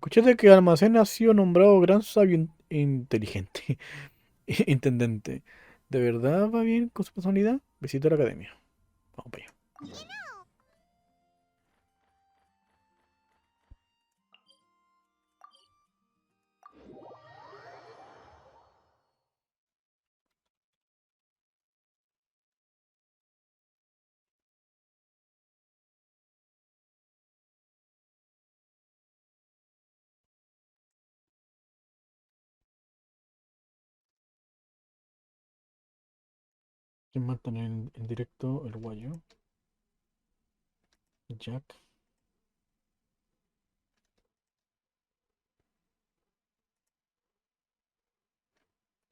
Escuché de que Almacén ha sido nombrado gran sabio inteligente. Intendente. ¿De verdad va bien con su personalidad? Visita la academia. Vamos para allá. ¿Quién mata en directo el guayo? Jack.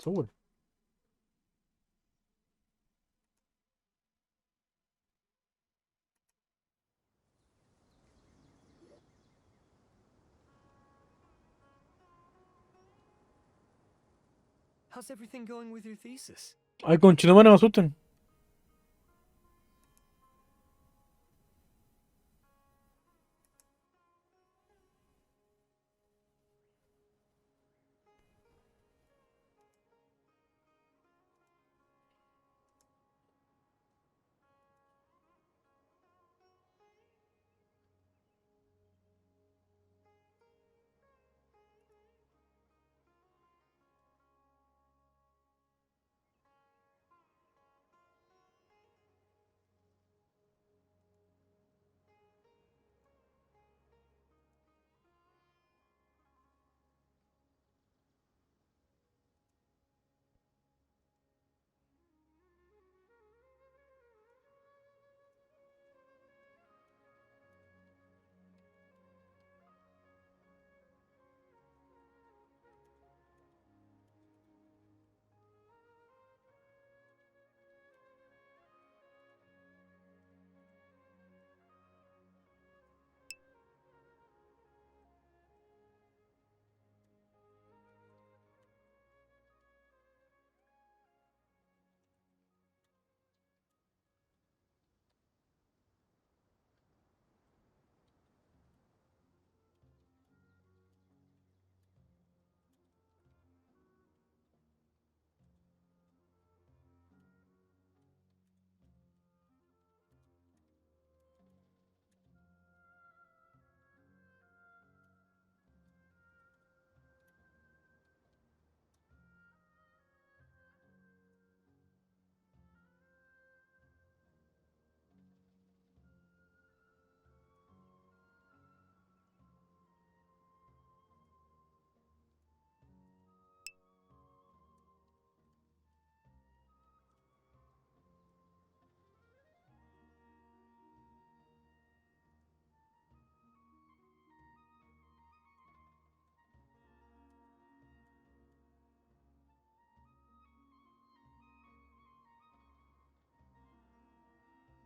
Soul. How's everything going with your thesis? Ay, conchetumare, me asustan.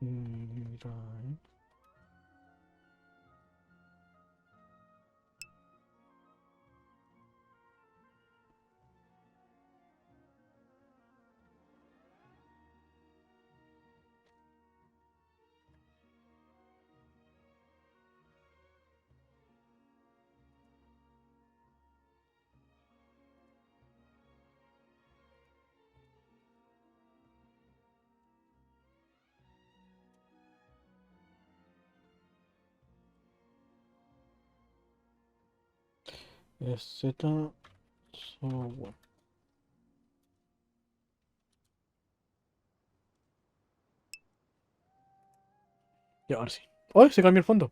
Mira, es Z software. Ya, ahora sí. ¡Ay! Se cambió el fondo.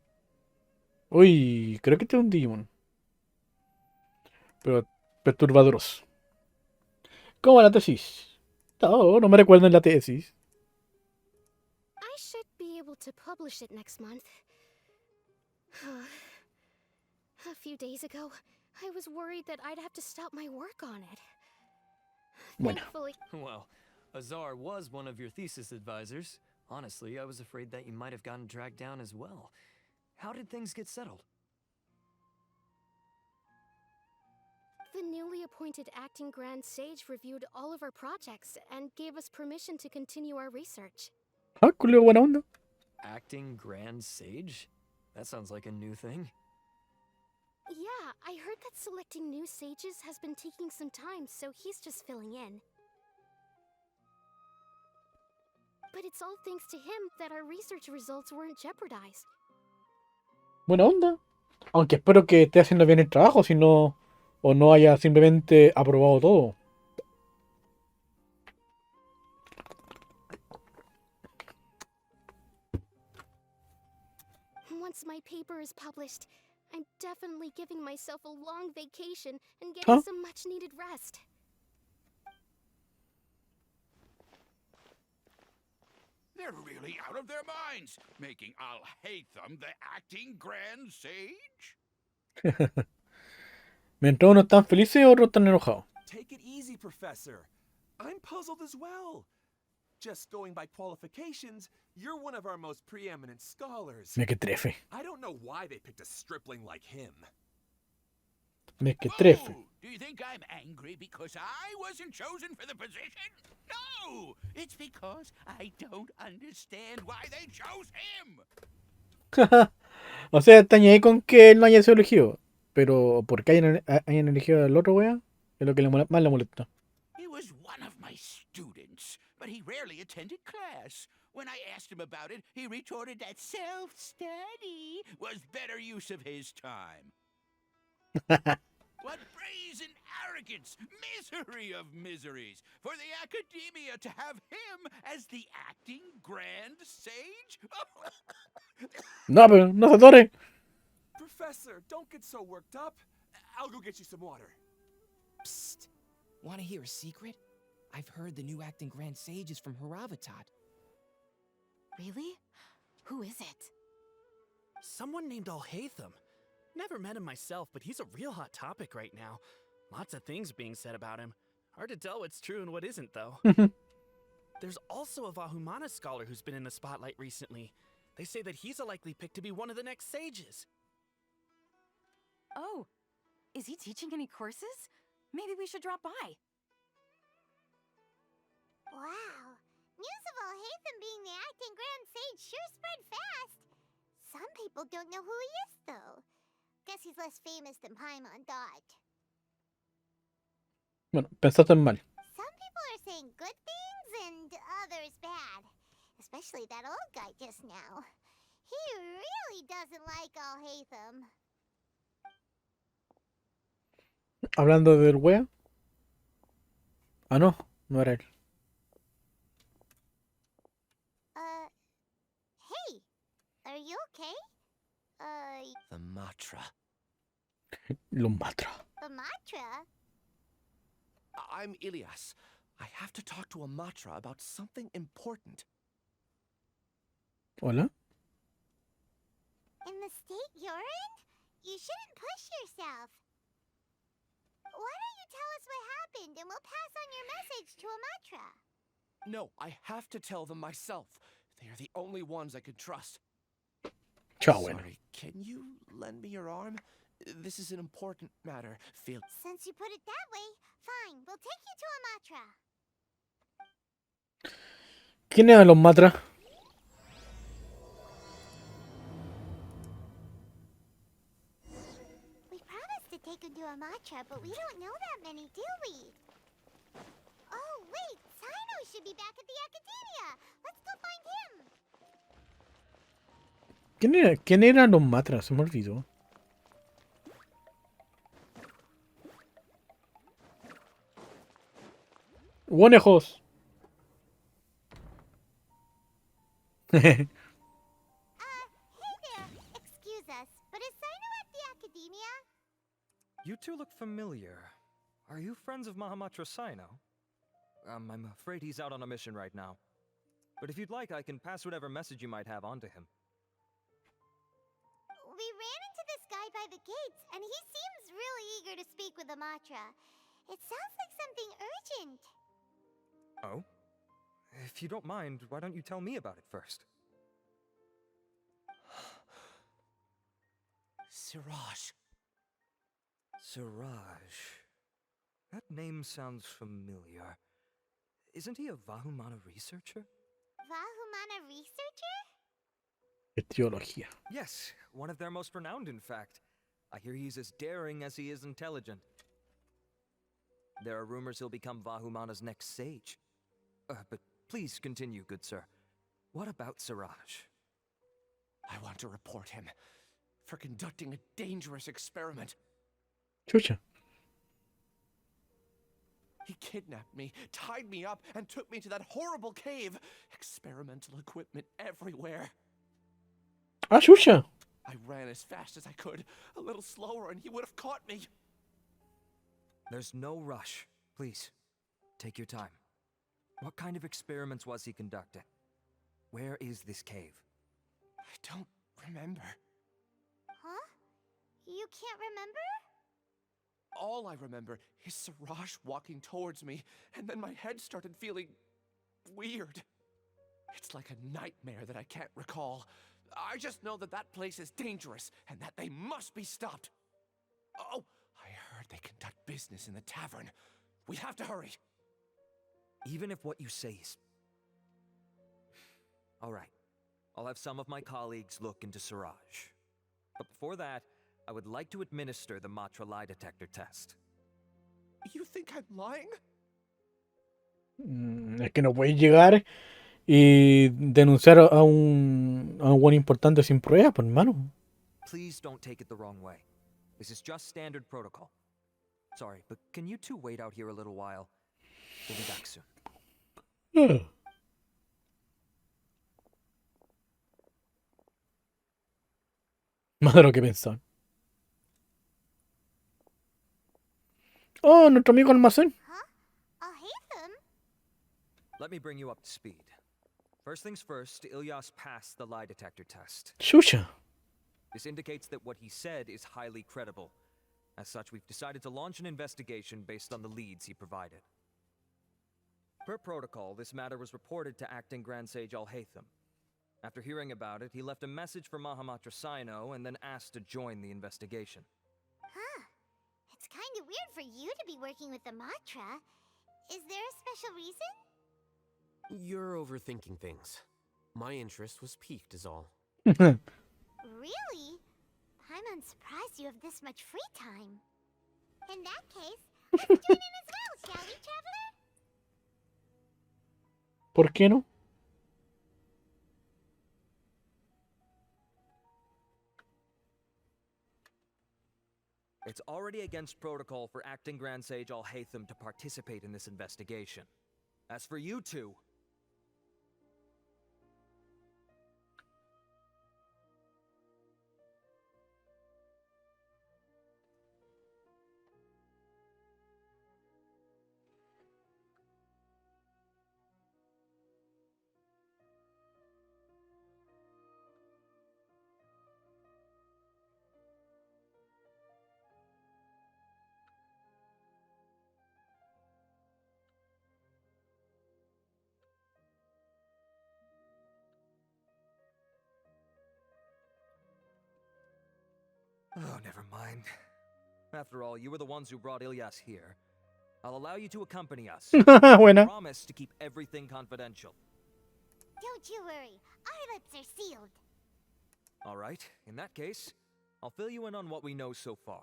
Uy, creo que este es un Digimon. Pero perturbadoros. ¿Cómo va la tesis? No, no me recuerdo en la tesis. I should be able to publish it next month. A few days ago, I was worried that I'd have to stop my work on it. Bueno. Thankfully, Well, Azar was one of your thesis advisors. Honestly, I was afraid that you might have gotten dragged down as well. How did things get settled? the newly appointed acting Grand Sage reviewed all of our projects and gave us permission to continue our research. Ah, culio, buena onda. Acting Grand Sage? That sounds like a new thing. Yeah, I heard that selecting new sages has been taking some time, so he's just filling in. But it's all thanks to him that our research results weren't jeopardized. Buena onda. Aunque espero que esté haciendo bien el trabajo, si no, o no haya simplemente aprobado todo. Once my paper is published, I'm definitely giving myself a long vacation and getting Huh? some much needed rest. They're really out of their minds, making Al-Haytham the acting Grand Sage? Mientras unos están felices, otros están enojados. Take it easy, Professor. I'm puzzled as well. Just going by qualifications, you're one of our most preeminent scholars. Mequetrefe. I don't know why they picked a stripling like him. Mequetrefe. Oh, do you think I'm angry because I wasn't chosen for the position? No! It's because I don't understand why they chose him! O sea, está ahí con que él no haya sido elegido. Pero porque hayan elegido al otro wea, es lo que más le molesta. He was one of my students, but he rarely attended class. When I asked him about it, he retorted that self-study was better use of his time. What brazen arrogance! Misery of miseries! For the academia to have him as the acting Grand Sage? No, pero no se atore. Professor, don't get so worked up. I'll go get you some water. Psst. Want to hear a secret? I've heard the new acting Grand Sage is from Haravatat. Really? Who is it? Someone named Alhaitham. Never met him myself, but he's a real hot topic right now. Lots of things being said about him. Hard to tell what's true and what isn't, though. There's also a Vahumana scholar who's been in the spotlight recently. They say that he's a likely pick to be one of the next sages. Oh, is he teaching any courses? Maybe we should drop by. Wow. News of Alhaitham being the acting Grand Sage sure spread fast. Some people don't know who he is, though. Guess he's less famous than Paimon thought. Bueno, pensaste mal. Some people are saying good things and others bad. Especially that old guy just now. He really doesn't like Alhaitham. Hablando del wea. Ah, no, no era él. Hey, are you okay? The Matra. Los matra. Amatra? I'm Ilias. I have to talk to Amatra about something important. Hola. In the state you're in? You shouldn't push yourself. Why don't you tell us what happened and we'll pass on your message to Amatra? No, I have to tell them myself. They are the only ones I can trust. Chao, bueno. Sorry, can you lend me your arm? This is an important matter. Feel. Since you put it that way, fine, we'll take you to Amatra. ¿Quién eran los matra? We promised to take him to Amatra, but we don't know that many, do we? Oh, wait, Sino should be back at the Academia. Let's go find him. ¿Quién eran los matra? Se me olvidó. Guanejos. Hey there. Excuse us, but is Sino at the Academia? You two look familiar. Are you friends of Mahamatra Sino? I'm afraid he's out on a mission right now. But if you'd like, I can pass whatever message you might have on to him. We ran into this guy by the gates, and he seems really eager to speak with Amatra. It sounds like something urgent. Oh? If you don't mind, why don't you tell me about it first? Siraj. Siraj. That name sounds familiar. Isn't he a Vahumana researcher? Vahumana researcher? Etiología. Yes, one of their most renowned, in fact. I hear he's as daring as he is intelligent. There are rumors he'll become Vahumana's next sage. But please continue, good sir. What about Siraj? I want to report him for conducting a dangerous experiment. Chucha. He kidnapped me, tied me up, and took me to that horrible cave. Experimental equipment everywhere. Ah, chucha. I ran as fast as I could, a little slower, and he would have caught me. There's no rush. Please, take your time. What kind of experiments was he conducting? Where is this cave? I don't remember. Huh? You can't remember? All I remember is Siraj walking towards me, and then my head started feeling weird. It's like a nightmare that I can't recall. I just know that that place is dangerous, and that they must be stopped. Oh, I heard they conduct business in the tavern. We have to hurry. Even if what you say is... All right. I'll have some of my colleagues look into Siraj. But before that, I would like to administer the Matra lie detector test. You think I'm lying? Es que no puedes llegar y denunciar a un buen importante sin pruebas, pues, hermano. Please don't take it the wrong way. This is just standard protocol. Sorry, but can you two wait out here a little while? We'll be back soon. Más de lo que pensaba. Oh, nuestro amigo Almacén. Huh? I'll hate them. Let me bring you up to speed. First things first, Ilyas passed the lie detector test. Chucha. This indicates that what he said is highly credible. As such, we've decided to launch an investigation based on the leads he provided. Per protocol, this matter was reported to Acting Grand Sage Al-Haytham. After hearing about it, he left a message for Mahamatra Sino and then asked to join the investigation. Huh. It's kind of weird for you to be working with the Matra. Is there a special reason? You're overthinking things. My interest was piqued is all. Really? I'm surprised you have this much free time. In that case, let's join in as well, shall we, traveler? ¿Por qué no? It's already against protocol for Acting Grand Sage Al-Haytham to participate in this investigation. As for you two... Oh, never mind. After all, you were the ones who brought Ilyas here. I'll allow you to accompany us. Buena. Promise to keep everything confidential. Don't you worry. Our lips are sealed. All right, in that case, I'll fill you in on what we know so far.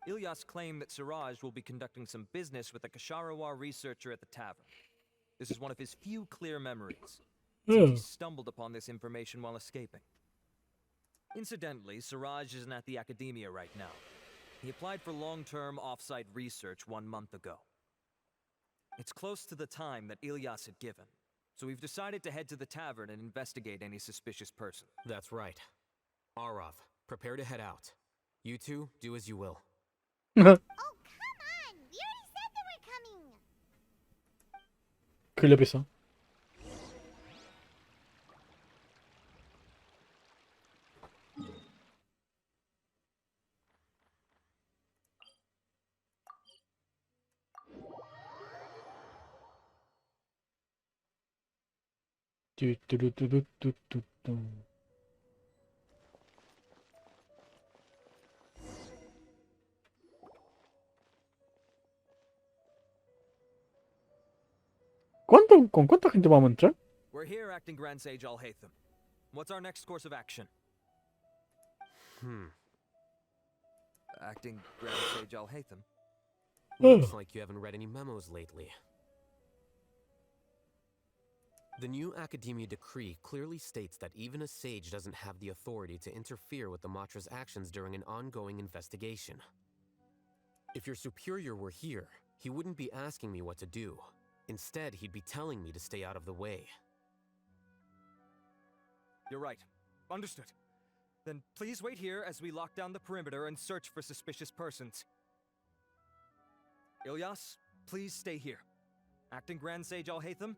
Ilyas claimed that Siraj will be conducting some business with a Kasharawar researcher at the tavern. This is one of his few clear memories. He stumbled upon this information while escaping. Incidentally, Siraj isn't at the academia right now. He applied for long-term off-site research 1 month ago. It's close to the time that Ilyas had given, so we've decided to head to the tavern and investigate any suspicious person. That's right. Arav, prepare to head out. You two, do as you will. Oh, come on! We already said that we're coming! ¿Qué le pesa? Tu, tu, tu, tu, tu, tu, tu, tu. ¿Con cuánta gente vamos a entrar? We're here, Acting Grand Sage Al-Haytham. What's our next course of action? Acting Grand Sage Alhaitham. Looks like you haven't read any memos lately. The new Academia decree clearly states that even a sage doesn't have the authority to interfere with the Matra's actions during an ongoing investigation. If your superior were here, he wouldn't be asking me what to do. Instead, he'd be telling me to stay out of the way. You're right. Understood. Then please wait here as we lock down the perimeter and search for suspicious persons. Ilyas, please stay here. Acting Grand Sage Alhaitham,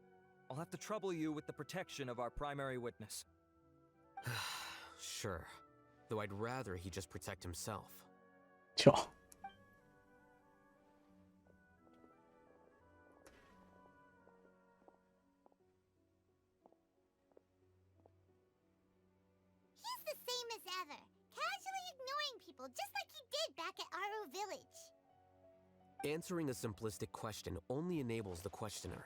I'll have to trouble you with the protection of our primary witness. Sure. Though I'd rather he just protect himself. Sure. He's the same as ever, casually ignoring people just like he did back at Aro Village. Answering a simplistic question only enables the questioner.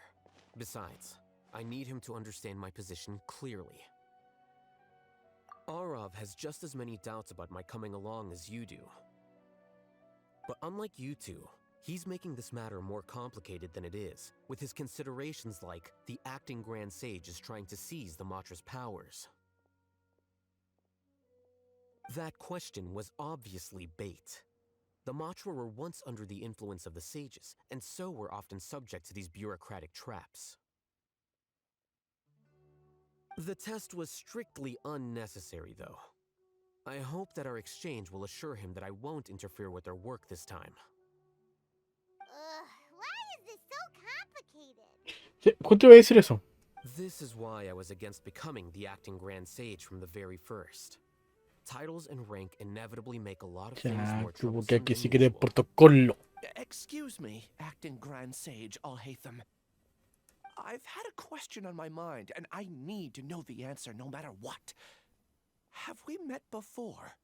Besides, I need him to understand my position clearly. Arav has just as many doubts about my coming along as you do. But unlike you two, he's making this matter more complicated than it is, with his considerations like the acting Grand Sage is trying to seize the Matra's powers. That question was obviously bait. The Matra were once under the influence of the sages, and so were often subject to these bureaucratic traps. The test was strictly unnecessary, though. I hope that our exchange will assure him that I won't interfere with their work this time. Why is this so complicated? Sí, justo iba a decir eso. This is why I was against becoming the acting Grand Sage from the very first. Titles and rank inevitably make a lot of things Ya, more tuvo troublesome que aquí than sí quiere usual. protocolo. Excuse me, acting Grand Sage Alhaitham. I've had a question on my mind, and I need to know the answer no matter what. Have we met before?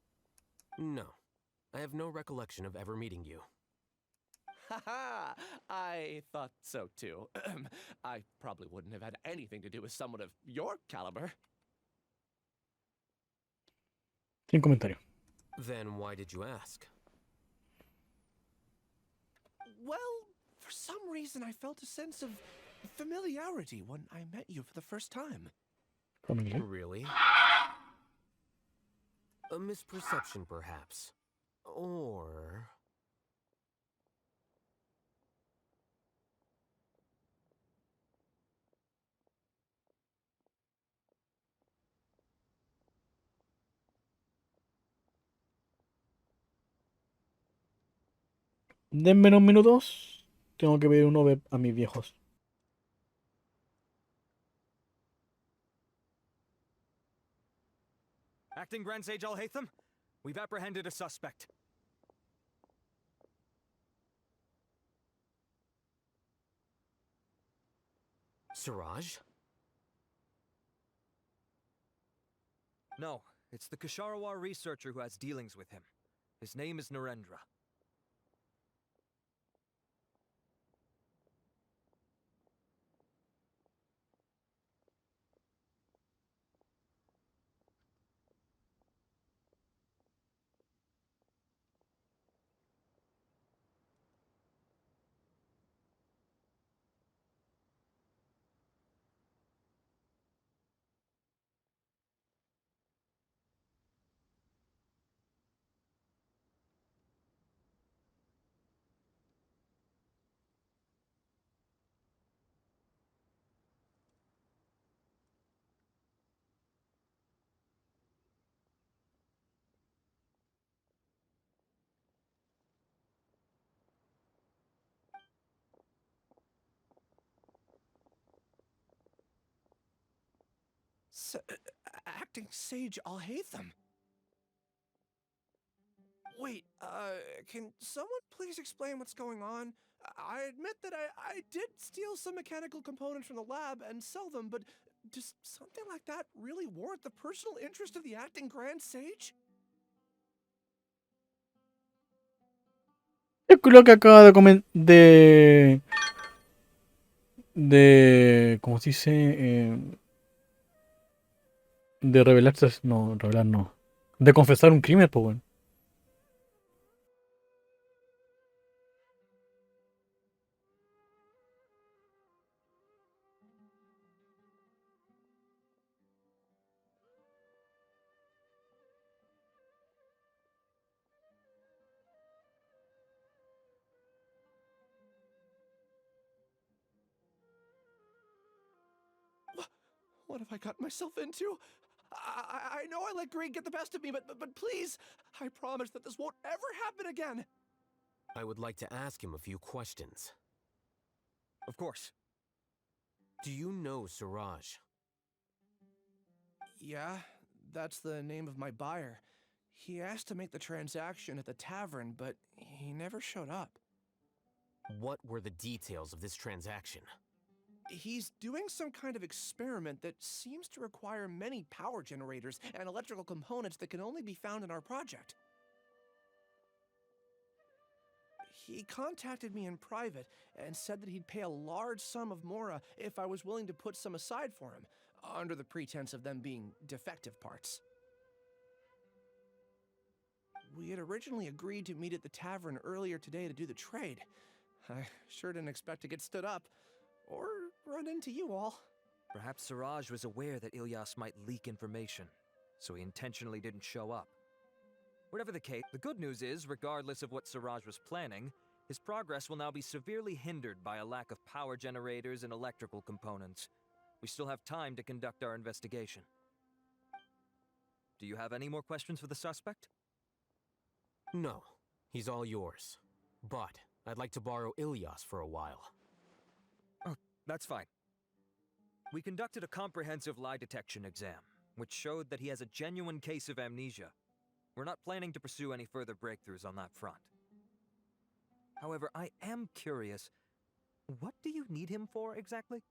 No. I have no recollection of ever meeting you. Haha! I thought so too. I probably wouldn't have had anything to do with someone of your caliber. Sin comentario. Then why did you ask? Well, for some reason I felt a sense of familiarity when I met you for the first time. Familiar. Really? A misperception, perhaps. Or... Denme unos minutos. Tengo que pedir un Uber a mis viejos. Acting Grand Sage Alhaitham, we've apprehended a suspect. Siraj? No, it's the Kasharawar researcher who has dealings with him. His name is Narendra. Acting Sage Alhaitham. Wait, can someone please explain what's going on? I admit that I did steal some mechanical components from the lab and sell them, but does something like that really warrant the personal interest of the acting Grand Sage? Yo creo que acaba ¿cómo se dice? De revelarse, no, revelar no. De confesar un crimen, pues bueno. What have I gotten myself into? I know I let greed get the best of me, but please, I promise that this won't ever happen again. I would like to ask him a few questions. Of course. Do you know Suraj? Yeah, that's the name of my buyer. He asked to make the transaction at the tavern, but he never showed up. What were the details of this transaction? He's doing some kind of experiment that seems to require many power generators and electrical components that can only be found in our project. He contacted me in private and said that he'd pay a large sum of Mora if I was willing to put some aside for him, under the pretense of them being defective parts. We had originally agreed to meet at the tavern earlier today to do the trade. I sure didn't expect to get stood up, or run into you all. Perhaps Suraj was aware that Ilyas might leak information, so he intentionally didn't show up. Whatever the case, the good news is, regardless of what Suraj was planning, his progress will now be severely hindered by a lack of power generators and electrical components. We still have time to conduct our investigation. Do you have any more questions for the suspect? No, he's all yours. But I'd like to borrow Ilyas for a while. Oh, that's fine. We conducted a comprehensive lie detection exam, which showed that he has a genuine case of amnesia. We're not planning to pursue any further breakthroughs on that front. However, I am curious, what do you need him for exactly?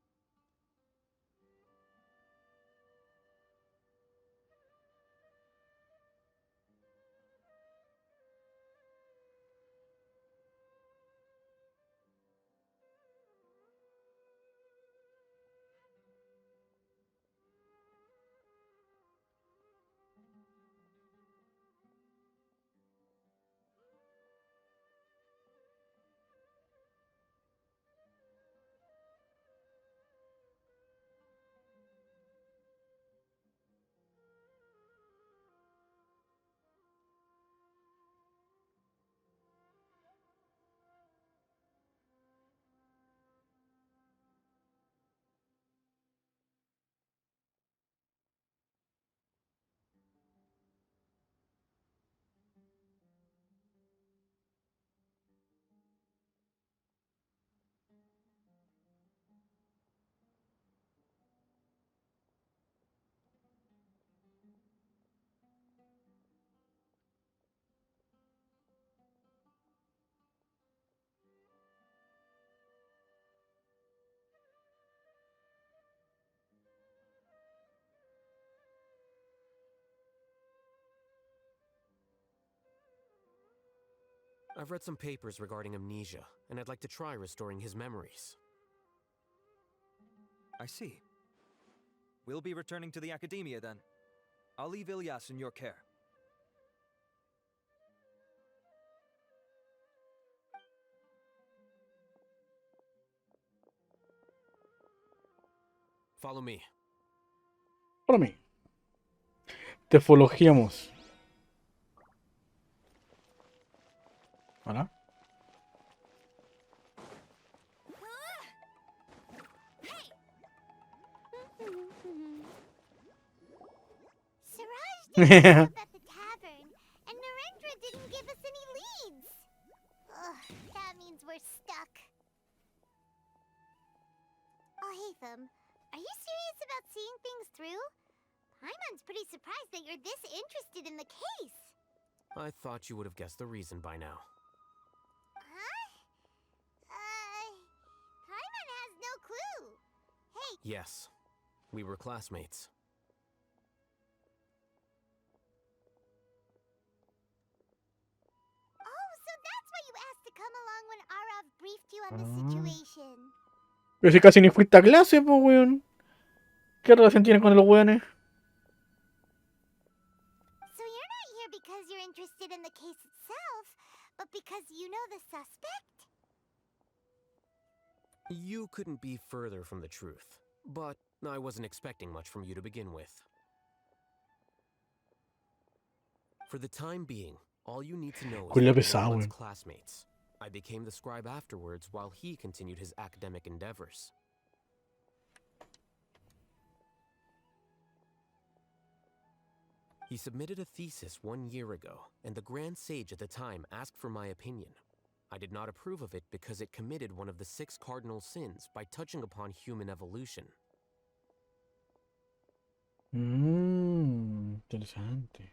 I've read some papers regarding amnesia, and I'd like to try restoring his memories. I see. We'll be returning to the academia then. I'll leave Ilyas in your care. Follow me. Para mí. Te fologiamos. ¿Hola? Suraj didn't show up at the tavern, and Narendra didn't give us any leads. Ugh, that means we're stuck. Oh, Hatham, are you serious about seeing things through? Paimon's pretty surprised that you're this interested in the case. I thought you would have guessed the reason by now. Huh? Paimon has no clue. Hey. Yes, we were classmates. Oh, so that's why you asked to come along when Arav briefed you on the situation. Pero si casi ni fuiste a clase, pues, weón. ¿Qué relación tiene con los weones? So you're not here because you're interested in the case itself, but because you know the suspect? You couldn't be further from the truth, but I wasn't expecting much from you to begin with. For the time being, all you need to know is Culo that we pesado, were once weón. classmates. I became the scribe afterwards while he continued his academic endeavors. He submitted a thesis 1 year ago, and the Grand Sage at the time asked for my opinion. I did not approve of it because it committed one of the 6 cardinal sins by touching upon human evolution. Interesante.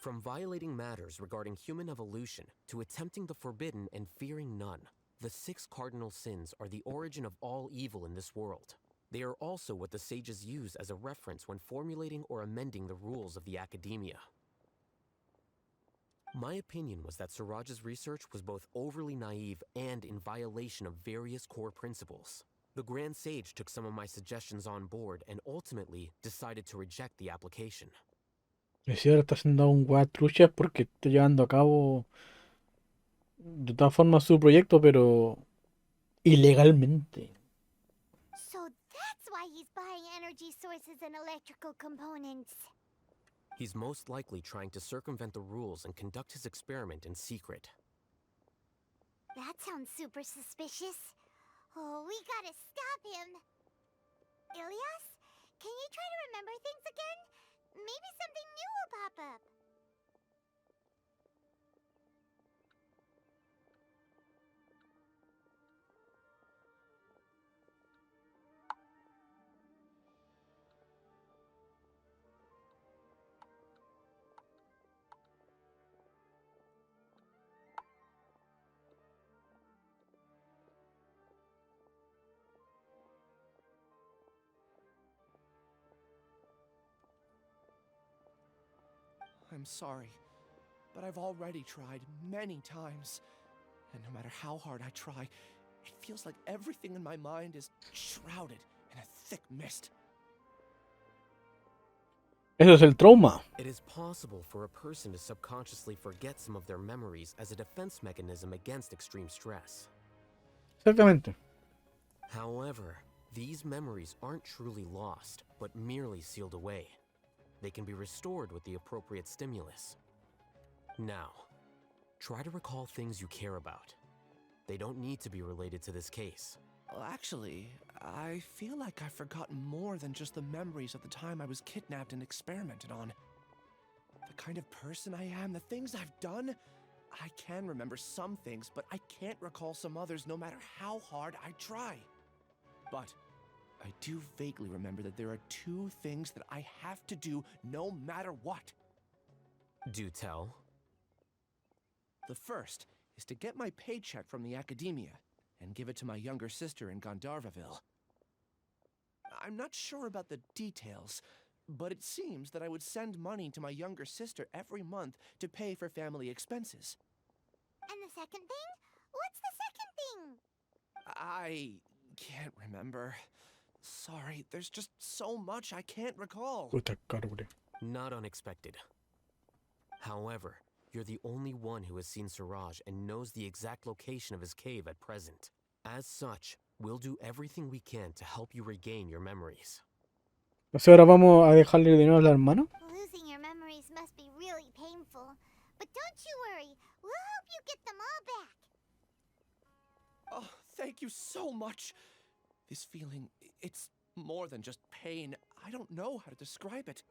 From violating matters regarding human evolution to attempting the forbidden and fearing none, the 6 cardinal sins are the origin of all evil in this world. They are also what the sages use as a reference when formulating or amending the rules of the academia. My opinion was that Siraj's research was both overly naive and in violation of various core principles. The Grand Sage took some of my suggestions on board and ultimately decided to reject the application. Es cierto, está haciendo un weá trucha porque está llevando a cabo de todas formas su proyecto, pero ilegalmente. So that's why he's buying energy sources and electrical components. He's most likely trying to circumvent the rules and conduct his experiment in secret. That sounds super suspicious. Oh, we gotta stop him. Ilias, can you try to remember things again? Maybe something new will pop up. I'm sorry, but I've already tried many times. And no matter how hard I try, it feels like everything in my mind is shrouded in a thick mist. Eso es el trauma. It is possible for a person to subconsciously forget some of their memories as a defense mechanism against extreme stress. Exactamente. However, these memories aren't truly lost, but merely sealed away. They can be restored with the appropriate stimulus. Now, try to recall things you care about. They don't need to be related to this case. Well, actually, I feel like I've forgotten more than just the memories of the time I was kidnapped and experimented on. The kind of person I am, the things I've done, I can remember some things, but I can't recall some others no matter how hard I try. But I do vaguely remember that there are 2 things that I have to do no matter what. Do tell. The first is to get my paycheck from the academia and give it to my younger sister in Gandharvaville. I'm not sure about the details, but it seems that I would send money to my younger sister every month to pay for family expenses. And the second thing? What's the second thing? I can't remember. Sorry, there's just so much I can't recall. Puta cabrón. Not unexpected. However, you're the only one who has seen Siraj and knows the exact location of his cave at present. As such, we'll do everything we can to help you regain your memories. O sea, ahora vamos a dejarle el dinero a la hermana. Losing your memories must be really painful. But don't you worry, we'll help you get them all back. Oh, thank you so much. This feeling, it's more than just pain. I don't know how to describe it.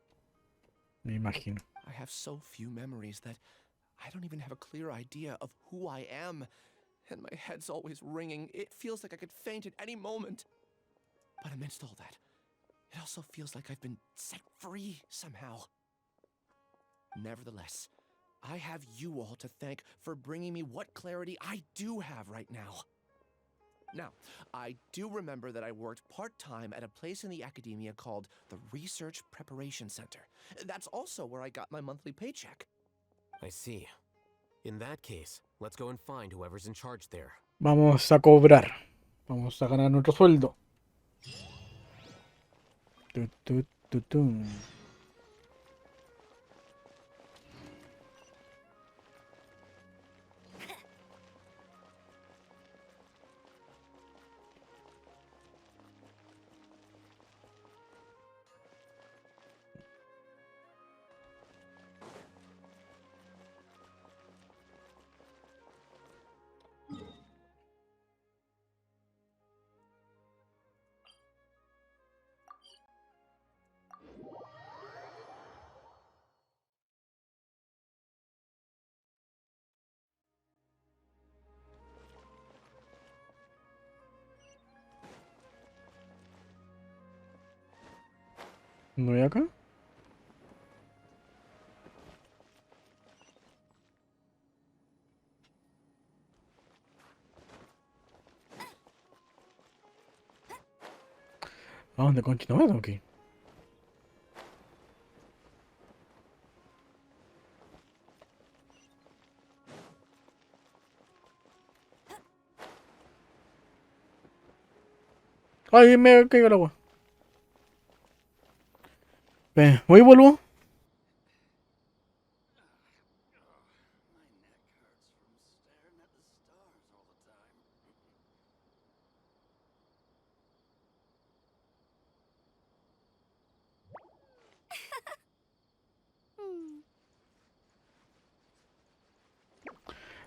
Me imagino. I have so few memories that I don't even have a clear idea of who I am. And my head's always ringing. It feels like I could faint at any moment. But amidst all that, it also feels like I've been set free somehow. Nevertheless, I have you all to thank for bringing me what clarity I do have right now. Now, I do remember that I worked part-time at a place in the academia called the Research Preparation Center. That's also where I got my monthly paycheck. I see. In that case, let's go and find whoever's in charge there. Vamos a cobrar. Vamos a ganar nuestro sueldo. Tu, tu, tu, tu. ¿No hay acá? ¿A dónde concha no me tengo que ir? Ay, me cayó el agua. Voy y vuelvo.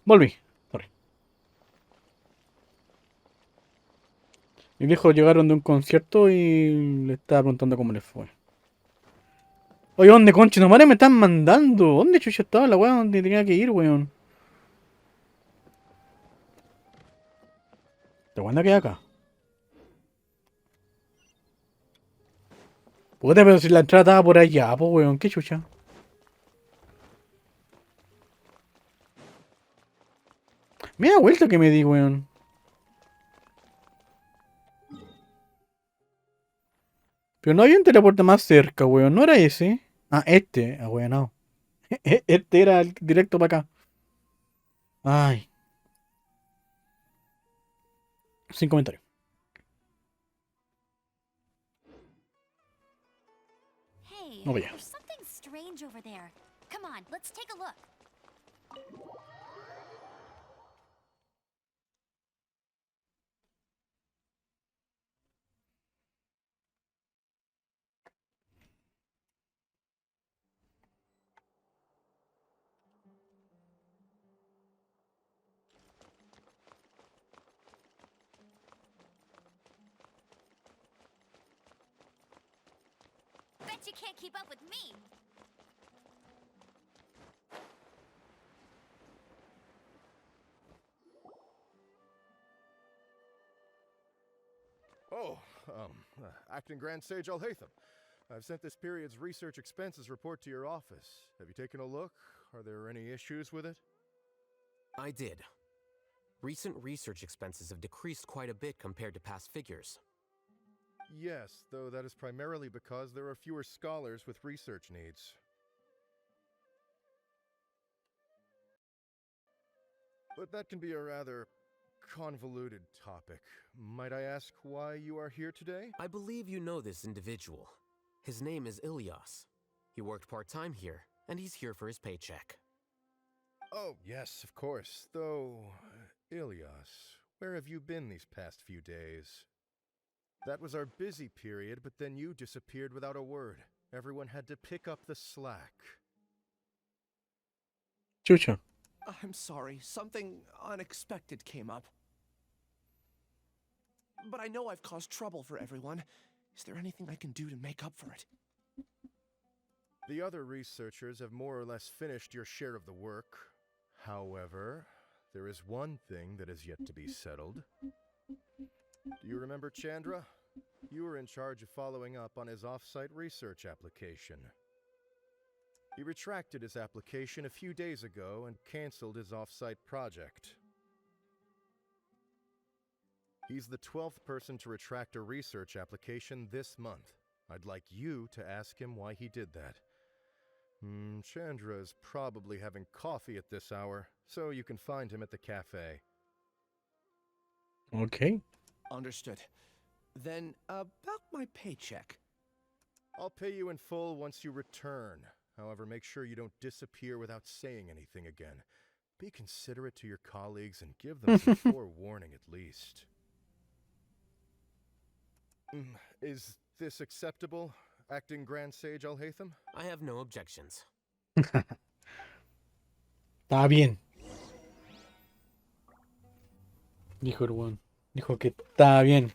Volví. Sorry. Mis viejos llegaron de un concierto y le estaba preguntando cómo les fue. Oye, ¿dónde concha no me están mandando? ¿Dónde chucha estaba la weá donde tenía que ir, weón? ¿De cuándo queda acá? Puta, pero si la entrada estaba por allá, po, weón. ¿Qué chucha? Me da vuelta que me di, weón. Pero no había un teleporte más cerca, weón. No era ese. Ah, este. Ah, weón, no. Este era el directo para acá. Ay, sin comentario. Hey, No vaya. there's something strange over there. Come on, let's take a look. Bet you can't keep up with me. Oh, Acting Grand Sage Alhatham. I've sent this period's research expenses report to your office. Have you taken a look? Are there any issues with it? I did. Recent research expenses have decreased quite a bit compared to past figures. Yes, though that is primarily because there are fewer scholars with research needs. But that can be a rather convoluted topic. Might I ask why you are here today? I believe you know this individual. His name is Ilyas. He worked part-time here, and he's here for his paycheck. Oh, yes, of course. Though, Ilyas, where have you been these past few days? That was our busy period, but then you disappeared without a word. Everyone had to pick up the slack. Chucha. I'm sorry, something unexpected came up. But I know I've caused trouble for everyone. Is there anything I can do to make up for it? The other researchers have more or less finished your share of the work. However, there is one thing that is yet to be settled. Do you remember Chandra? You were in charge of following up on his off-site research application. He retracted his application a few days ago and canceled his off-site project. He's the 12th person to retract a research application this month. I'd like you to ask him why he did that. Chandra is probably having coffee at this hour, so you can find him at the cafe. Okay. Understood. Then, about my paycheck. I'll pay you in full once you return. However, make sure you don't disappear without saying anything again. Be considerate to your colleagues and give them some forewarning at least. Is this acceptable, Acting Grand Sage Alhatham? I have no objections. Está bien. Dijo el weón. Dijo que está bien.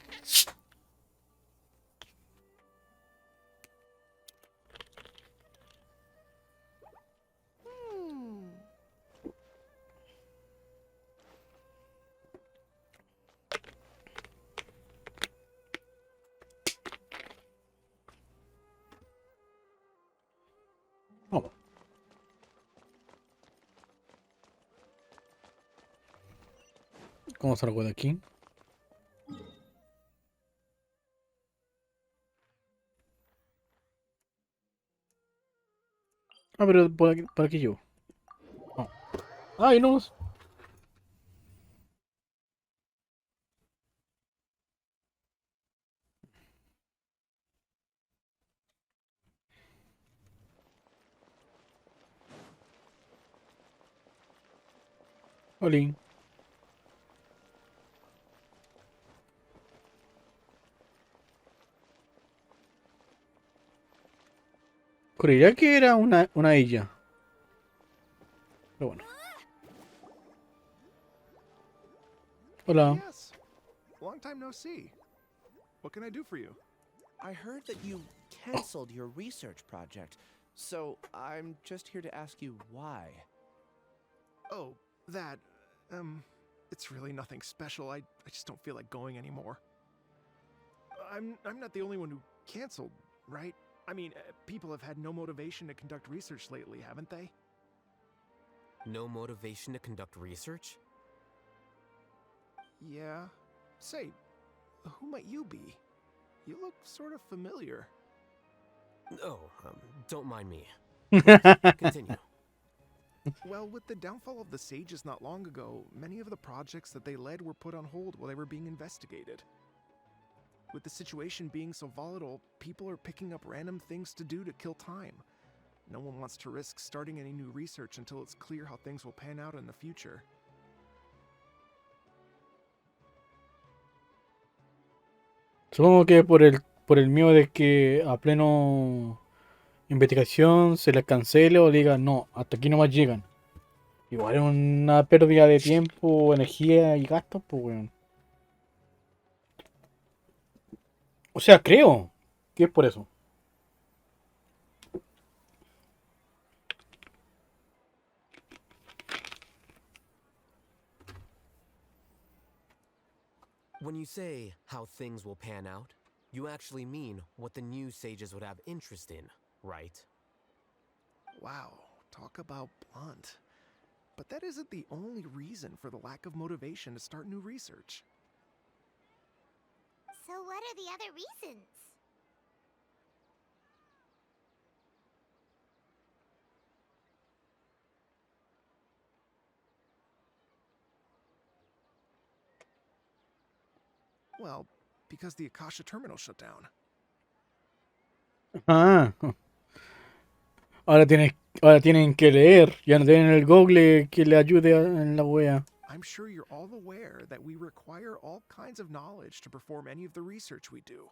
¿Cómo salgo de aquí? Ah, pero por aquí llevo. No. Ay, no. Olin. Creía que era una ella. Pero bueno. Hola. Yes. Long time no see. What can I do for you? I heard that you canceled your research project, so I'm just here to ask you why. Oh, that. It's really nothing special. I just don't feel like going anymore. I'm not the only one who canceled, right? I mean, people have had no motivation to conduct research lately, haven't they? No motivation to conduct research? Yeah. Say, who might you be? You look sort of familiar. Oh, don't mind me. Continue. Well, with the downfall of the sages not long ago, many of the projects that they led were put on hold while they were being investigated. With the situation being so volatile, people are picking up random things to do to kill time. No one wants to risk starting any new research until it's clear how things will pan out in the future. Supongo que por el miedo de que a pleno investigación se les cancele o digan no, hasta aquí nomás llegan. Igual es una pérdida de tiempo, energía y gastos, pues weón. O sea, creo que es por eso. When you say how things will pan out, you actually mean what the new sages would have interest in, right? Wow, talk about blunt. But that isn't the only reason for the lack of motivation to start new research. So what are the other reasons? Well, because the Akasha terminal shut down. Ah, ahora tienen que leer. Ya no tienen el Google que le ayude en la wea. I'm sure you're all aware that we require all kinds of knowledge to perform any of the research we do.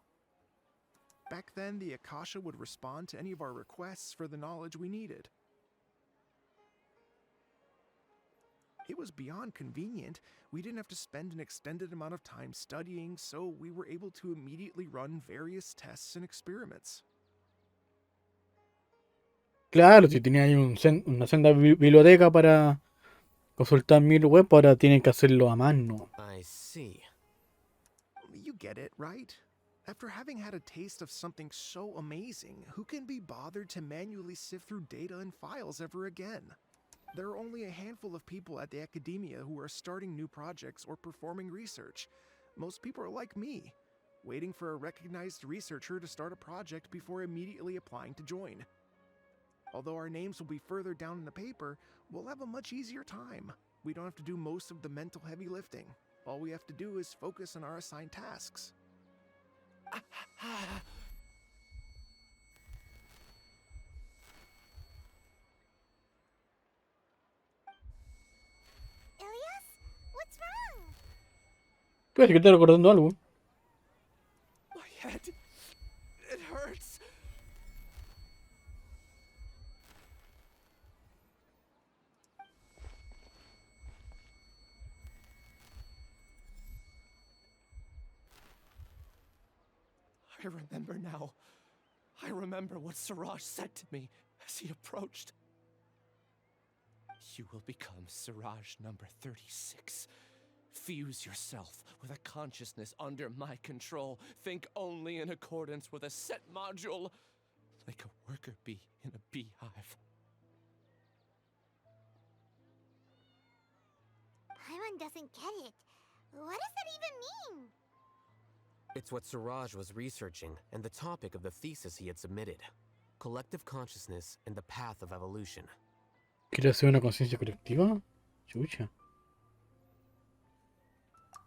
Back then, the Akasha would respond to any of our requests for the knowledge we needed. It was beyond convenient. We didn't have to spend an extended amount of time studying, so we were able to immediately run various tests and experiments. Claro, si tenía ahí una senda biblioteca para consultar mil web, ahora tienen que hacerlo a mano. I see. You get it, right? After having had a taste of something so amazing, who can be bothered to manually sift through data and files ever again? There are only a handful of people at the academia who are starting new projects or performing research. Most people are like me, waiting for a recognized researcher to start a project before immediately applying to join. Although our names will be further down in the paper, we'll have a much easier time. We don't have to do most of the mental heavy lifting. All we have to do is focus on our assigned tasks. Ilias? What's wrong? Parece que estoy recordando algo. My head. It hurts. I remember now. I remember what Siraj said to me as he approached. You will become Siraj number 36. Fuse yourself with a consciousness under my control. Think only in accordance with a set module, like a worker bee in a beehive. Paimon doesn't get it. What does that even mean? It's what Suraj was researching and the topic of the thesis he had submitted. Collective consciousness and the path of evolution. ¿Quiere hacer una conciencia colectiva? Chucha.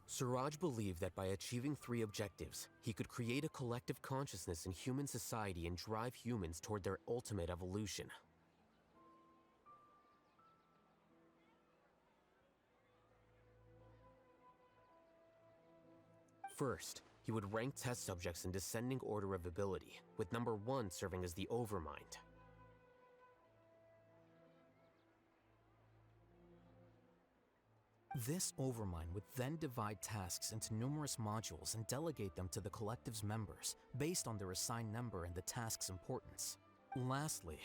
Suraj believed that by achieving 3 objectives, he could create a collective consciousness in human society and drive humans toward their ultimate evolution. First, he would rank test subjects in descending order of ability, with number 1 serving as the overmind. This overmind would then divide tasks into numerous modules and delegate them to the collective's members, based on their assigned number and the task's importance. Lastly,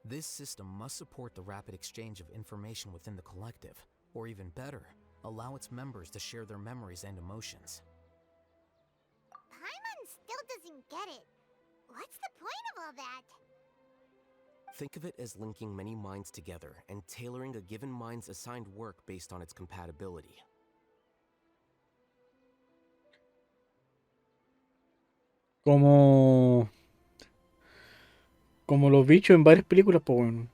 this system must support the rapid exchange of information within the collective, or even better, allow its members to share their memories and emotions. Paimon still doesn't get it. What's the point of all that? Think of it as linking many minds together and tailoring a given mind's assigned work based on its compatibility. Como los bichos en varias películas, pues bueno.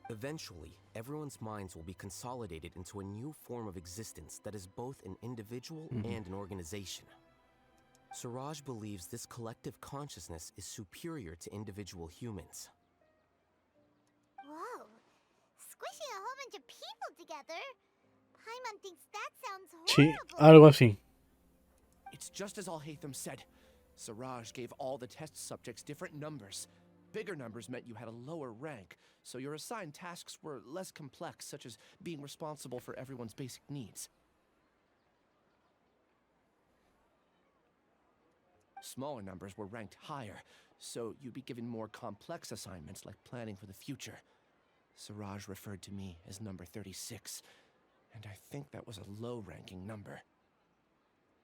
Eventually, everyone's minds will be consolidated into a new form of existence that is both an individual and an organization. Suraj believes this collective consciousness is superior to individual humans. Whoa. Squishing a whole bunch of people together? Paimon thinks that sounds Sí, horrible. algo así. It's just as Alhaitham said. Siraj gave all the test subjects different numbers. Bigger numbers meant you had a lower rank, so your assigned tasks were less complex, such as being responsible for everyone's basic needs. Smaller numbers were ranked higher, so you'd be given more complex assignments like planning for the future. Siraj referred to me as number 36, and I think that was a low-ranking number.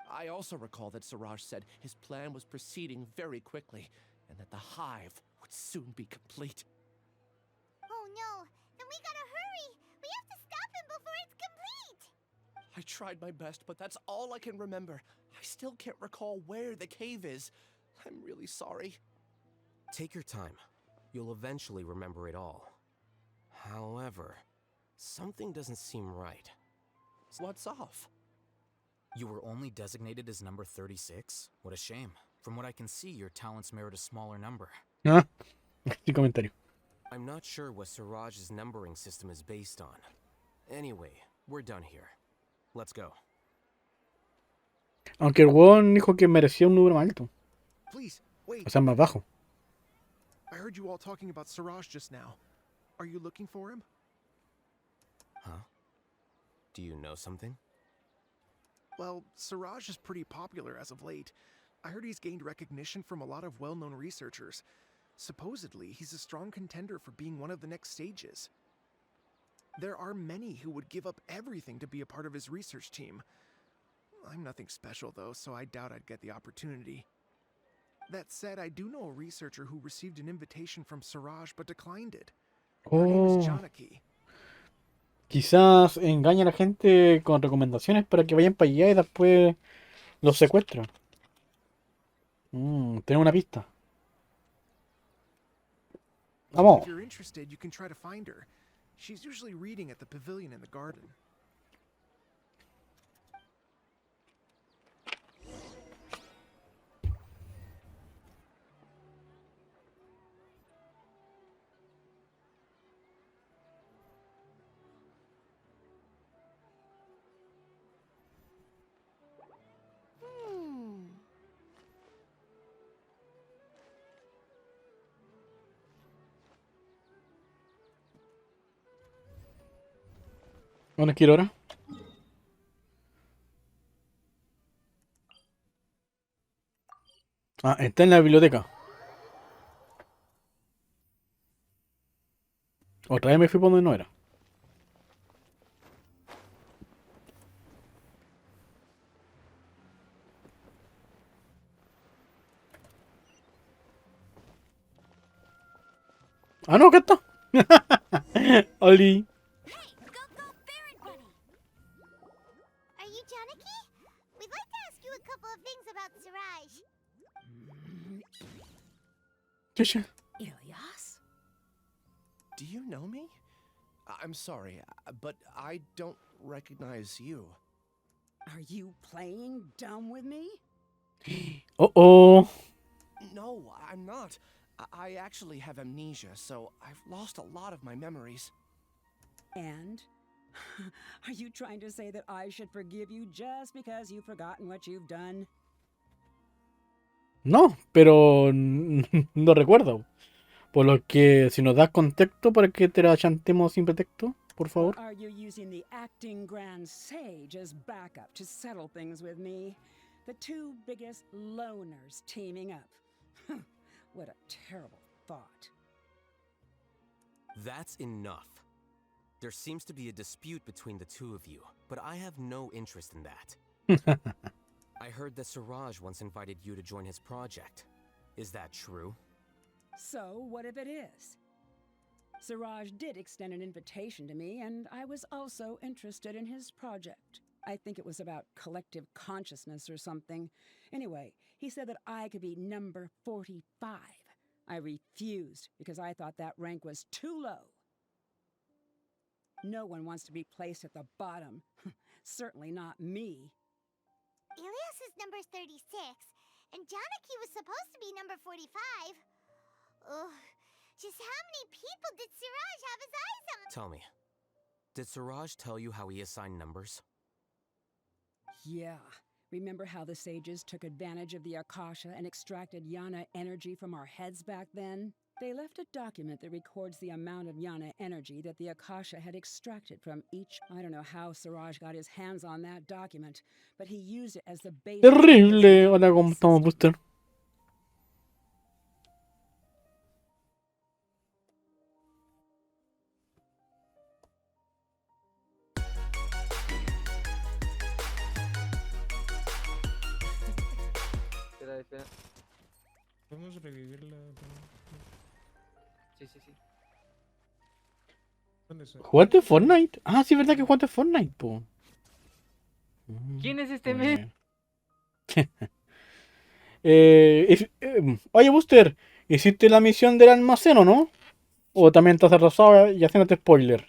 I also recall that Siraj said his plan was proceeding very quickly, and that the hive would soon be complete. Oh no, then we gotta hurry! We have to stop him before it's complete! I tried my best, but that's all I can remember. I still can't recall where the cave is. I'm really sorry. Take your time. You'll eventually remember it all. However, something doesn't seem right. What's off? You were only designated as number 36? What a shame. From what I can see, your talents merit a smaller number. Ah, sin comentario. I'm not sure what Siraj's numbering system is based on. Anyway, we're done here. Let's go. Aunque el weón dijo que merecía un número más alto. Please, wait. O sea, más bajo. I heard you all talking about Siraj just now. Are you looking for him? Huh? Do you know something? Well, Siraj is pretty popular as of late. I heard he's gained recognition from a lot of well-known researchers. Supposedly, he's a strong contender for being one of the next sages. There are many who would give up everything to be a part of his research team. I'm nothing special, though, so I doubt I'd get the opportunity. That said, I do know a researcher who received an invitation from Siraj but declined it. Her name is Janaki. Quizás engaña a la gente con recomendaciones para que vayan para allá y después los secuestran. Tenemos una pista. Vamos. If you're interested, you can try to find her. She's usually reading at the pavilion in the garden. ¿Dónde quiero ahora? Ah, está en la biblioteca. Otra vez me fui por donde no era. Ah, no, acá está. Oli. Are you Janaki? We'd like to ask you a couple of things about Siraj. Ilias? Do you know me? I'm sorry, but I don't recognize you. Are you playing dumb with me? Uh-oh. No, I'm not. I actually have amnesia, so I've lost a lot of my memories. And? Are you trying to say that I should forgive you just because you've forgotten what you've done? No, pero no recuerdo. Por lo que, si nos das contexto para que te la chantemos sin pretexto, por favor. Are you using the acting grand sage as backup to settle things with me? The two biggest loners teaming up. What a terrible thought. That's enough. There seems to be a dispute between the two of you, but I have no interest in that. I heard that Siraj once invited you to join his project. Is that true? So, what if it is? Siraj did extend an invitation to me, and I was also interested in his project. I think it was about collective consciousness or something. Anyway, he said that I could be number 45. I refused because I thought that rank was too low. No one wants to be placed at the bottom. Certainly not me. Ilias is number 36, and Janaki was supposed to be number 45. Ugh, just how many people did Siraj have his eyes on? Tell me, did Siraj tell you how he assigned numbers? Yeah. Remember how the sages took advantage of the Akasha and extracted Yana energy from our heads back then? They left a document that records the amount of Yana energy that the Akasha had extracted from each. I don't know how Siraj got his hands on that document, but he used it as the basis. Terrible. Hola, ¿cómo estamos, Booster? Espera. ¿Podemos revivirla? Sí. ¿Dónde está? ¿Jugaste Fortnite? Ah, sí, es verdad que jugaste Fortnite, po. ¿Quién es este men? Oye, Booster, ¿hiciste la misión del almacén o no? ¿O también estás atrasado y haciéndote spoiler?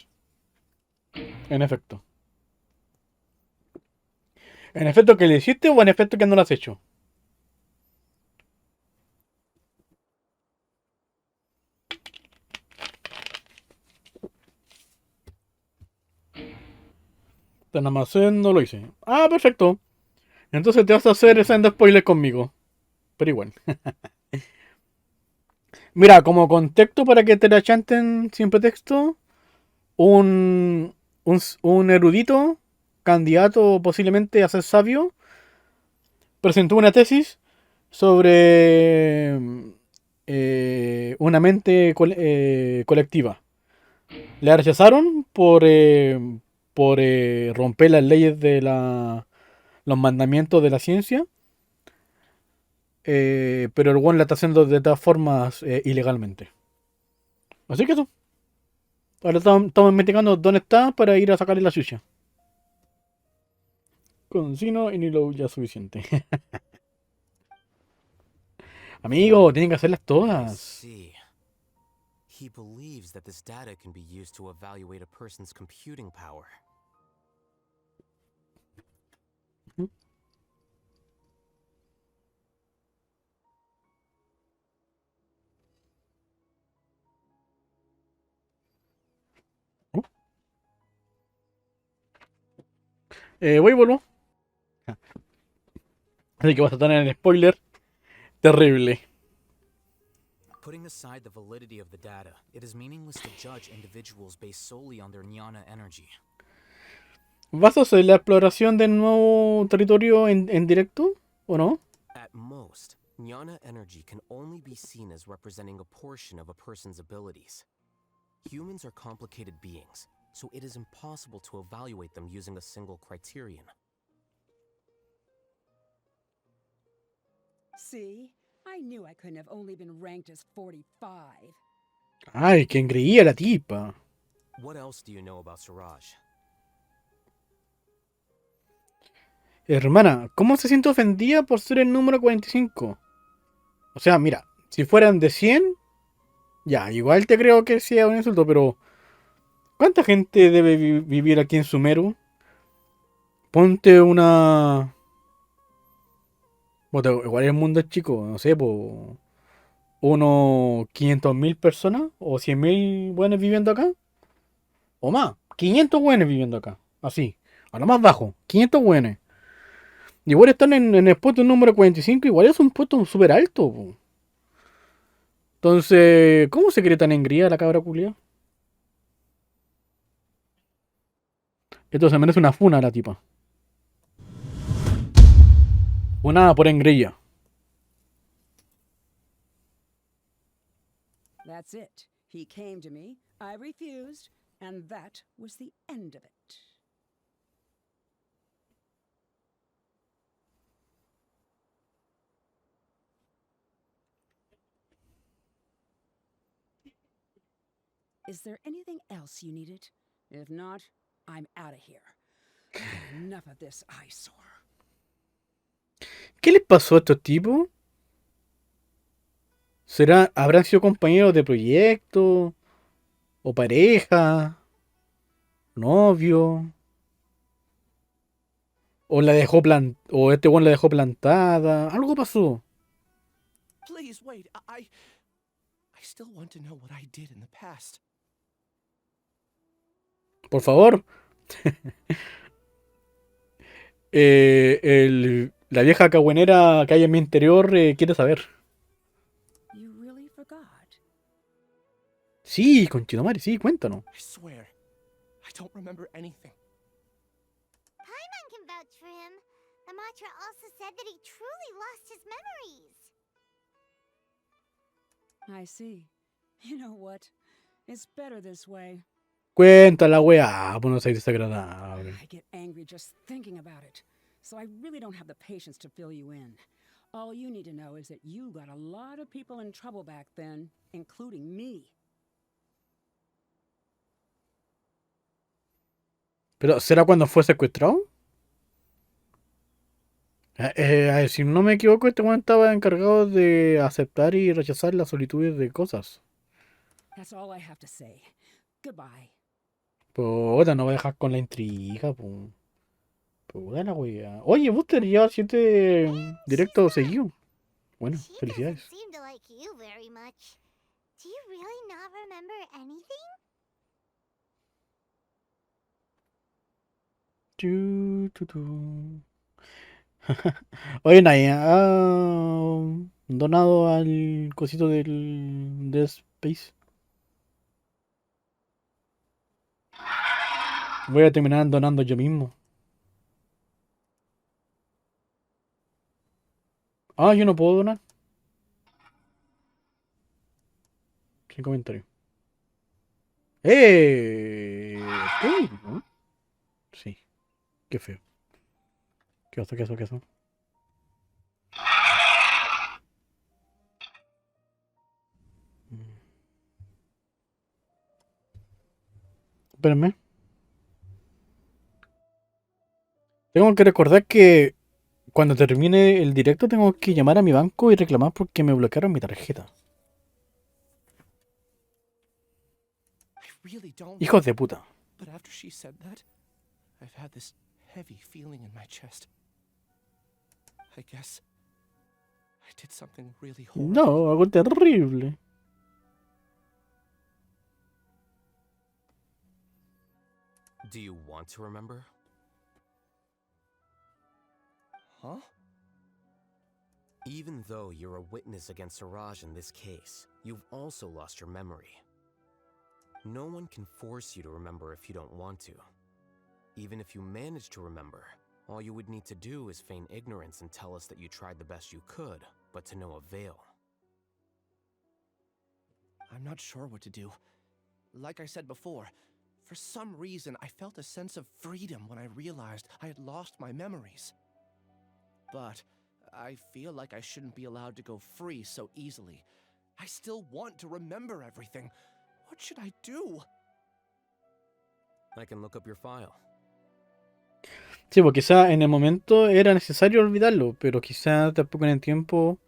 En efecto. ¿En efecto que le hiciste o en efecto que no lo has hecho? En Almacén no lo hice. Ah, perfecto. Entonces te vas a hacer ese spoiler conmigo. Pero igual. Mira, como contexto para que te la chanten sin pretexto, un erudito, candidato posiblemente a ser sabio, presentó una tesis sobre una mente colectiva. La rechazaron por romper las leyes de los mandamientos de la ciencia. Pero el one la está haciendo de todas formas ilegalmente. Así que eso. Ahora estamos investigando dónde está para ir a sacarle la suya. Con Sino y ni lo ya es suficiente. Amigo, tienen que hacerlas todas. See. He believes that this data can be used to evaluate a person's computing power. Voy y vuelvo. Así que vas a tener el spoiler terrible. Putting aside the validity of the data, it is meaningless to judge individuals based solely on their jnana energy. ¿Vas a hacer la exploración del nuevo territorio en directo o no? At most, jnana energy can only be seen as representing a portion of a person's abilities. Humans are complicated beings, so it is impossible to evaluate them using a single criterion. See? I knew I couldn't have only been ranked as 45. Ay, que engreía la tipa. What else do you know about Siraj? Hermana, ¿cómo se siente ofendida por ser el número 45? O sea, mira, si fueran de 100, ya, igual te creo que sea un insulto, pero ¿cuánta gente debe vivir aquí en Sumeru? Ponte una... Bueno, igual el mundo es chico, no sé, pues unos 500.000 personas o 100.000 buenos viviendo acá, o más, 500 buenos viviendo acá, así, a lo más bajo, 500 buenos. Igual están en el puesto número 45, igual es un puesto súper alto, po. Entonces, ¿cómo se cree tan engreída la cabra culia? Esto se merece una funa la tipa. Una por engreída. That's it. He came to me, I refused, and that was the end of it. Is there anything else you needed? If not, I'm out of here. Enough of this eyesore. ¿Qué les pasó a estos tipos? ¿Habrán sido compañeros de proyecto? ¿O pareja? ¿Novio? ¿O este weón la dejó plantada? Algo pasó. Please wait. I still want to know what I did in the past. Por favor. La vieja cagüenera que hay en mi interior quiere saber. You really forgot? Sí, conchetumare, sí, cuéntanos. I swear, I don't remember anything. Paimon can vouch for him. The mantra also said that he truly lost his memories. I see. You know what? It's better this way. Cuenta la weá, pues no seas desagradable. I get angry just thinking about it. So I really don't have the patience to fill you in. All you need to know is that you got a lot of people in trouble back then, including me. ¿Pero será cuando fue secuestrado? A ver, si no me equivoco, este weón estaba encargado de aceptar y rechazar las solicitudes de cosas. That's all I have to say. Goodbye. Puta, no voy a dejar con la intriga, pues. Puta la wea. Oye, Buster, ya 7 directos seguidos. Bueno, She felicidades. doesn't seem to like you very much. Do you really not remember anything? Oye, nadie ha donado al cosito del Dead Space. Voy a terminar donando yo mismo. Ah, yo no puedo donar. ¿Qué comentario? ¿Qué? ¿No? Sí, qué feo. ¿Qué pasó? ¿Qué pasó? ¿Qué pasó? Espérenme. Tengo que recordar que cuando termine el directo tengo que llamar a mi banco y reclamar porque me bloquearon mi tarjeta. Really don't. Hijos de puta. But after she said that, I've had this heavy feeling in my chest. I guess I did something really horrible. No, algo terrible. Do you want to remember? Huh? Even though you're a witness against Siraj in this case, you've also lost your memory. No one can force you to remember if you don't want to. Even if you manage to remember, all you would need to do is feign ignorance and tell us that you tried the best you could, but to no avail. I'm not sure what to do. Like I said before, for some reason I felt a sense of freedom when I realized I had lost my memories. But I feel like I shouldn't be allowed to go free so easily. I still want to remember everything. What should I do? I can look up your file. Sí, porque quizá en el momento era necesario olvidarlo, pero quizá tampoco en el tiempo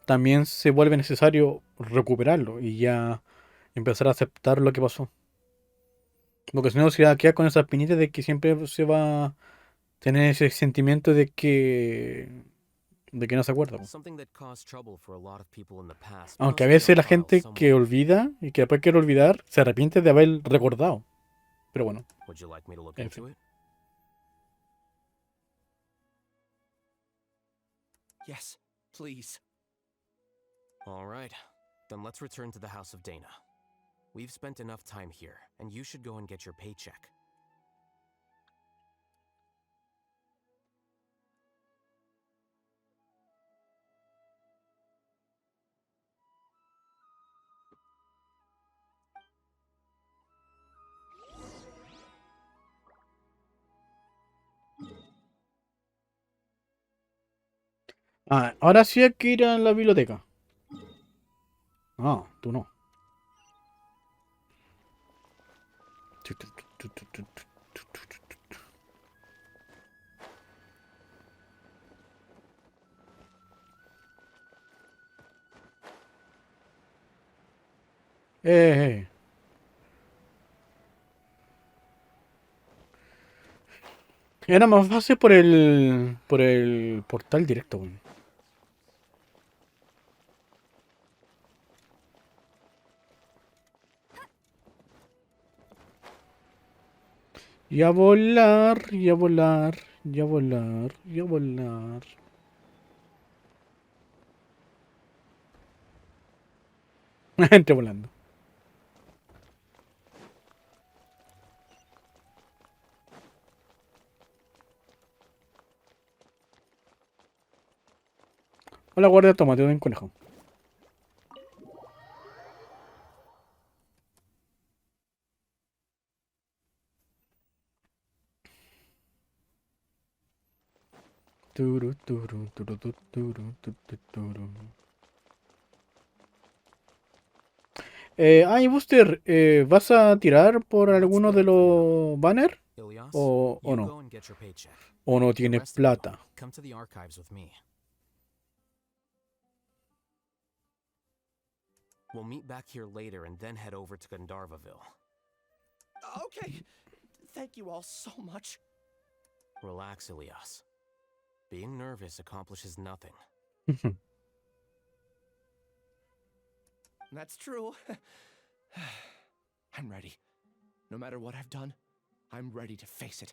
también se vuelve necesario recuperarlo y ya empezar a aceptar lo que pasó. Porque si no, se va a quedar con esa espinita de que siempre se va a tener ese sentimiento de que no se acuerda, po. Something that caused trouble for a lot of people in the past Aunque a must be on veces la file gente que somewhere. olvida y que después quiere olvidar se arrepiente de haber recordado. Pero bueno, Would you like me to look en into fin. it? Yes, please. All right. Then let's return to the House of Dana. We've spent enough time here, and you should go and get your paycheck. Ah, ahora sí hay que ir a la biblioteca. Ah, tú no. Eh. Era más fácil por el portal directo, weón. Y a volar, y a volar, y a volar, y a volar. Entre volando. Hola, guardia, tómate un conejo. Turu, turu, turu, turu, turu, turu, turu. Y Booster, ¿vas a tirar por alguno de los banners? Ilias, ¿O you no? go and get your paycheck. ¿O no The tienes rest of you, plata? come to the archives with me. We'll meet back here later and then head over to Gandharvaville. Okay. Thank you all so much. Relax, Ilias. Being nervous accomplishes nothing. That's true. I'm ready. No matter what I've done, I'm ready to face it.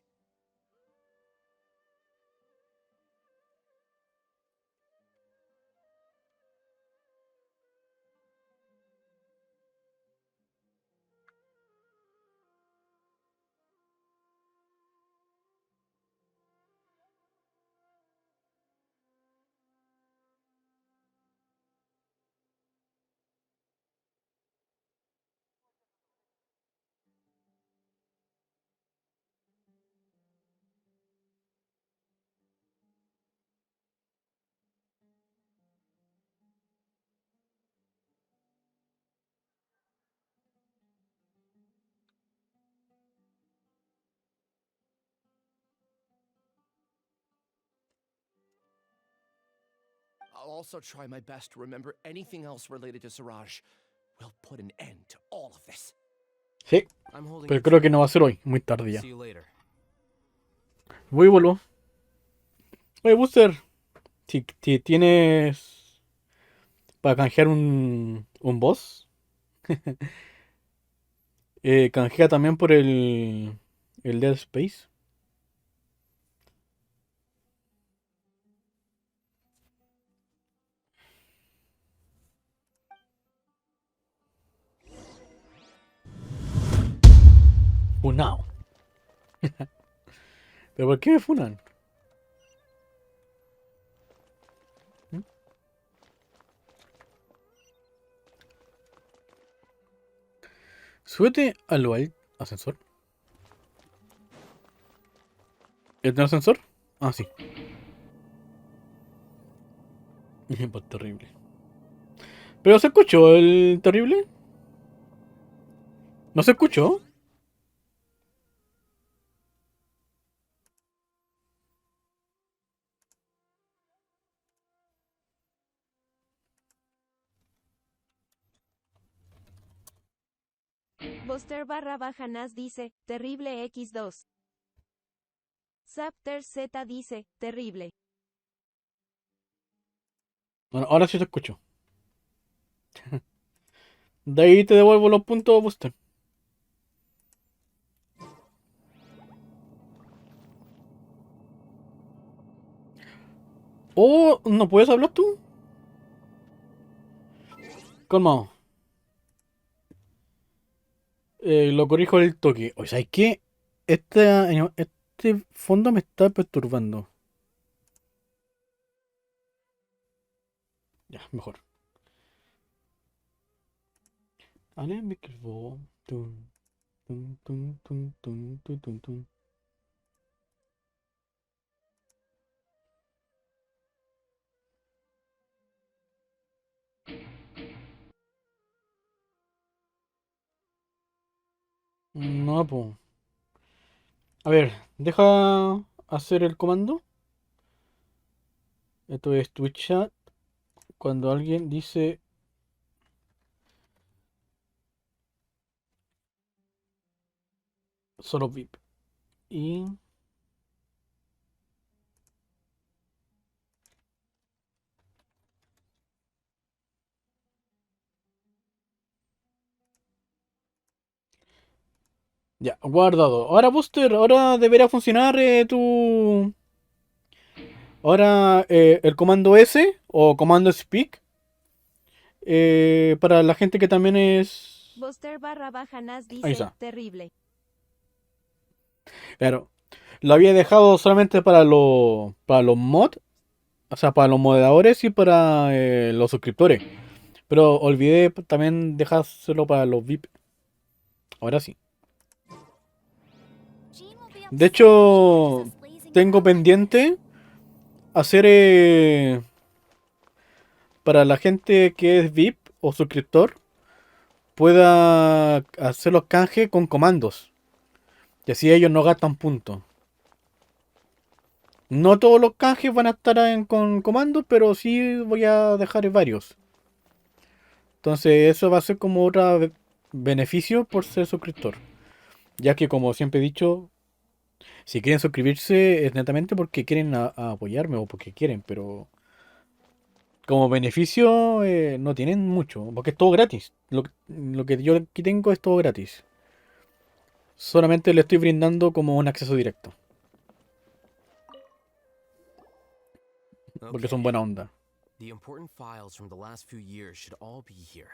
I'll also try my best to remember anything else related to Siraj. We'll put an end to all of this. Sí, I'm holding pero you creo to que it. no va a ser hoy, muy tarde ya. See you later. Voy y vuelvo. Oye, Booster, si tienes para canjear un boss, canjea también por el Dead Space. Funao. ¿Pero por qué me funan? ¿Mm? Súbete al ascensor. ¿Es el ascensor? Ah, sí. Pues terrible. ¿Pero se escuchó el terrible? ¿No se escuchó? Buster barra baja Nas dice, terrible X2. Zaptersz Z dice, terrible. Bueno, ahora sí te escucho. De ahí te devuelvo los puntos, Buster. Oh, ¿no puedes hablar tú? Calmado. Lo corrijo el toque. O sea, ¿sabes qué? Este fondo me está perturbando. Ya, mejor. Alle Mikrofon. Tun, tun, tun, tun, tun, tun, tun, tun. No, pues. A ver, deja hacer el comando. Esto es Twitch chat. Cuando alguien dice solo VIP. Y ya, guardado. Ahora, Buster, ahora deberá funcionar tu. Ahora el comando S o comando speak. Para la gente que también es. Buster barra baja Nas Ahí dice, está. terrible. Claro. Lo había dejado solamente para los mods. O sea, para los moderadores y para los suscriptores. Pero olvidé también dejárselo para los VIP. Ahora sí. De hecho, tengo pendiente hacer para la gente que es VIP o suscriptor, pueda hacer los canjes con comandos. Y así ellos no gastan puntos. No todos los canjes van a estar con comandos, pero sí voy a dejar varios. Entonces eso va a ser como otro beneficio por ser suscriptor. Ya que como siempre he dicho, si quieren suscribirse es netamente porque quieren a apoyarme o porque quieren, pero como beneficio no tienen mucho, porque es todo gratis. Lo que yo aquí tengo es todo gratis. Solamente le estoy brindando como un acceso directo. Porque son Okay. buena onda. The important files from the last few years should all be here.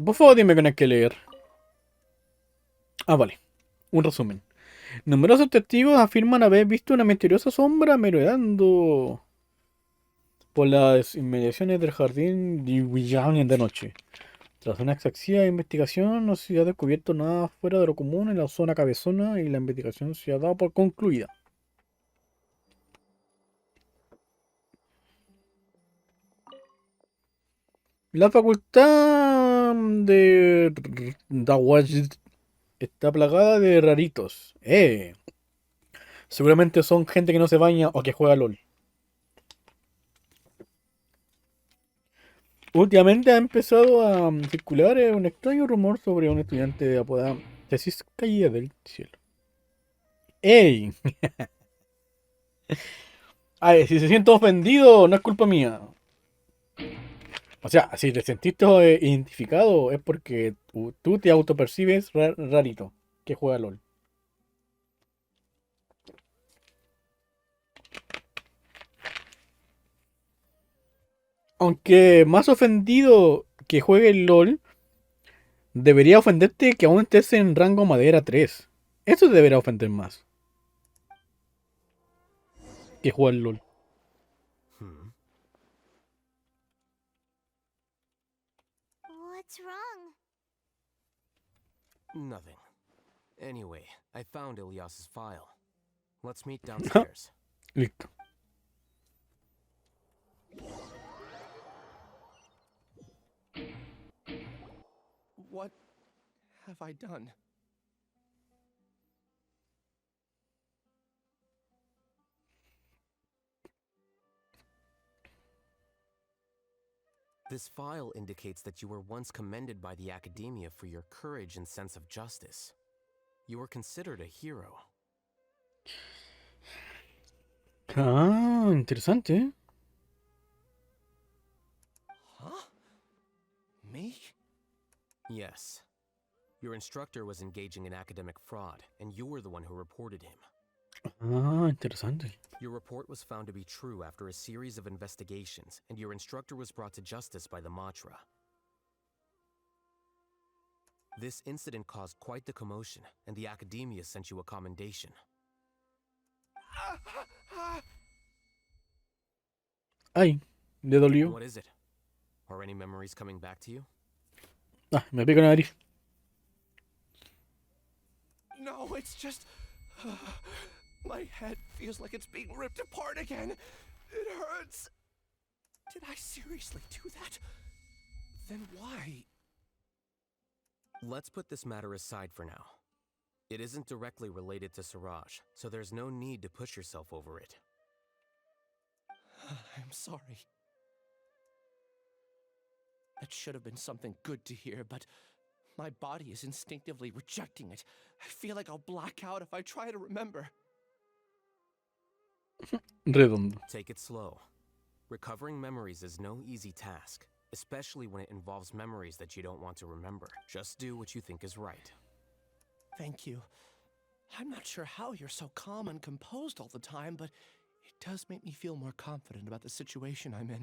Por favor, dime que no hay que leer. Ah, vale. Un resumen. Numerosos testigos afirman haber visto una misteriosa sombra merodeando por las inmediaciones del jardín de William de noche. Tras una exhaustiva investigación, no se ha descubierto nada fuera de lo común en la zona cabezona y la investigación se ha dado por concluida. La facultad de Dawaj está plagada de raritos. Seguramente son gente que no se baña o que juega LOL. Últimamente ha empezado a circular un extraño rumor sobre un estudiante apodado Tesis caída del cielo. ¡Ey! Ay, si se siente ofendido, no es culpa mía. O sea, si te sentiste identificado, es porque tú te autopercibes rarito que juega LOL. Aunque más ofendido que juegue el LOL, debería ofenderte que aún estés en rango madera 3. Eso te debería ofender más que jugar LOL. What's wrong? Nothing. Anyway, I found Ilyas's file. Let's meet downstairs. Listo. What have I done? This file indicates that you were once commended by the academia for your courage and sense of justice. You were considered a hero. Ah, interesante, ¿eh? Huh? Me? Yes. Your instructor was engaging in academic fraud, and you were the one who reported him. Ah, interesante. Your report was found to be true after a series of investigations, and your instructor was brought to justice by the Matra. This incident caused quite the commotion, and the academia sent you a commendation. Ay, le dolió. What is it? Are any memories coming back to you? Ah, me pica la nariz. No, it's just... my head feels like it's being ripped apart again. It hurts. Did I seriously do that? Then why? Let's put this matter aside for now. It isn't directly related to Siraj, so there's no need to push yourself over it. I'm sorry. That should have been something good to hear, but my body is instinctively rejecting it. I feel like I'll black out if I try to remember. Redondo. Take it slow. Recovering memories is no easy task, especially when it involves memories that you don't want to remember. Just do what you think is right. Thank you. I'm not sure how you're so calm and composed all the time, but it does make me feel more confident about the situation I'm in.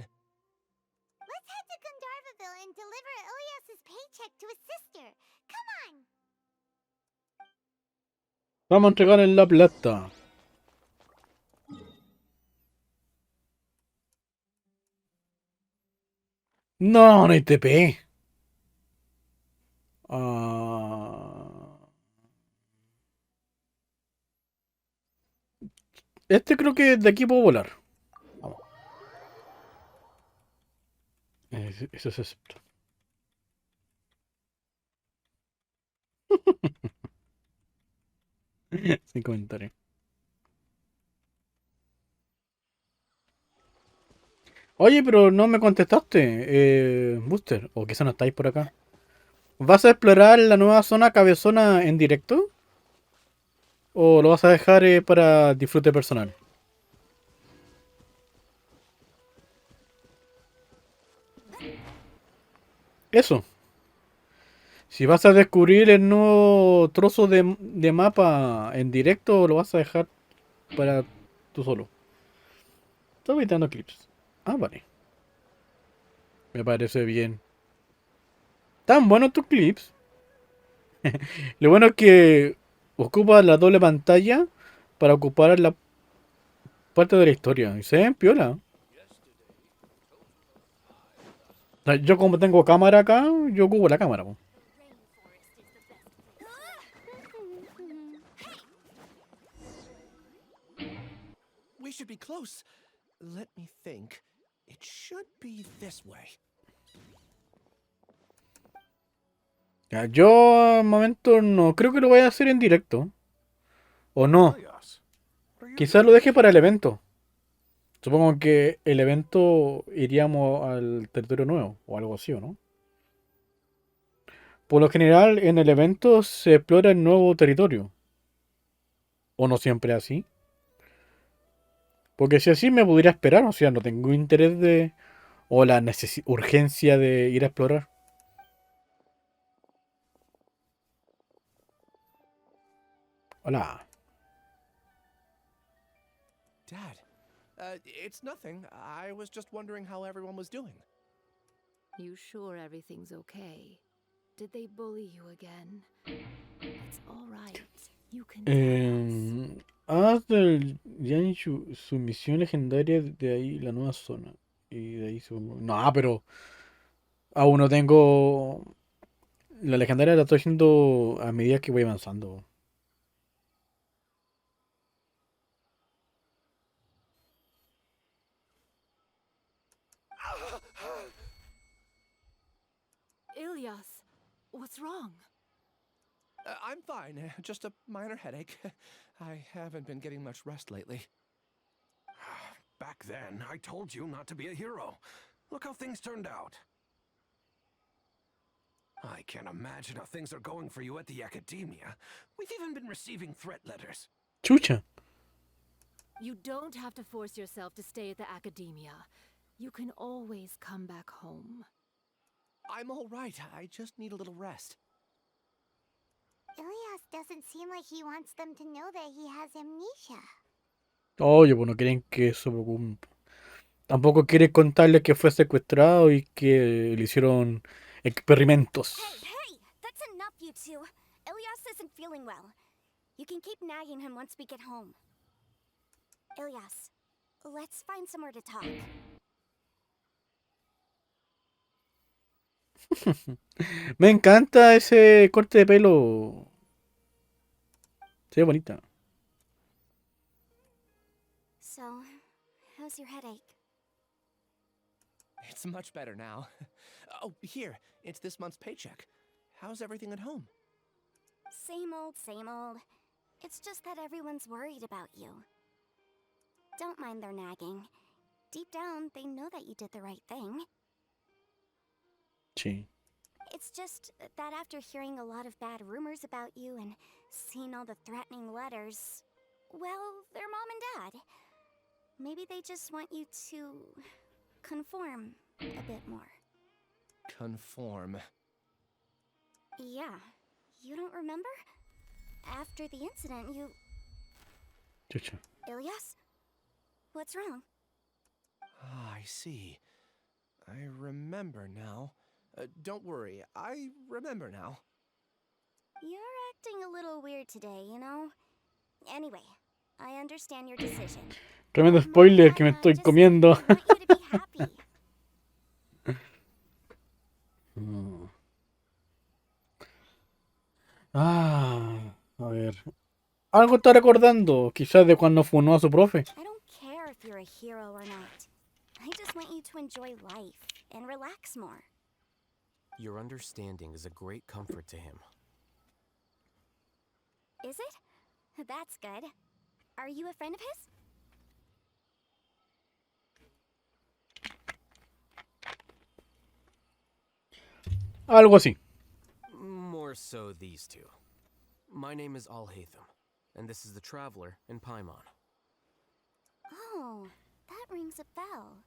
Let's head to Gandharvaville and deliver Ilyas's paycheck to his sister. Come on! Vamos a entregarle la plata. No, no hay TP. Este creo que de aquí puedo volar. Vamos. Eso es Zapto. Sin comentario. Oye, pero no me contestaste, Booster. O quizá no estáis por acá. ¿Vas a explorar la nueva zona cabezona en directo? ¿O lo vas a dejar para disfrute personal? Eso. Si vas a descubrir el nuevo trozo de mapa en directo, lo vas a dejar para tú solo. Estoy editando clips. Ah, vale. Me parece bien. Tan buenos tus clips. Lo bueno es que ocupa la doble pantalla para ocupar la parte de la historia. Y se ven piola. O sea, yo como tengo cámara acá, yo ocupo la cámara. Po. We should be close. Let me think. It should be this way. Ya, yo al momento no creo que lo voy a hacer en directo. O no. Quizás lo deje para el evento. Supongo que el evento iríamos al territorio nuevo o algo así, ¿o no? Por lo general, en el evento se explora el nuevo territorio. ¿O no siempre así? Porque si así me pudiera esperar, o sea, no tengo interés de... o la urgencia de ir a explorar. Hola. Dad, it's nothing. I was just wondering how everyone was doing. You sure everything's okay? Did they bully you again? It's all right. You can Haz del Yanshu su misión legendaria de ahí, la nueva zona. Y de ahí su... No, pero... aún no tengo... La legendaria la estoy haciendo a medida que voy avanzando. Ilyas, what's wrong? I'm fine. Just a minor headache. I haven't been getting much rest lately. Back then, I told you not to be a hero. Look how things turned out. I can't imagine how things are going for you at the academia. We've even been receiving threat letters. Chucha. You don't have to force yourself to stay at the academia. You can always come back home. I'm all right. I just need a little rest. Ilias doesn't seem like he wants them to know that he has amnesia. Oye, pues no quieren que se preocupen. Tampoco quiere contarle que fue secuestrado y que le hicieron experimentos. Hey, that's enough, you two. Ilias isn't feeling well. You can keep nagging him once we get home. Ilias, let's find somewhere to talk. Me encanta ese corte de pelo. Se ve bonita. So, how's your headache? It's much better now. Oh, here. It's this month's paycheck. How's everything at home? Same old, same old. It's just that everyone's worried about you. Don't mind their nagging. Deep down, they know that you did the right thing. Sí. It's just that after hearing a lot of bad rumors about you and seeing all the threatening letters, well, they're mom and dad. Maybe they just want you to conform a bit more. Conform. Yeah. You don't remember? After the incident, you... Chucha. Ilias? What's wrong? Ah, I see. I remember now. Don't worry, I remember now. You're acting a little weird today, you know? Anyway, I understand your decision. Tremendo spoiler que me estoy comiendo. A ver. Algo está recordando, quizás de cuando funó a su profe. I don't care if you're a hero or not. I just want you to enjoy life and relax more. Your understanding is a great comfort to him. Is it? That's good. Are you a friend of his? Algo así. More so these two. My name is Alhatham, and this is the Traveler in Paimon. Oh, that rings a bell.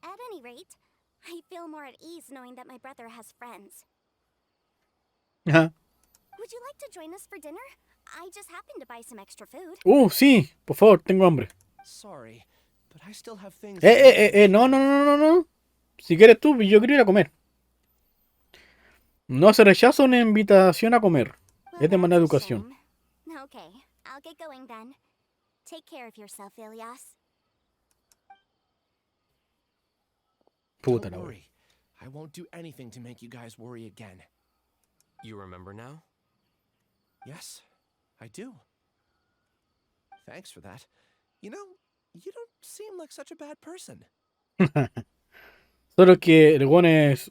At any rate, I feel more at ease knowing that my brother has friends. Would you like to join us for dinner? I just happened to buy some extra food. Sí, por favor, tengo hambre. Sorry, but I still have things. No. Si quieres tú, yo quiero ir a comer. No se rechaza una invitación a comer. Es de mala educación. Okay, I'll get going then. Take care of yourself, Ilias. Puta Don't la worry. I won't do anything to make you guys worry again. You remember now? Yes, I do. Thanks for that. You know, you don't seem like such a bad person. Solo que el weón es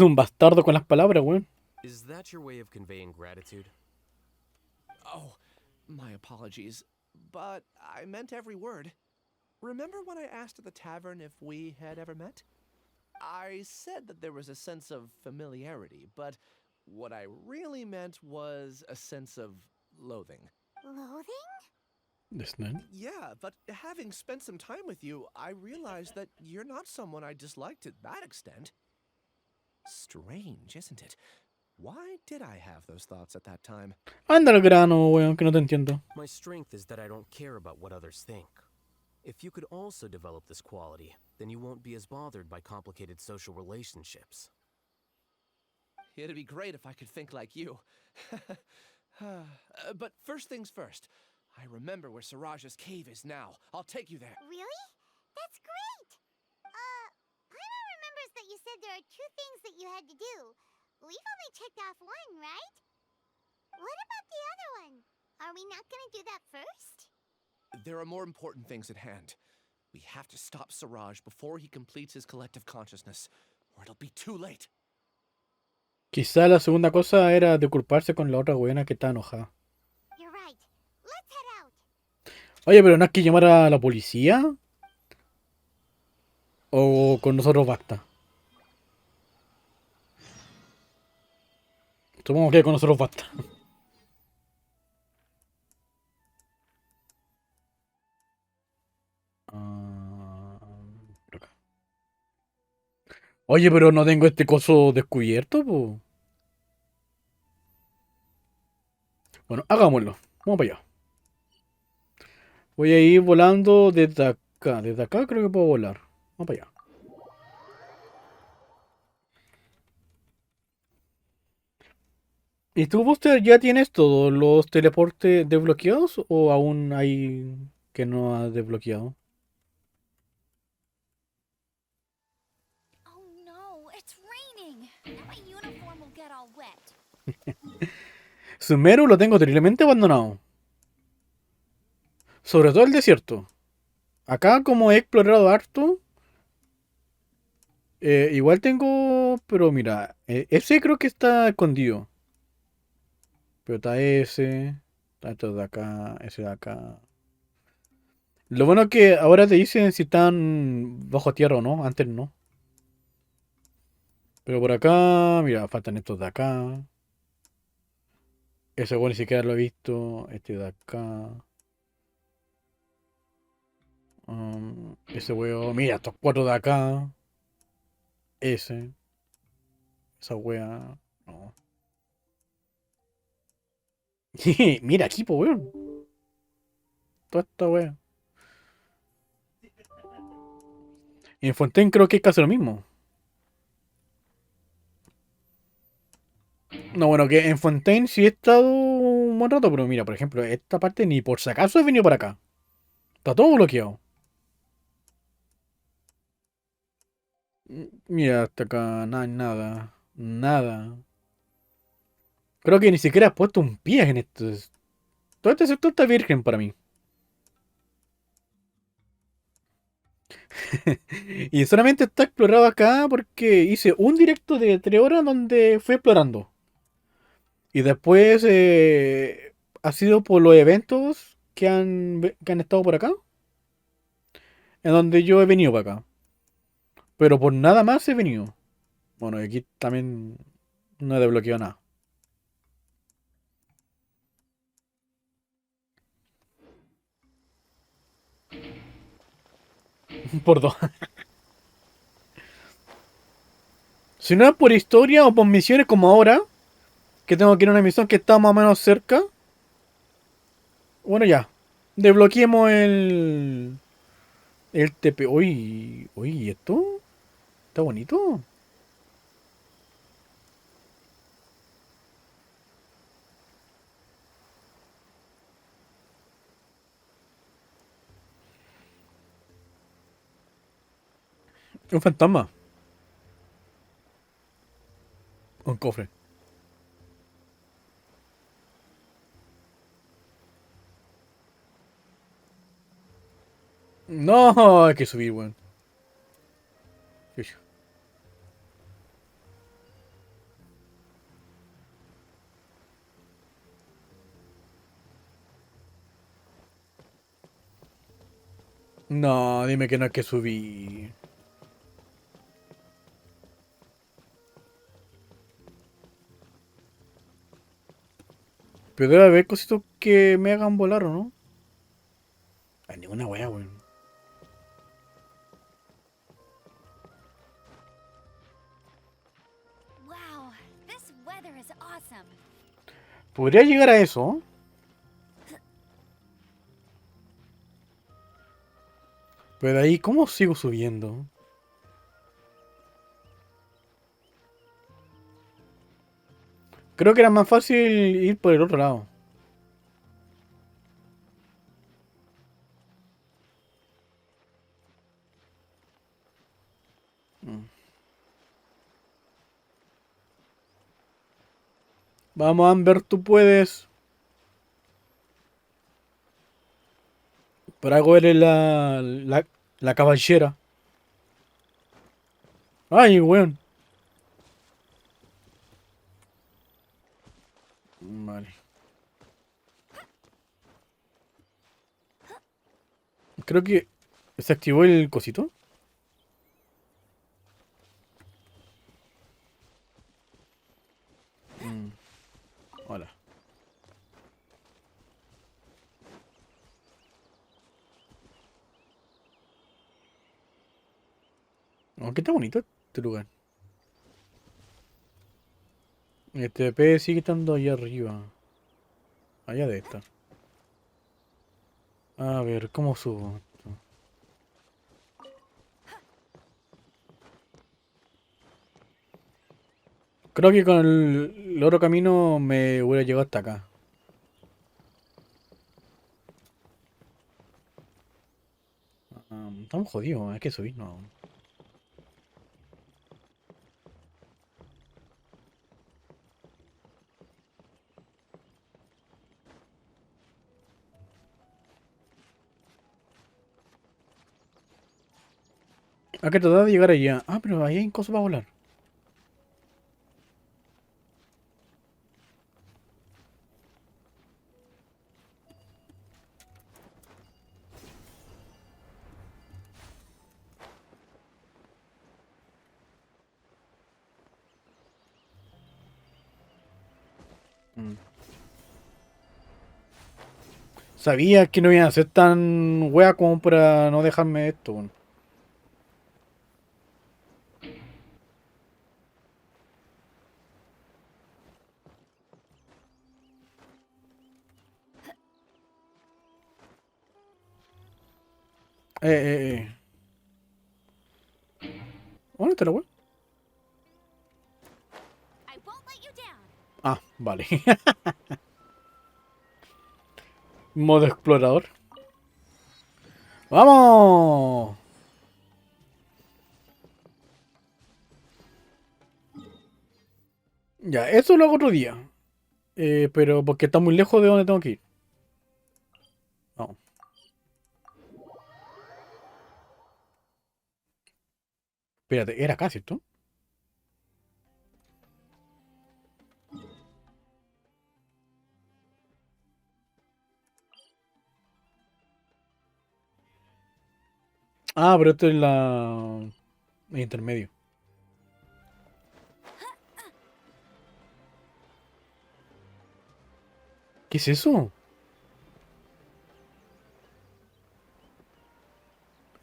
un bastardo con las palabras, weón. Is that your way of conveying gratitude? Oh, my apologies. But I meant every word. Remember when I asked at the tavern if we had ever met? I said that there was a sense of familiarity, but what I really meant was a sense of loathing. Loathing? Yeah, but having spent some time with you, I realized that you're not someone I dislike to that extent. Strange, isn't it? Why did I have those thoughts at that time? Anda al grano, weón, que no te entiendo. My strength is that I don't care about what others think. If you could also develop this quality, then you won't be as bothered by complicated social relationships. It'd be great if I could think like you. But first things first. I remember where Siraj's cave is now. I'll take you there. Really? That's great! Paimon remembers that you said there are 2 things that you had to do. We've only checked off 1, right? What about the other one? Are we not gonna do that first? There are more important things at hand. We have to stop Siraj before he completes his collective consciousness, or it'll be too late. Quizá la segunda cosa era de culparse con la otra weona que está enojada. You're right. Let's head out. Oye, pero no hay que llamar a la policía. ¿O con nosotros basta? Supongo que con nosotros basta. Por acá. Oye, pero no tengo este coso descubierto, po. Bueno, hagámoslo. Vamos para allá. Voy a ir volando desde acá. Desde acá creo que puedo volar. Vamos para allá. ¿Y tú, Buster, ya tienes todos los teleportes desbloqueados o aún hay que no has desbloqueado? Oh no, it's raining. Now my uniform will get all wet. Sumeru lo tengo terriblemente abandonado. Sobre todo el desierto. Acá como he explorado harto, igual tengo... Pero mira, ese creo que está escondido. Pero está ese. Está estos de acá, ese de acá. Lo bueno es que ahora te dicen si están bajo tierra o no. Antes no. Pero por acá, mira, faltan estos de acá. Ese bueno ni siquiera lo he visto. Este de acá. Ese huevo. Mira, estos cuatro de acá. Ese. Esa wea. No. Mira aquí, po, weón. Toda esta wea. Y en Fontaine creo que es casi lo mismo. No, bueno, que en Fontaine sí he estado un buen rato, pero mira, por ejemplo, esta parte ni por si acaso he venido para acá. Está todo bloqueado. Mira, hasta acá, nada, nada. Nada. Creo que ni siquiera has puesto un pie en esto. Todo este sector está virgen para mí. Y solamente está explorado acá porque hice un directo de 3 horas donde fui explorando. Y después ha sido por los eventos que han estado por acá. En donde yo he venido para acá. Pero por nada más he venido. Bueno, y aquí también no he desbloqueado nada. Por dos. Si no es por historia o por misiones como ahora, que tengo que ir a una misión que está más o menos cerca. Bueno, ya. Desbloqueemos el TP. Uy, uy, ¿y esto? Está bonito. Un fantasma. Un cofre. No, hay que subir, weón. Chucha. No, dime que no hay que subir. Pero debe haber cositos que me hagan volar, ¿o no? Hay ninguna wea, weón. Wow, this weather is awesome. Podría llegar a eso. Pero de ahí, ¿cómo sigo subiendo? Creo que era más fácil ir por el otro lado. Mm. Vamos, Amber, tú puedes. Por algo eres la caballera. Ay, weón. Vale. Creo que se activó el cosito. Aunque está bonito este lugar. Este P sigue estando allá arriba. Allá de estar. A ver, ¿cómo subo? Creo que con el otro camino me hubiera llegado hasta acá. Estamos jodidos, hay que subirnos. Hay que tratar de llegar allá. Ah, pero ahí hay cosas para volar. Sabía que no iban a ser tan wea como para no dejarme esto. Bueno. Eh. ¿Dónde está la wea? Ah, vale. Modo explorador. ¡Vamos! Ya, eso lo hago otro día. Pero porque está muy lejos de donde tengo que ir. Vamos. Espérate, era acá, ¿cierto? Ah, pero esto es el intermedio. ¿Qué es eso?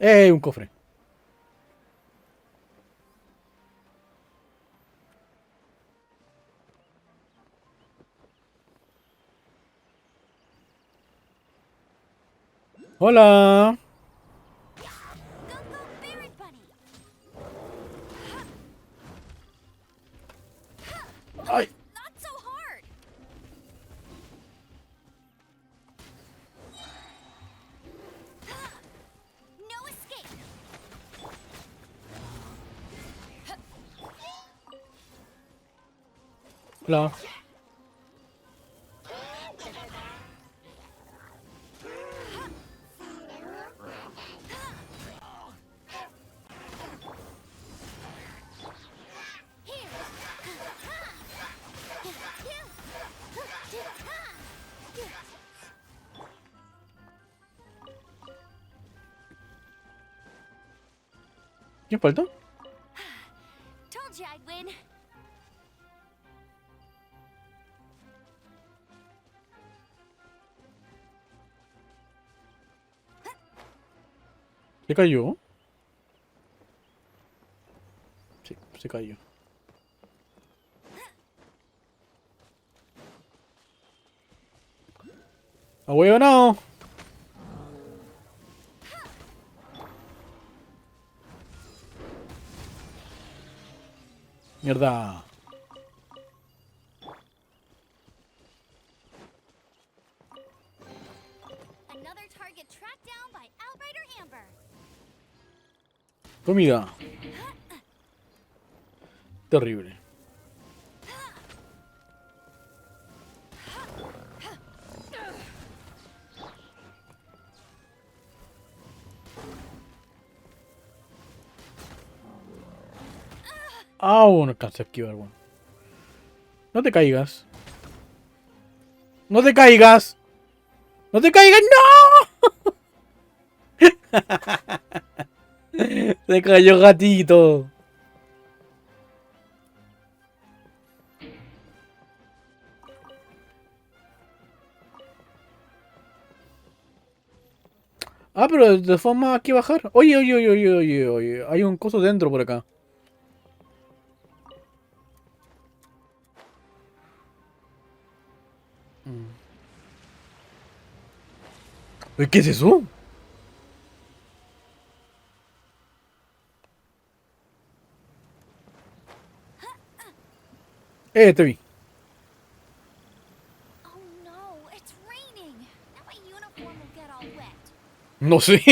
Un cofre! ¡Hola! ¡Ay! Hola. ¿Quién falta? Told you I'd win. ¿Se cayó? Sí, se cayó. ¡A huevo no! Mierda. Another target tracked down by Outrider Amber. Comida. Terrible. Ah, no alcancé a esquivar, bueno. No te caigas. ¡No te caigas! ¡No te caigas! ¡No! Se cayó gatito. Ah, pero de forma aquí bajar. Oye, oye, oye, oye, oye, oye. Hay un coso dentro por acá. ¿Qué es eso? Te vi. Oh no, it's raining. Now my uniform will get all wet. No sé.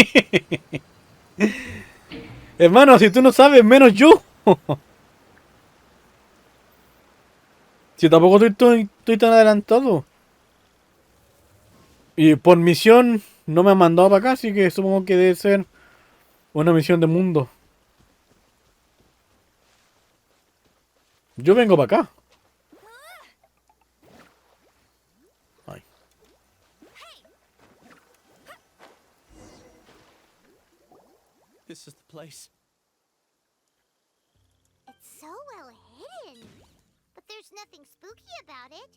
Hermano, si tú no sabes, menos yo. Si tampoco estoy tan adelantado. Y por misión no me han mandado para acá, así que supongo que debe ser una misión de mundo. Yo vengo para acá. Ay. This is the place. It's so well hidden. But there's nothing spooky about it.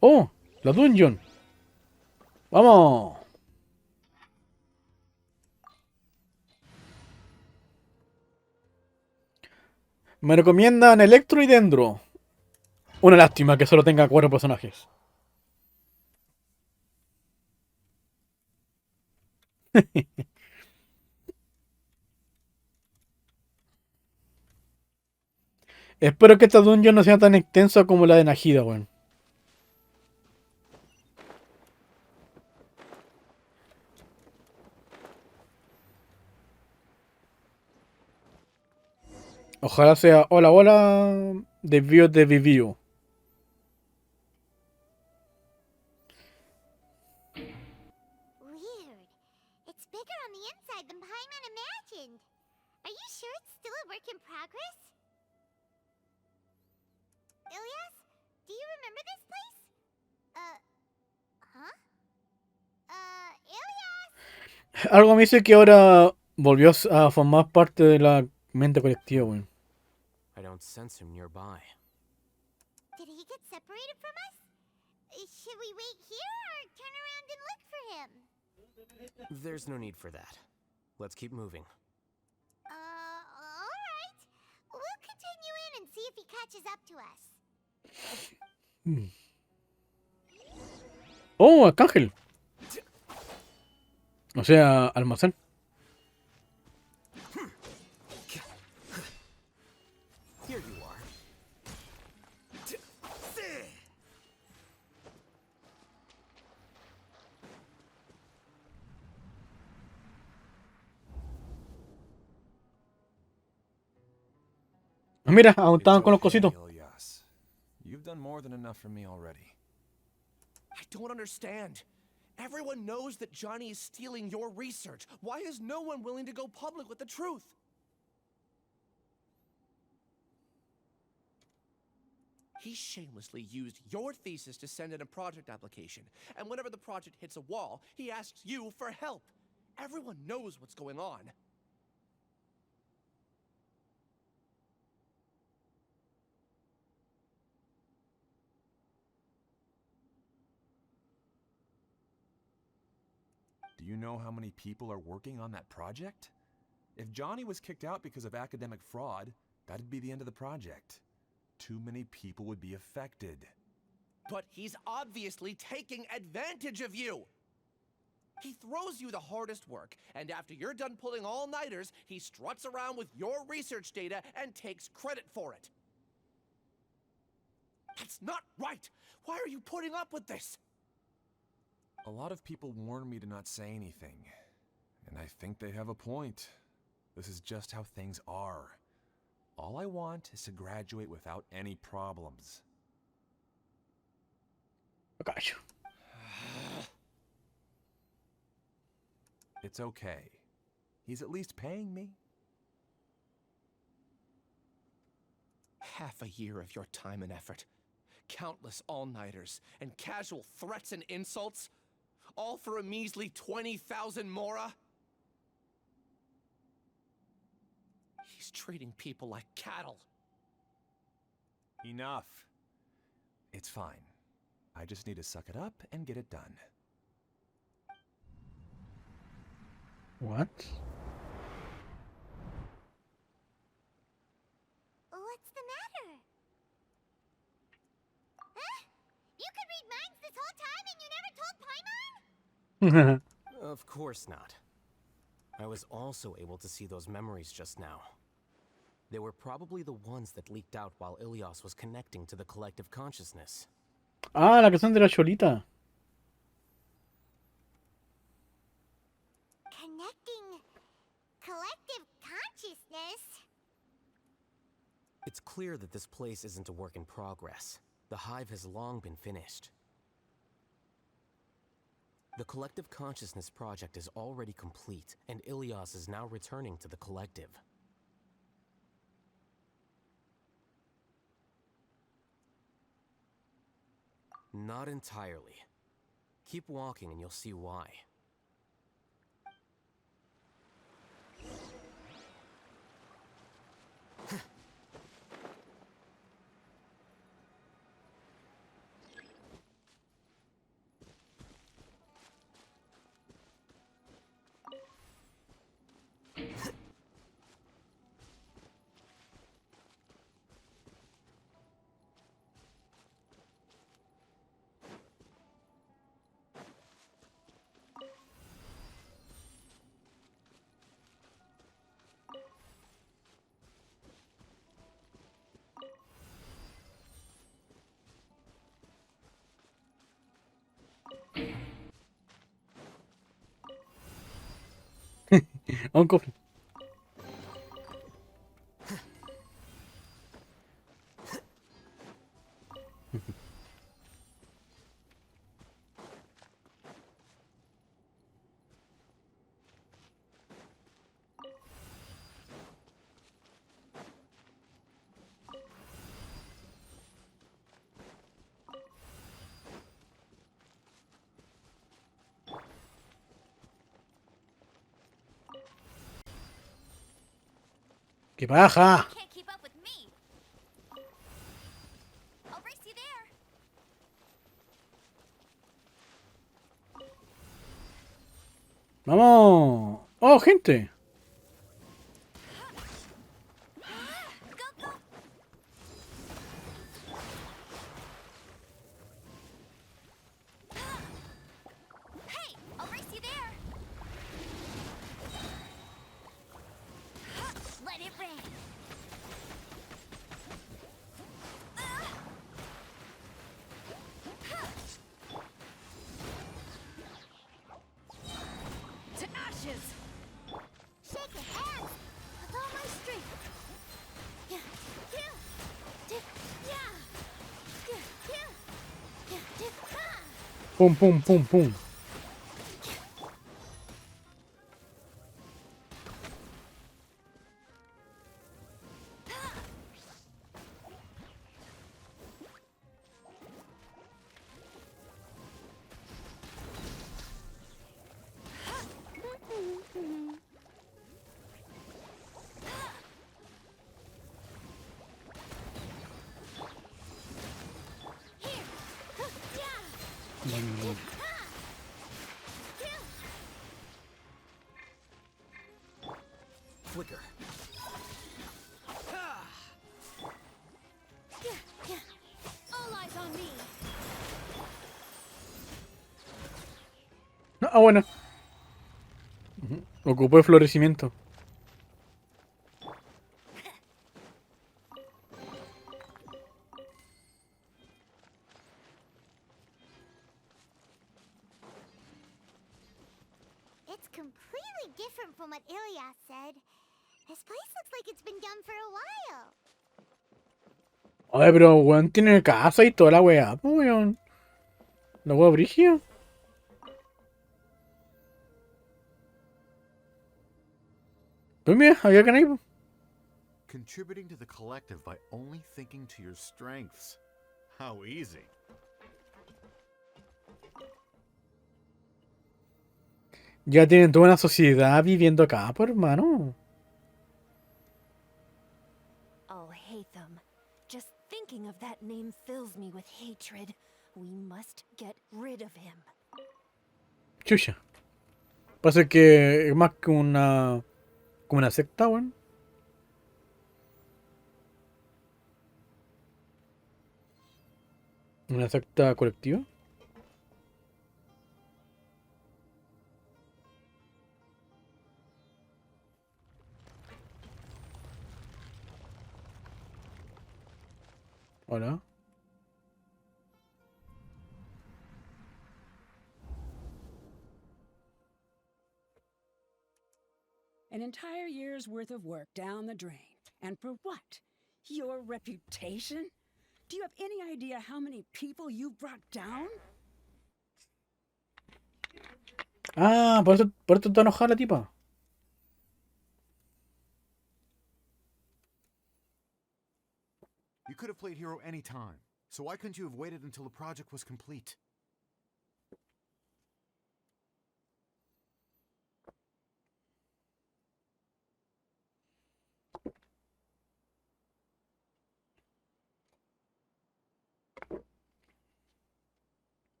Oh, la dungeon. Vamos. Me recomiendan Electro y Dendro. Una lástima que solo tenga 4 personajes. Espero que esta dungeon no sea tan extensa como la de Najida, weón. Ojalá sea hola hola desvío de Vivio. Weird. It's bigger on the inside than Paimon imagined. Are you sure it's still a work in progress? Ilias, do you remember this place? Huh? Ilias! Algo me dice que ahora volvió a formar parte de la mente colectiva, weón. I don't sense him nearby. Did he get separated from us? Should we wait here or turn around and look for him? There's no need for that. Let's keep moving. Alright. We'll continue in and see if he catches up to us. Oh, Arcángel. O sea, Almacén. Here you are. Mira, aún estaban con los cositos. Ilias. You've done more than enough for me already. I don't understand. Everyone knows that Johnny is stealing your research. Why is no one willing to go public with the truth? He shamelessly used your thesis to send in a project application, and whenever the project hits a wall, he asks you for help. Everyone knows what's going on. Do you know how many people are working on that project? If Johnny was kicked out because of academic fraud, that'd be the end of the project. Too many people would be affected. But he's obviously taking advantage of you! He throws you the hardest work, and after you're done pulling all-nighters, he struts around with your research data and takes credit for it. That's not right! Why are you putting up with this? A lot of people warn me to not say anything, and I think they have a point. This is just how things are. All I want is to graduate without any problems. I got you. It's okay. He's at least paying me. Half a year of your time and effort. Countless all-nighters and casual threats and insults. All for a measly 20,000 mora? He's treating people like cattle. Enough. It's fine. I just need to suck it up and get it done. What? What's the matter? Huh? You could read minds this whole time and you never told Paimon? Of course not. I was also able to see those memories just now. They were probably the ones that leaked out while Ilias was connecting to the collective consciousness. Ah, la canción de la Cholita. Connecting collective consciousness? It's clear that this place isn't a work in progress. The hive has long been finished. The collective consciousness project is already complete, and Ilias is now returning to the collective. Not entirely. Keep walking and you'll see why. Un cofre. ¡Qué paja! Can't keep up with me. I'll race you there. ¡Vamos! ¡Oh, gente! Hey, I'll race you there. Let it rain. To ashes! Shake your hands with all my strength. Yeah, yeah, yeah, yeah, yeah, yeah, yeah. ¡Pum, pum, pum, pum! Flicker. All eyes on me! Ah, bueno. Ocupó el florecimiento. It's completely different from what Ilias said. This place looks like it's been done for a while. Oye, pero weón tiene casa y toda la weá, pues weón. La weá brígida. Pues mira, había que ir. Contributing to the collective by only thinking to your strengths. How easy. Ya tienen toda una sociedad viviendo acá, pues hermano. Oh, Hatham. Just thinking of that name fills me with hatred. We must get rid of him. Chucha. Parece que es más que una. Como una secta, weón. Una secta colectiva. Hola. An entire year's worth of work down the drain. And for what? Your reputation? Do you have any idea how many people you brought down? Ah, por eso está enojada la tipa. You could have played hero any time, so why couldn't you have waited until the project was complete?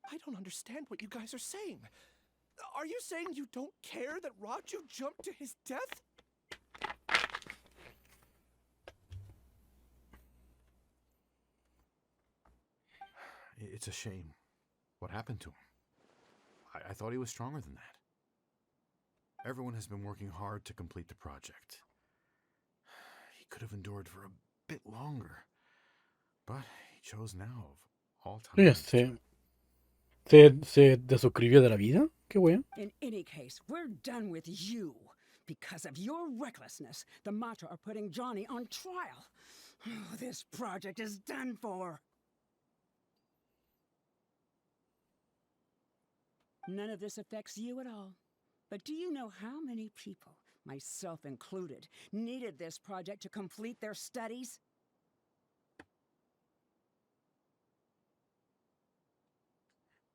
I don't understand what you guys are saying. Are you saying you don't care that Raju jumped to his death? It's a shame. What happened to him? I thought he was stronger than that. Everyone has been working hard to complete the project. He could have endured for a bit longer. But he chose now of all Oye, times. se desuscribió de la vida. Qué weón. In any case, we're done with you. Because of your recklessness, the Matra are putting Johnny on trial. This project is done for. None of this affects you at all. But do you know how many people, myself included, needed this project to complete their studies?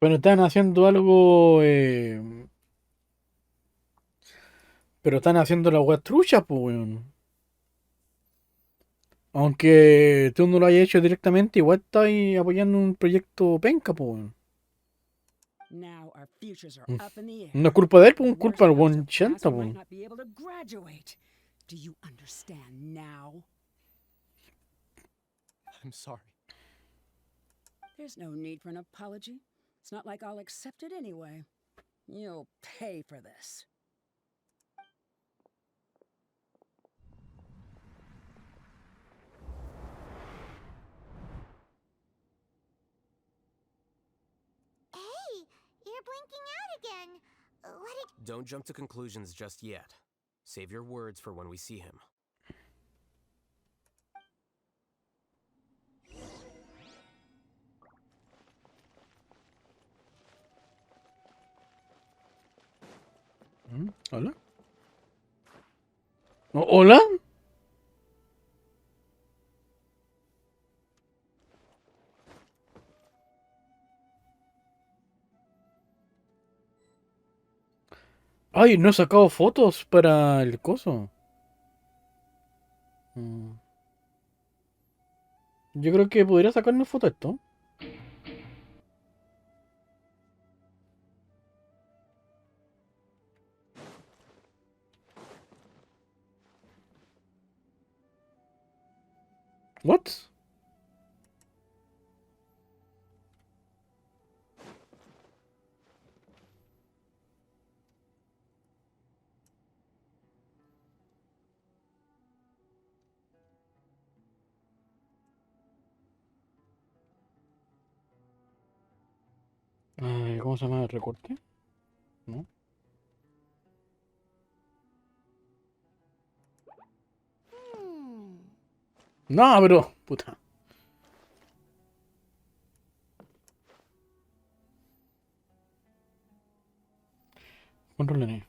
Bueno, están haciendo algo. Pero están haciendo la wea trucha, pues, weón. Aunque tú no lo hayas hecho directamente, igual estás ahí apoyando un proyecto penca, pues, weón. Now our futures are up in the air. No es culpa de él, pues, es The worst culpa del comes buen to pass, chanta, we pues. might not be able to graduate. Do you understand now? I'm sorry. There's no need for an apology. It's not like I'll accept it anyway. You'll pay for this. Hey, you're blinking out again. What did... Don't jump to conclusions just yet. Save your words for when we see him. ¿Hola? ¿Hola? Ay, no he sacado fotos para el coso. Yo creo que podría sacar una foto de esto. What? ¿Cómo se llama el recorte? ¿No? No, pero... Puta. Control N.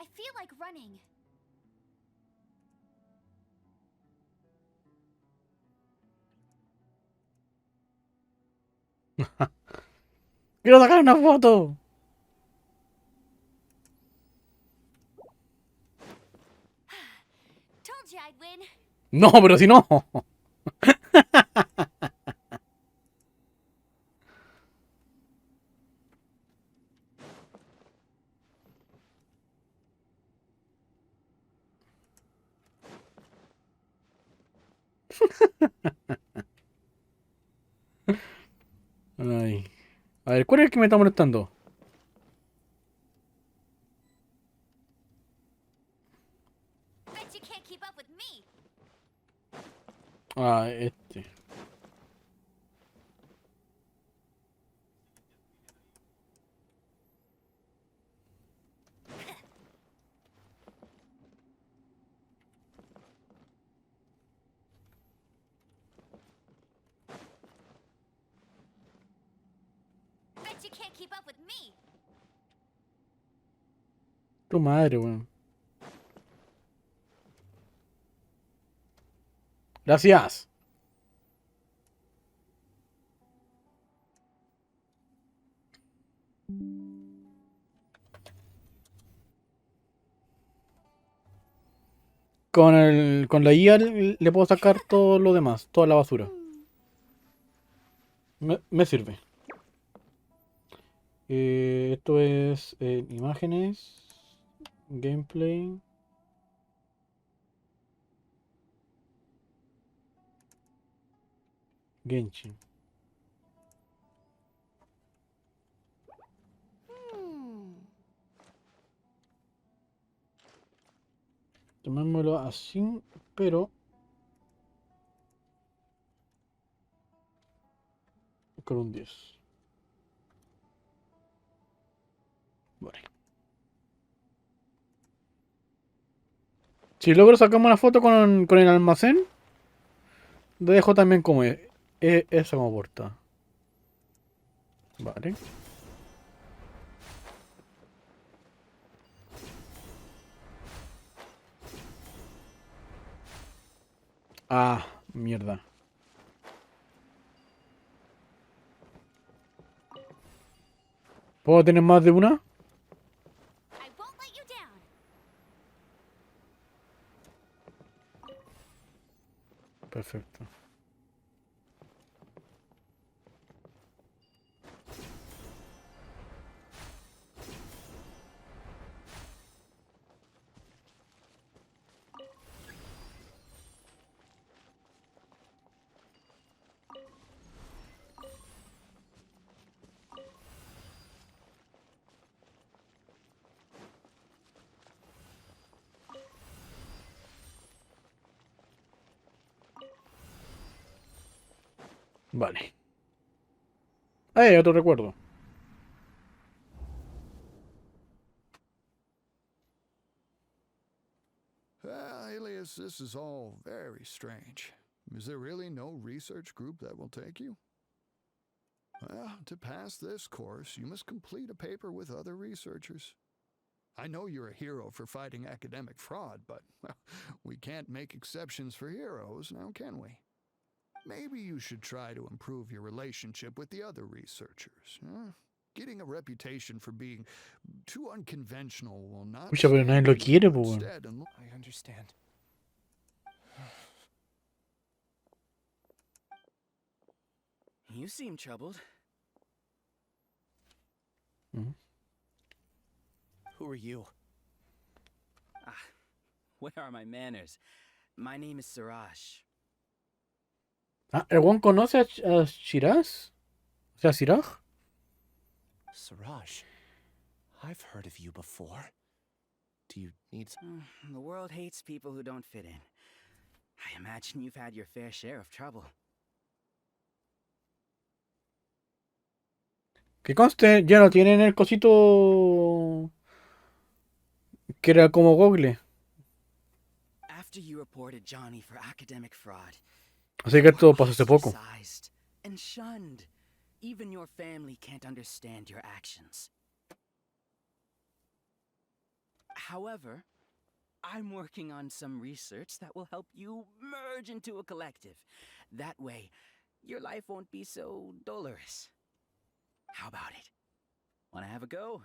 I feel like running. ¡Quiero sacar una foto! you I'd win. No, pero si no. Ay. A ver, ¿cuál es el que me está molestando? Bet you can't keep up with me. Ah, este. Bet you can't keep up with me. Tu madre, weón. Gracias. Con la IA le puedo sacar todo lo demás, toda la basura. Me sirve. Esto es imágenes, gameplay. Genshin. Tomémoslo así, pero con un 10. Vale. Si logro sacarme una foto con el almacén, lo dejo también como esa como portada. Vale. Ah, mierda. ¿Puedo tener más de una? I won't let you down. Perfecto. Vale. Otro recuerdo. Alias, this is all very strange. Is there really no research group that will take you? Well, to pass this course, you must complete a paper with other researchers. I know you're a hero for fighting academic fraud, but well, we can't make exceptions for heroes, now can we? Maybe you should try to improve your relationship with the other researchers. Huh? Getting a reputation for being too unconventional will not Pucha, pero nadie stand lo you quiere, in po, good weón. stead and I understand. You seem troubled. Mhm. Who are you? Where are my manners? My name is Siraj. Ah, ¿el weón conoce a Shiraz? O sea, Siraj. Siraj. I've heard of you before. Do you need some? The world hates people who don't fit in. I imagine you've had your fair share of trouble. Que conste, ya no tienen el cosito que era como Google. After you reported Johnny for academic fraud, Así que esto pasó hace poco. ostracized and shunned. Even your family can't understand your actions. However, I'm working on some research that will help you merge into a collective. That way, your life won't be so dolorous. How about it? Wanna have a go?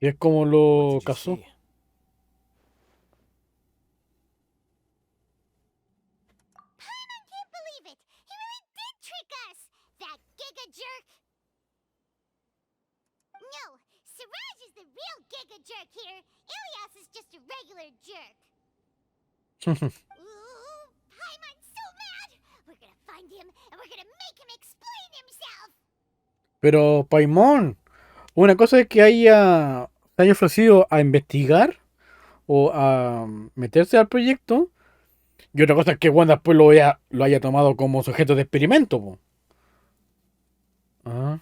Y es como What lo did you casó. see? Paimon can't believe it! He really did trick us! That giga jerk! No, Siraj is the real giga jerk here. Ilias is just a regular jerk. Ooh, Paimon's so mad! We're gonna find him and we're gonna make him explain himself! Pero Paimon, una cosa es que se haya ofrecido a investigar o a meterse al proyecto, y otra cosa es que Wanda después lo haya tomado como sujeto de experimento, po. Ah.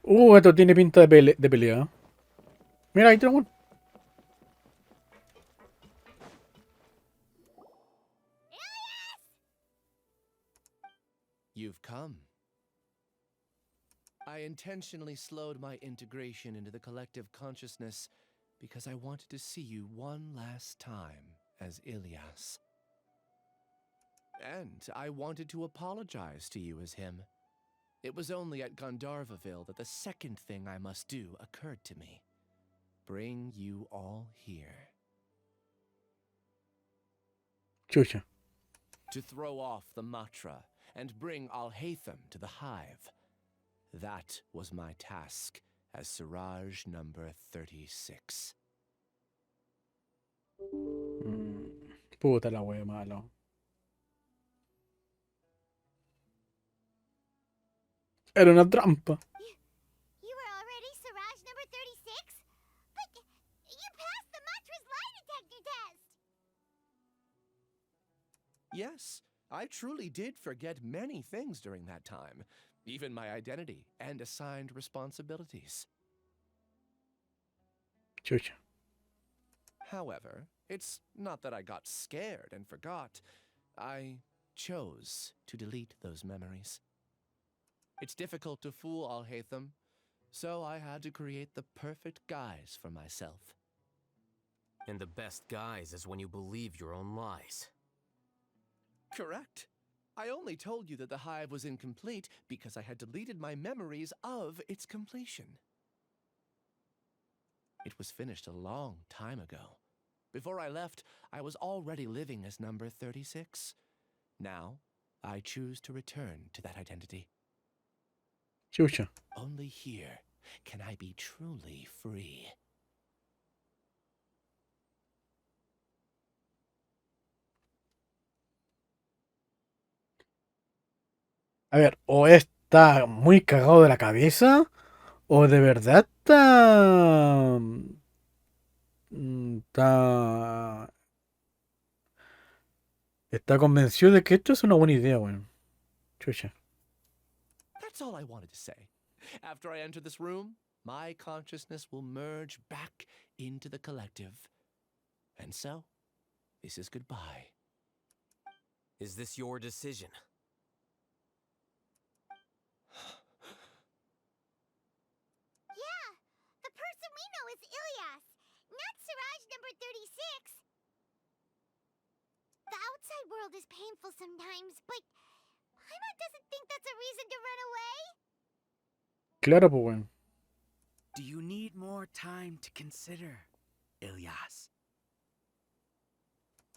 Esto tiene pinta de pelea. Mira, ahí tenemos. You've come. I intentionally slowed my integration into the collective consciousness because I wanted to see you one last time as Ilias. And I wanted to apologize to you as him. It was only at Gandharvaville that the second thing I must do occurred to me. Bring you all here. Chucha. To throw off the Matra and bring Alhaitham to the hive. That was my task as Siraj number 36. Puta la wea malo. Era una trampa. You were already Siraj number 36? But you passed the Matra's lie detector test! Yes, I truly did forget many things during that time, even my identity and assigned responsibilities. Chucha. However, it's not that I got scared and forgot. I chose to delete those memories. It's difficult to fool Alhaitham, so I had to create the perfect guise for myself. And the best guise is when you believe your own lies. Correct. I only told you that the hive was incomplete because I had deleted my memories of its completion. It was finished a long time ago. Before I left, I was already living as number 36. Now, I choose to return to that identity. Chucha. Only here can I be truly free. A ver, o está muy cagado de la cabeza, o de verdad está convencido de que esto es una buena idea, weón. Chucha. That's all I wanted to say. After I enter this room, my consciousness will merge back into the collective. And so, this is goodbye. Is this your decision? Yeah, the person we know is Ilias, not Siraj number 36. The outside world is painful sometimes, but Paimon doesn't think that's a reason to run away. Claro, pues, weón. Do you need more time to consider, Ilias?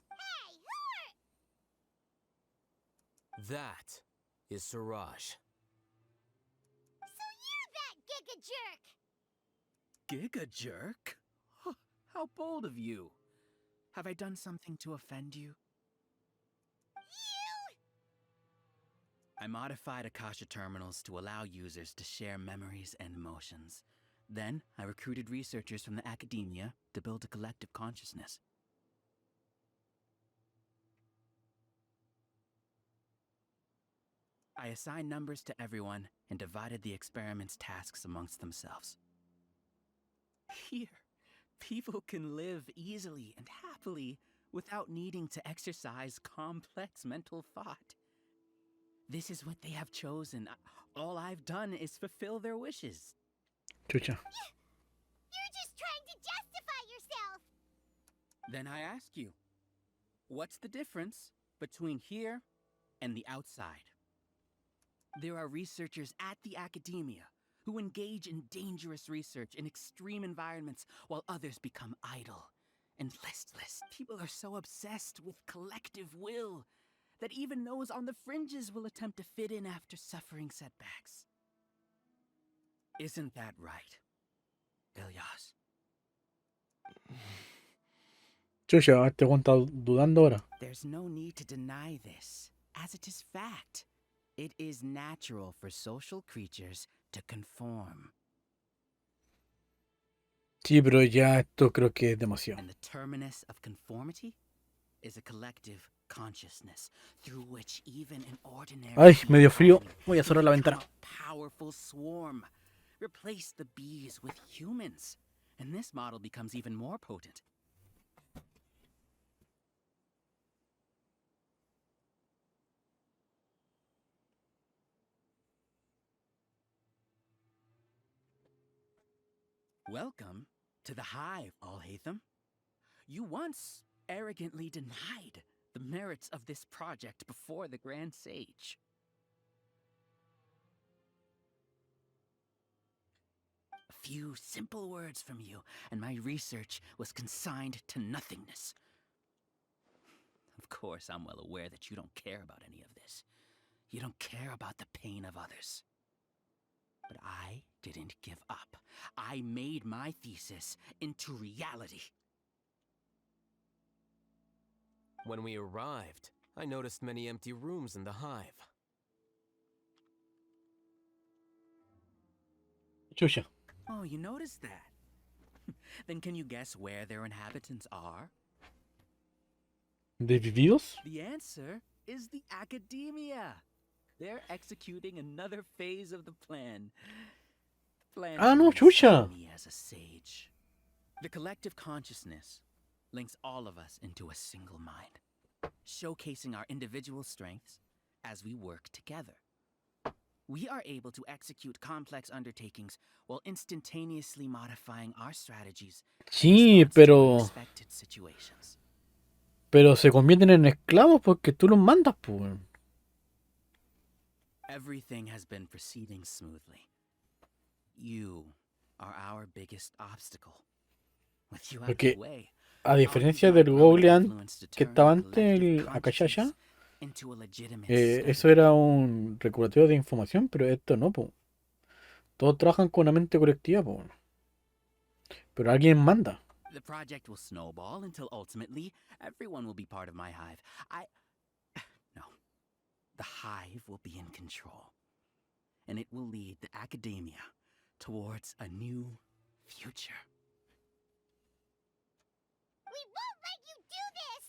Hey, who are... That is Siraj. So you're that giga jerk! Giga jerk? Huh, how bold of you. Have I done something to offend you? I modified Akasha terminals to allow users to share memories and emotions. Then, I recruited researchers from the academia to build a collective consciousness. I assigned numbers to everyone and divided the experiment's tasks amongst themselves. Here, people can live easily and happily without needing to exercise complex mental thought. This is what they have chosen. All I've done is fulfill their wishes. Chucha. You're just trying to justify yourself! Then I ask you, what's the difference between here and the outside. There are researchers at the academia who engage in dangerous research in extreme environments while others become idle and listless. People are so obsessed with collective will that even those on the fringes will attempt to fit in after suffering setbacks. Isn't that right, Ilyas? Chucha, este weón está dudando ahora. There's no need to deny this, as it is fact. It is natural for social creatures to conform. Sí, pero ya esto creo que es demasiado. And the terminus of conformity is a collective consciousness through which even an ordinary Ay, medio frío. Voy a cerrar la ventana. Powerful swarm. Replace the bees with humans, and this model becomes even more potent. Welcome to the Hive, Alhatham. You once arrogantly denied the merits of this project before the Grand Sage. A few simple words from you, and my research was consigned to nothingness. Of course, I'm well aware that you don't care about any of this. You don't care about the pain of others. But I didn't give up. I made my thesis into reality. When we arrived, I noticed many empty rooms in the hive. Chucha. Oh, you noticed that? Then can you guess where their inhabitants are? ¿De vividos? The answer is the academia. They're executing another phase of the plan. The plan Ah, no, to chucha. install me as a sage. The collective consciousness links all of us into a single mind, showcasing our individual strengths as we work together. We are able to execute complex undertakings while instantaneously modifying our strategies Sí, in response to pero unexpected situations. se convierten en esclavos porque tú los mandas, pues. Everything has been proceeding smoothly. You are our biggest obstacle. With you out of the Porque way, a diferencia del Googlean que estaba antes, el Akashasha, into a legitimate study. eso era un recopilatorio de información, pero esto no, pues. Todos trabajan con una mente colectiva, pues. Pero alguien manda. The project will snowball until ultimately everyone will be part of my hive. No. The hive will be in control. And it will lead the academia towards a new future. We won't let you do this!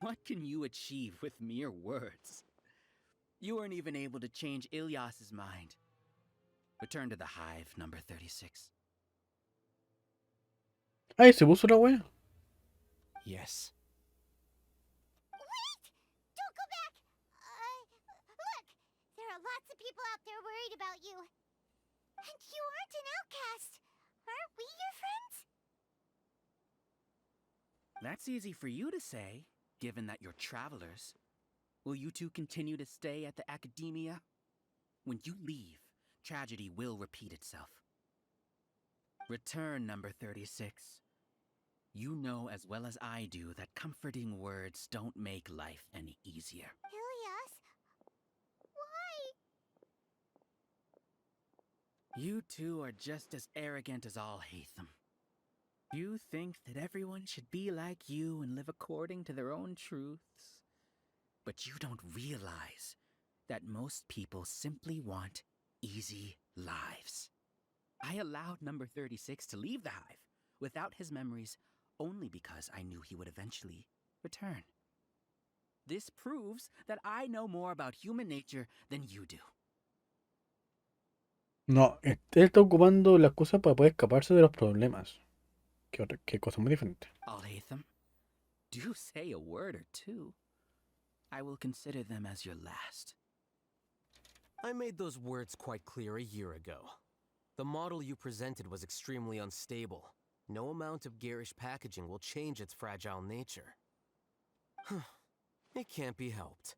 What can you achieve with mere words? You weren't even able to change Ilyas's mind. Return to the hive, number 36. Ay, se puso la wea. Yes. Wait! Don't go back! Look! There are lots of people out there worried about you. And you aren't an outcast. Aren't we your friends? That's easy for you to say, given that you're travelers. Will you two continue to stay at the academia? When you leave, tragedy will repeat itself. Return, number 36. You know as well as I do that comforting words don't make life any easier. Ilyas? Why? You two are just as arrogant as Alhatham. You think that everyone should be like you and live according to their own truths. But you don't realize that most people simply want easy lives. I allowed number 36 to leave the hive without his memories only because I knew he would eventually return. This proves that I know more about human nature than you do. No, él está ocupando la excusa para poder escaparse de los problemas. Que cosa muy diferente. Alhatham, do say a word or two. I will consider them as your last. I made those words quite clear a year ago. The model you presented was extremely unstable. No amount of garish packaging will change its fragile nature. It can't be helped.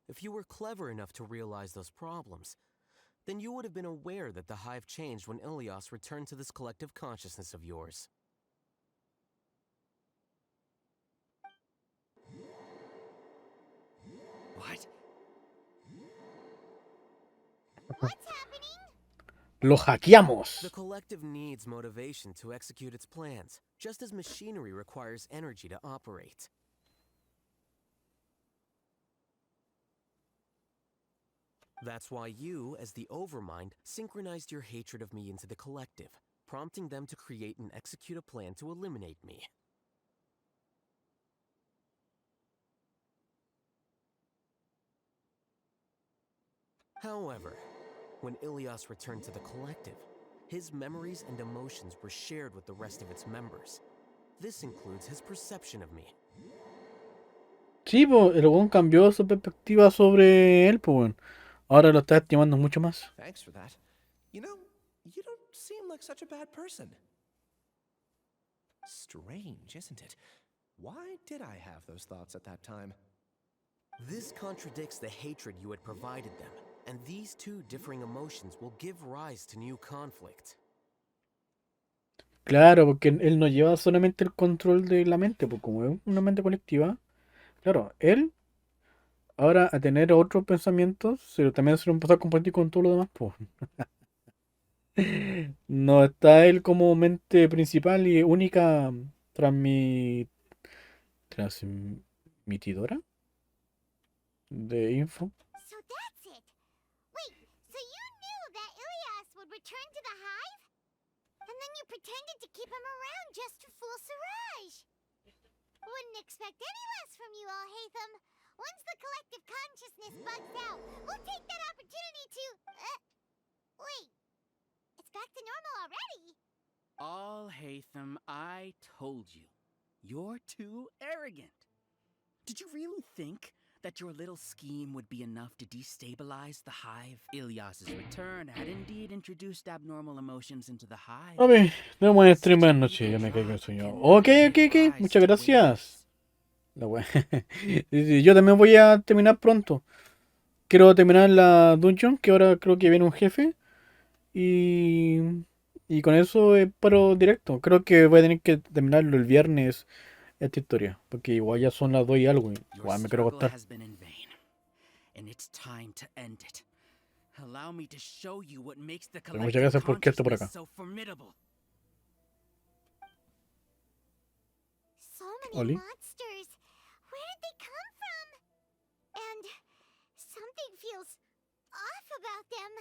If you were clever enough to realize those problems, then you would have been aware that the hive changed when Ilias returned to this collective consciousness of yours. What? What's happening? Lo hackeamos. The collective needs motivation to execute its plans, just as machinery requires energy to operate. That's why you, as the Overmind, synchronized your hatred of me into the collective, prompting them to create and execute a plan to eliminate me. However, when Ilias returned to the collective, his memories and emotions were shared with the rest of its members. This includes his perception of me. Sí, pues el weón cambió su perspectiva sobre él, pues weón. Ahora lo está estimando mucho más. Thanks for that. You know, you don't seem like such a bad person. Strange, isn't it? Why did I have those thoughts at that time? This contradicts the hatred you had provided them, and these two differing emotions will give rise to new conflict. Claro, porque él no lleva solamente el control de la mente, pues como es una mente colectiva. Claro, él ahora a tener otros pensamientos, también se lo empezó a compartir con todo lo demás, pues. No está él como mente principal y única transmitidora de info. So that's it. Wait, so you knew that Ilias would return to the hive? And then you pretended to keep him around just to fool Siraj. Wouldn't expect any less from you, Alhaitham. Once the collective consciousness bugs out, we'll take that opportunity to... wait. It's back to normal already. Alhaitham, I told you. You're too arrogant. Did you really think that your little scheme would be enough to destabilize the hive? Ilias's return had indeed introduced abnormal emotions into the hive. A ver, tenemos un stream buenas noches, ya me caigo el sueño. Ok, muchas gracias. La wea. Yo también voy a terminar pronto. Quiero terminar la dungeon, que ahora creo que viene un jefe. Y con eso paro directo. Creo que voy a tener que terminarlo el viernes esta historia. Porque igual ya son las 2 y algo. Igual me quiero acostar. Pero muchas gracias por quedarte por acá. So many Oli. monsters. Where did they come from? And something feels off about them.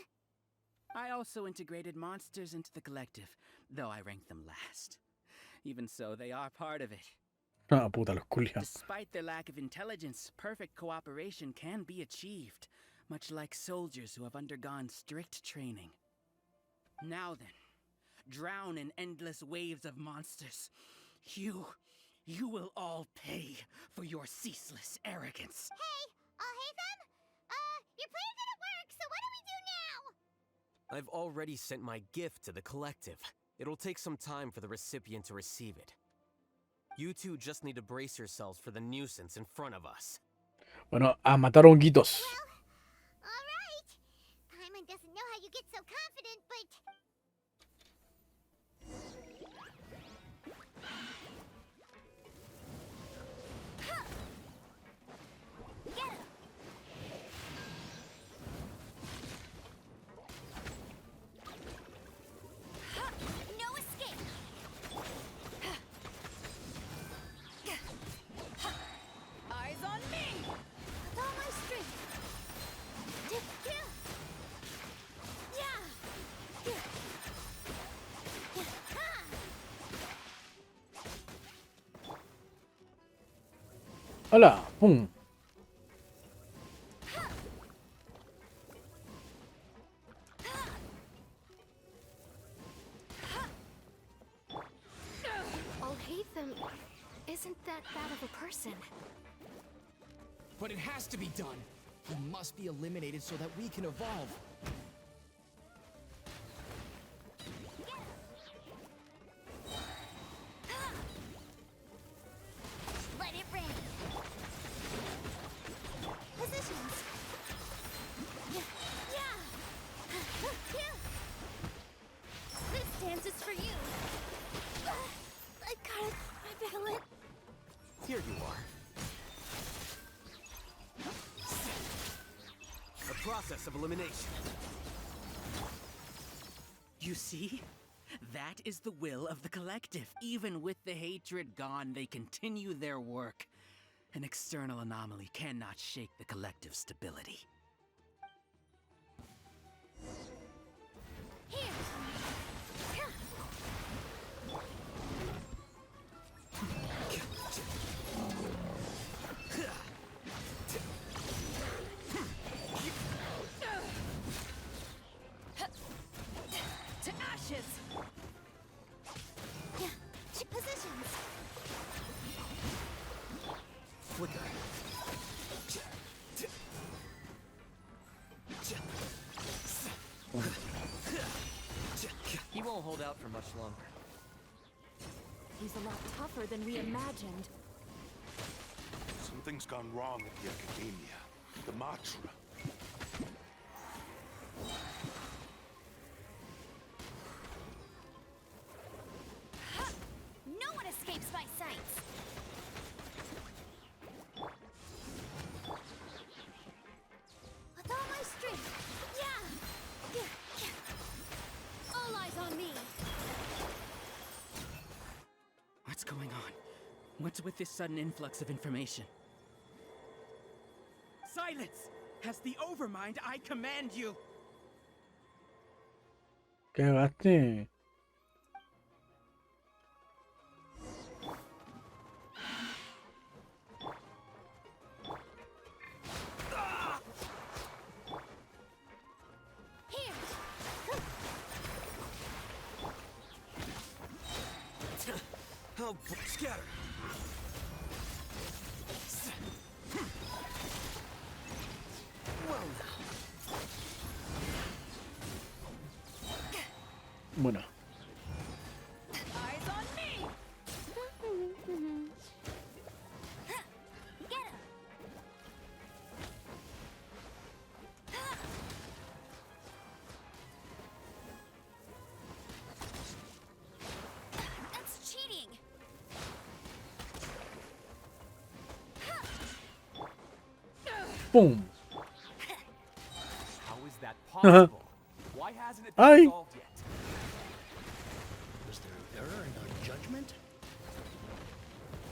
I also integrated monsters into the collective, though I ranked them last. Even so, they are part of it. Ah, puta, los culiados. Despite their lack of intelligence, perfect cooperation can be achieved, much like soldiers who have undergone strict training. Now then, drown in endless waves of monsters. You will all pay for your ceaseless arrogance. Hey, Alhaitham? Your plan didn't work, so what do we do now? I've already sent my gift to the collective. It'll take some time for the recipient to receive it. You two just need to brace yourselves for the nuisance in front of us. Bueno, a matar honguitos. Alright. Paimon doesn't know how you get so confident, but... Hola, pum. Alhaitham isn't that bad of a person. But it has to be done. He must be eliminated so that we can evolve. Let it rain. Here you are. A process of elimination. You see? That is the will of the collective. Even with the hatred gone, they continue their work. An external anomaly cannot shake the collective stability. To ashes! Positions! Flicker. He won't hold out for much longer. He's a lot tougher than we imagined. Something's gone wrong at the Academia. The Matra. No one escapes my sights! With all my strength! Yeah! All eyes on me! What's going on? What's with this sudden influx of information? Silence! As the Overmind, I command you! Cagaste. Oh, scatter. Well now. Bueno. Eyes on me! Get him! That's cheating! Boom. How is that possible? Why hasn't it been Ay. resolved yet? Was there an error in our judgment?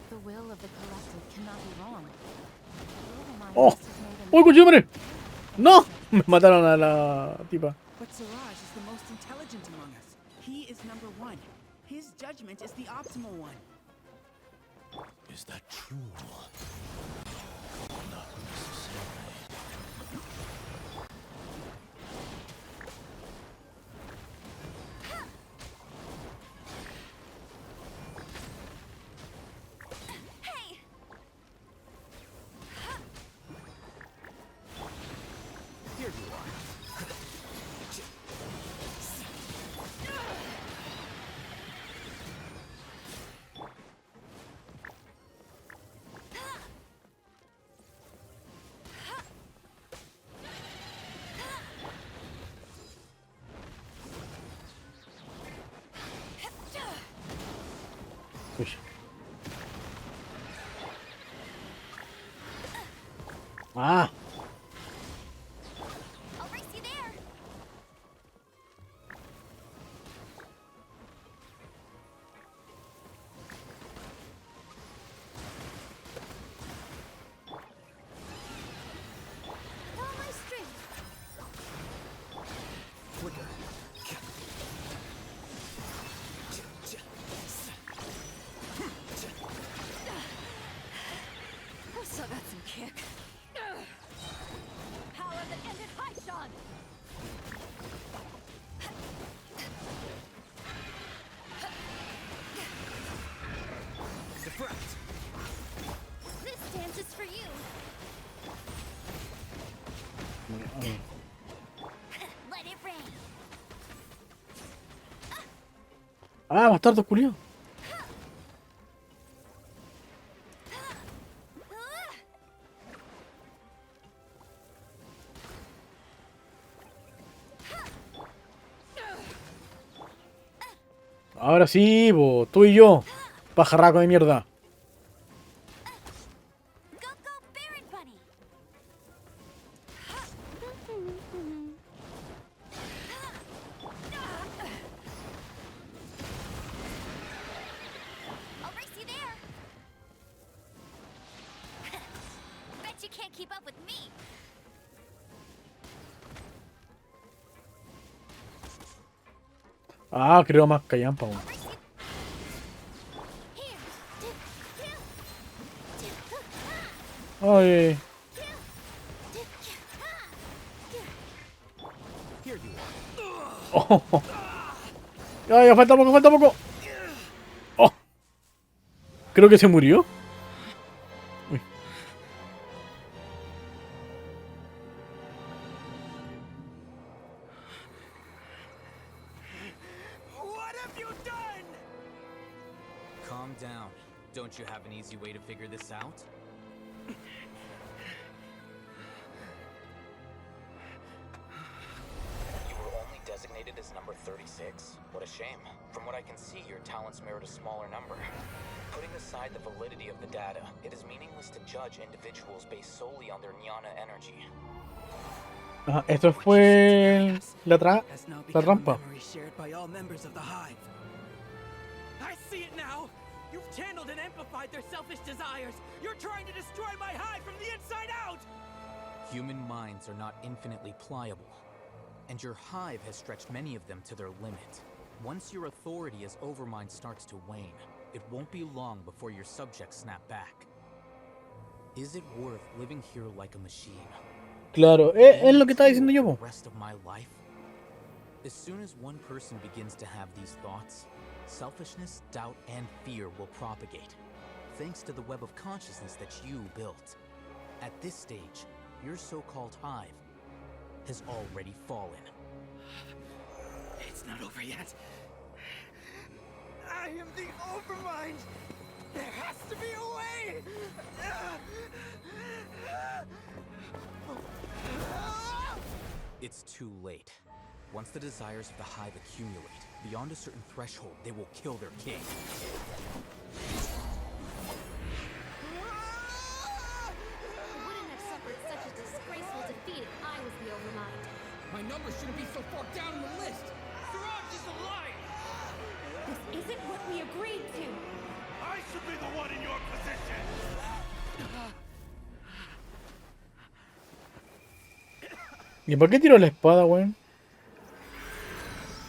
The will of the collective cannot be wrong. The Overmind Oh. must have made a ¡Oh, coño, madre! ¡No! Me mataron a la tipa. But Siraj is the most intelligent among us. He is number one. His judgment is the optimal one. Is that true? Not necessarily. Hey! Here you are. Uy. Ah. I'll race you there! With all my strength! Flicker. So that's some kick. Power that ended Haishan! Deflect. This dance is for you! Let it rain! Ah, bastardo culiao. Ahora sí, bo, tú y yo, pajarraco de mierda. can't keep up with me. Ah, creo más callampa, weón. Ay. Oh. Ya, falta poco, falta poco. Oh. Creo que se murió. Uy. What have you done? Calm down. Don't you have an easy way to figure this out? You were only designated as number 36. What a shame. From what I can see, your talents merit a smaller number. Putting aside the validity of the data, it is meaningless to judge individuals based solely on their jnana energy. Ajá, esto fue la trampa. Shared by all members of the hive. I see it now. You've channeled and amplified their selfish desires. You're trying to destroy my hive from the inside out. Human minds are not infinitely pliable, and your hive has stretched many of them to their limit. Once your authority as Overmind starts to wane, it won't be long before your subjects snap back. Is it worth living here like a machine? Claro, es lo que estaba diciendo yo, po. The rest of my life? As soon as one person begins to have these thoughts, selfishness, doubt, and fear will propagate, thanks to the web of consciousness that you built. At this stage, your so-called hive has already fallen. It's not over yet. I am the Overmind. There has to be a way. It's too late. Once the desires of the hive accumulate, beyond a certain threshold, they will kill their king. Wouldn't have suffered such a disgraceful defeat if I was the Overmind. My number shouldn't be so far down in the list. Siraj is a liar. This isn't what we agreed to. I should be the one in your position. ¿Y por qué tiró la espada, weón?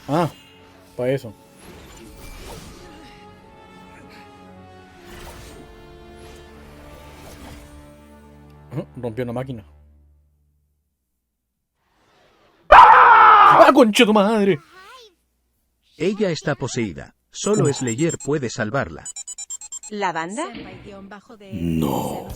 Ah, para eso. Rompió una máquina. ¡Ah, concha tu madre! Ella está poseída. Solo Slayer puede salvarla. ¿La banda? No.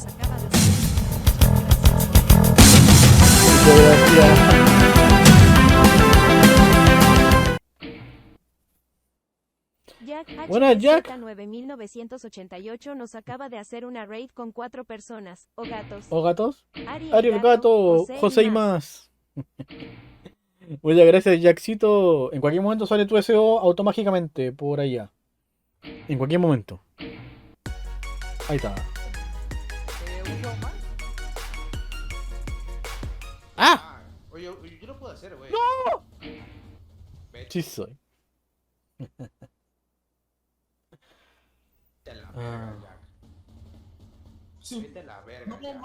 Jack Buenas, Jack. HZ 9988 nos acaba de hacer una raid con 4 personas, o gatos. ¿O gatos? Ari el gato, José y más. Muchas gracias, Jackcito. En cualquier momento sale tu SEO automáticamente por allá. En cualquier momento. Ahí está. ¡Ah! Oye, yo lo puedo hacer, güey. ¡No! Sí soy. Vete a la verga, Jack. Vete a la verga, Jack.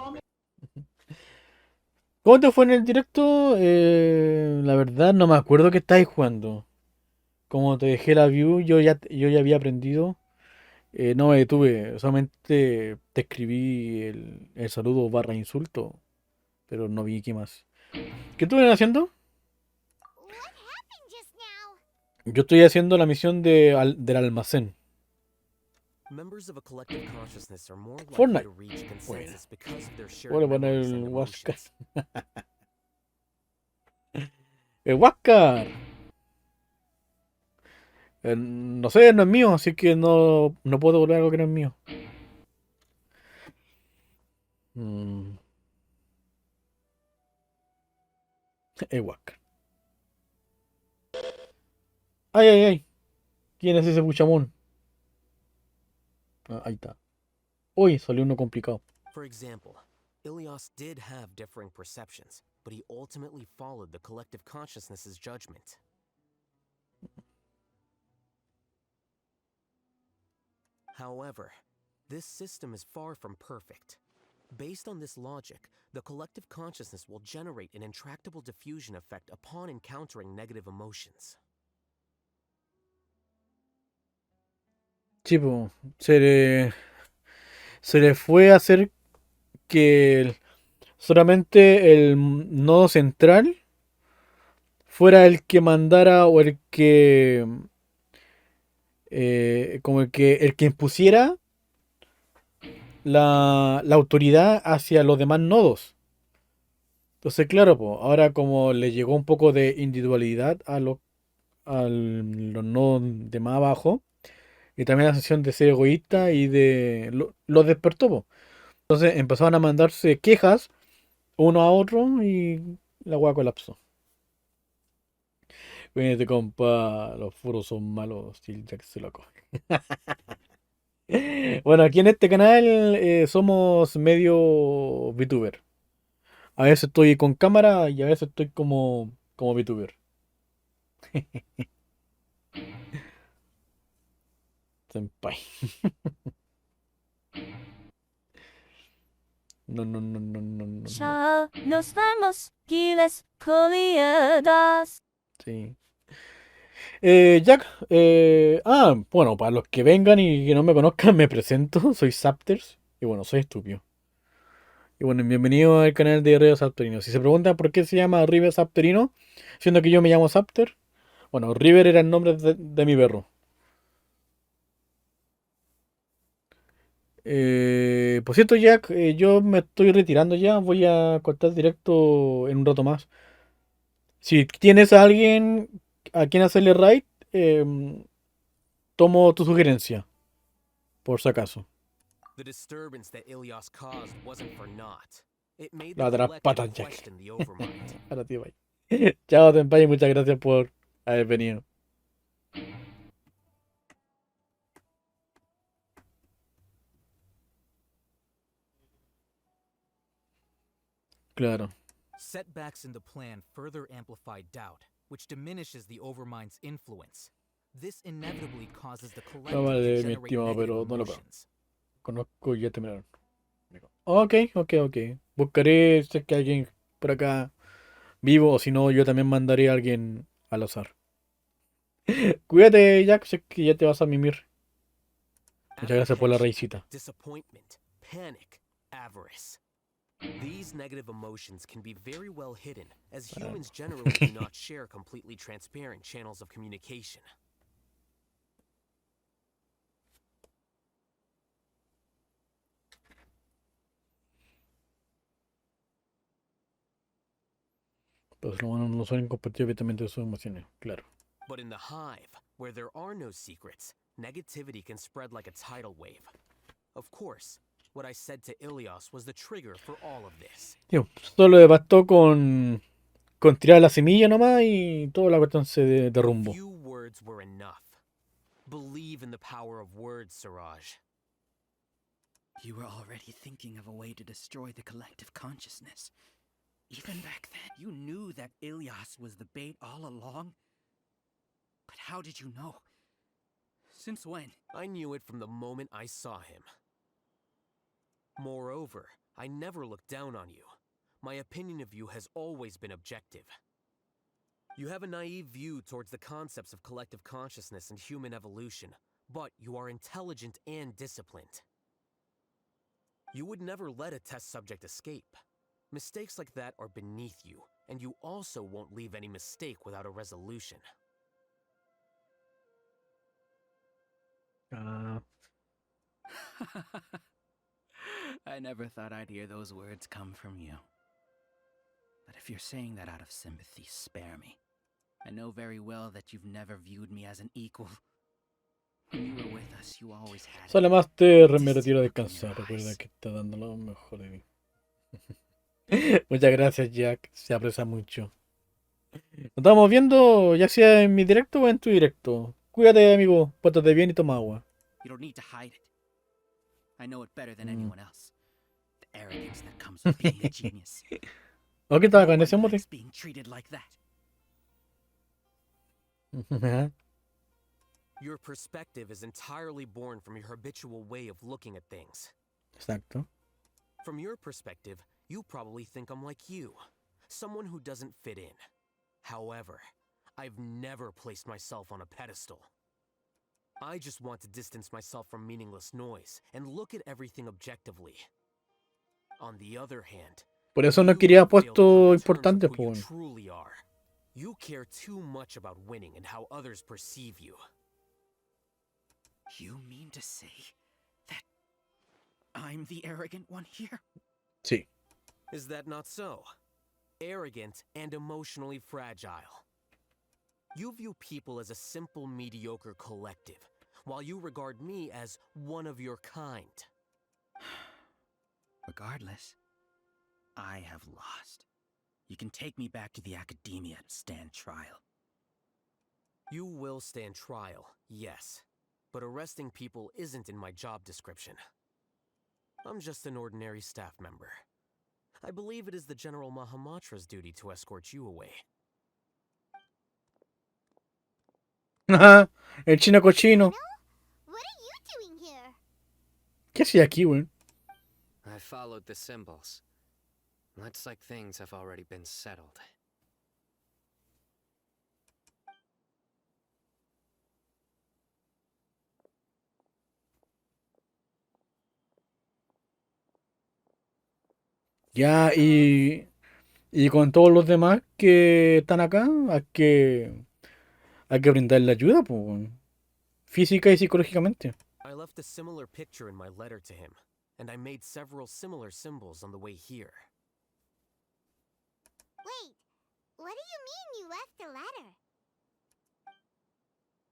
¿Cómo te fue en el directo? La verdad no me acuerdo que estáis jugando. Como te dejé la view, yo ya había aprendido. No me detuve, solamente te escribí el saludo barra insulto. Pero no vi qué más. ¿Qué estuvieron haciendo? Yo estoy haciendo la misión del almacén. Fortnite. Bueno. Voy a poner el Huáscar. El Huáscar. No sé, no es mío, así que no puedo volver a algo que no es mío. El Huáscar. Ay, ay, ay. ¿Quién es ese puchamón? Ahí está. Uy, salió uno complicado. For example, Ilias did have differing perceptions, but he ultimately followed the collective consciousness's judgment. However, this system is far from perfect. Based on this logic, the collective consciousness will generate an intractable diffusion effect upon encountering negative emotions. Tipo, se le fue a hacer que solamente el nodo central fuera el que mandara o el que como el que impusiera la autoridad hacia los demás nodos. Entonces, claro, pues, ahora como le llegó un poco de individualidad a los nodos de más abajo, y también la sensación de ser egoísta y de lo despertó, po. Entonces empezaron a mandarse quejas uno a otro y la weá colapsó. Vete, compa, los furos son malos y el Jack se lo come. Bueno, aquí en este canal somos medio VTuber. A veces estoy con cámara y a veces estoy como VTuber. Senpai. No, no, no, no, no, no, no. Ya nos vamos, Giles Colliadas. Sí. Jack, bueno, para los que vengan y que no me conozcan, me presento, soy Zaptersz y bueno, soy estúpido. Y bueno, bienvenido al canal de Río Zapterino. Si se preguntan por qué se llama River Zapterino, siendo que yo me llamo Zapter, bueno, River era el nombre de mi perro. Por cierto, Jack, yo me estoy retirando ya, voy a cortar directo en un rato más. Si tienes a alguien a quien hacerle raid, tomo tu sugerencia, por si acaso. The disturbance that Ilias caused wasn't for naught. It made the La de las collective patas, Jack. question the overmind. Ahora tío, bye. Chao, Senpai, muchas gracias por haber venido. Claro. Setbacks in the plan further amplify doubt, which diminishes the Overmind's influence. This inevitably causes the collective No to vale, mi generate estimado, negative pero no lo veo. emotions. Conozco y ya terminaron. Ok, ok, ok. Buscaré si es que hay alguien por acá vivo, o si no, yo también mandaré a alguien al azar. Cuídate, Jack, si es que ya te vas a mimir. Muchas gracias por la raicita. Disappointment, panic, avarice. These negative emotions can be very well hidden, as humans generally do not share completely transparent channels of communication. Pero los humanos no suelen compartir abiertamente sus emociones, claro. But in the hive, where there are no secrets, negativity can spread like a tidal wave. Of course, what I said to Ilias was the trigger for all of this. Tío, solo le bastó con tirar la semilla nomás y toda la cuestión se derrumbó. Few words were enough. Believe in the power of words, Siraj. You were already thinking of a way to destroy the collective consciousness. Even back then, you knew that Ilias was the bait all along? But how did you know? Since when? I knew it from the moment I saw him. Moreover, I never looked down on you. My opinion of you has always been objective. You have a naive view towards the concepts of collective consciousness and human evolution, but you are intelligent and disciplined. You would never let a test subject escape. Mistakes like that are beneath you, and you also won't leave any mistake without a resolution. I never thought I'd hear those words come from you. But if you're saying that out of sympathy, spare me. I know very well that you've never viewed me as an equal. When you were with us, you always had Solo más me retiro a descansar. Recuerda que está dando lo mejor de mí. Muchas gracias, Jack. Se aprecia mucho. Nos estamos viendo ya sea en mi directo o en tu directo. Cuídate, amigo. Pórtate bien y toma agua. You don't need to hide it. I know it better than anyone else. The arrogance that comes with being a genius. ¿Qué tal? ¿Con ese mote? Being treated like that. Your perspective is entirely born from your habitual way of looking at things. Exacto. From your perspective, you probably think I'm like you, someone who doesn't fit in. However, I've never placed myself on a pedestal. I just want to distance myself from meaningless noise and look at everything objectively. On the other hand, Por eso no you quería have failed to come puesto to terms importante, with who you pues. truly are. You care too much about winning and how others perceive you. You mean to say that I'm the arrogant one here? Sí. Is that not so? Arrogant and emotionally fragile. You view people as a simple, mediocre collective, while you regard me as one of your kind. Regardless, I have lost. You can take me back to the academia and stand trial. You will stand trial, yes. But arresting people isn't in my job description. I'm just an ordinary staff member. I believe it is the General Mahamatra's duty to escort you away. El chino cochino. What are you doing here? ¿Qué hacía aquí, weón? I followed the symbols. Looks like things have already been settled. Ya, y con todos los demás que están acá, hay que brindarle ayuda, pues, weón. Física y psicológicamente. I left a similar picture in my letter to him, and I made several similar symbols on the way here. Wait, what do you mean you left a letter?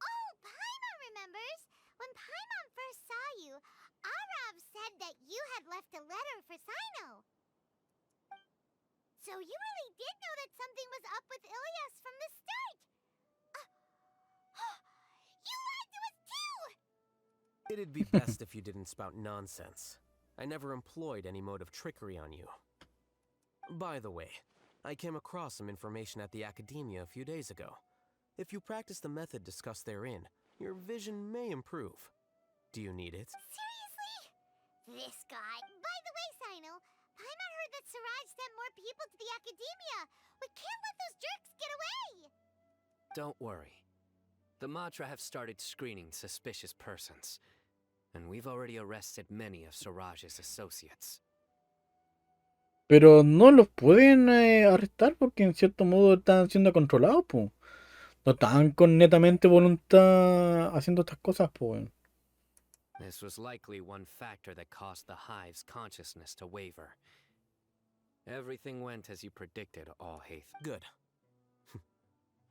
Oh, Paimon remembers! When Paimon first saw you, Arav said that you had left a letter for Sino. So you really did know that something was up with Ilias from the start! You lied to us too! It'd be best if you didn't spout nonsense. I never employed any mode of trickery on you. By the way, I came across some information at the Academia a few days ago. If you practice the method discussed therein, your vision may improve. Do you need it? Seriously? This guy. By the way, Sino, Paimon heard that Siraj sent more people to the Academia. We can't let those jerks get away! Don't worry. The Matra have started screening suspicious persons, and we've already arrested many of Siraj's associates. Pero no los pueden arrestar porque en cierto modo están siendo controlados, pues. No están con netamente voluntad haciendo estas cosas, pues, weón. This was likely one factor that caused the Hive's consciousness to waver. Everything went as you predicted, Alhaith. Good.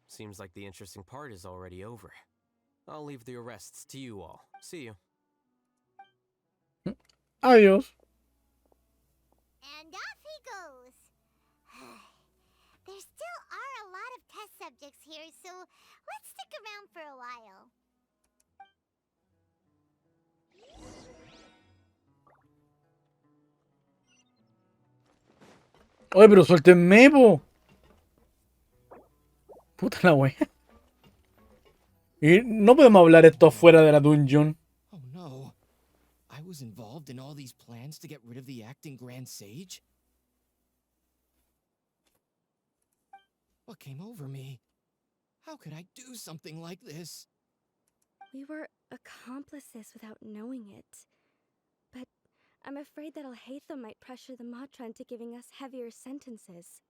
Seems like the interesting part is already over. I'll leave the arrests to you all. See you. Adiós. And off he goes. There still are a lot of test subjects here, so let's stick around for a while. Oye, pero suéltenme, po. Puta la wea. Y no podemos hablar esto fuera de la dungeon. Oh no. I was involved in all these plans to get rid of the acting Grand Sage? What came over me? How could I do something like this? We were accomplices without knowing it. But I'm afraid that Alhaitham might pressure the Matra into giving us heavier sentences.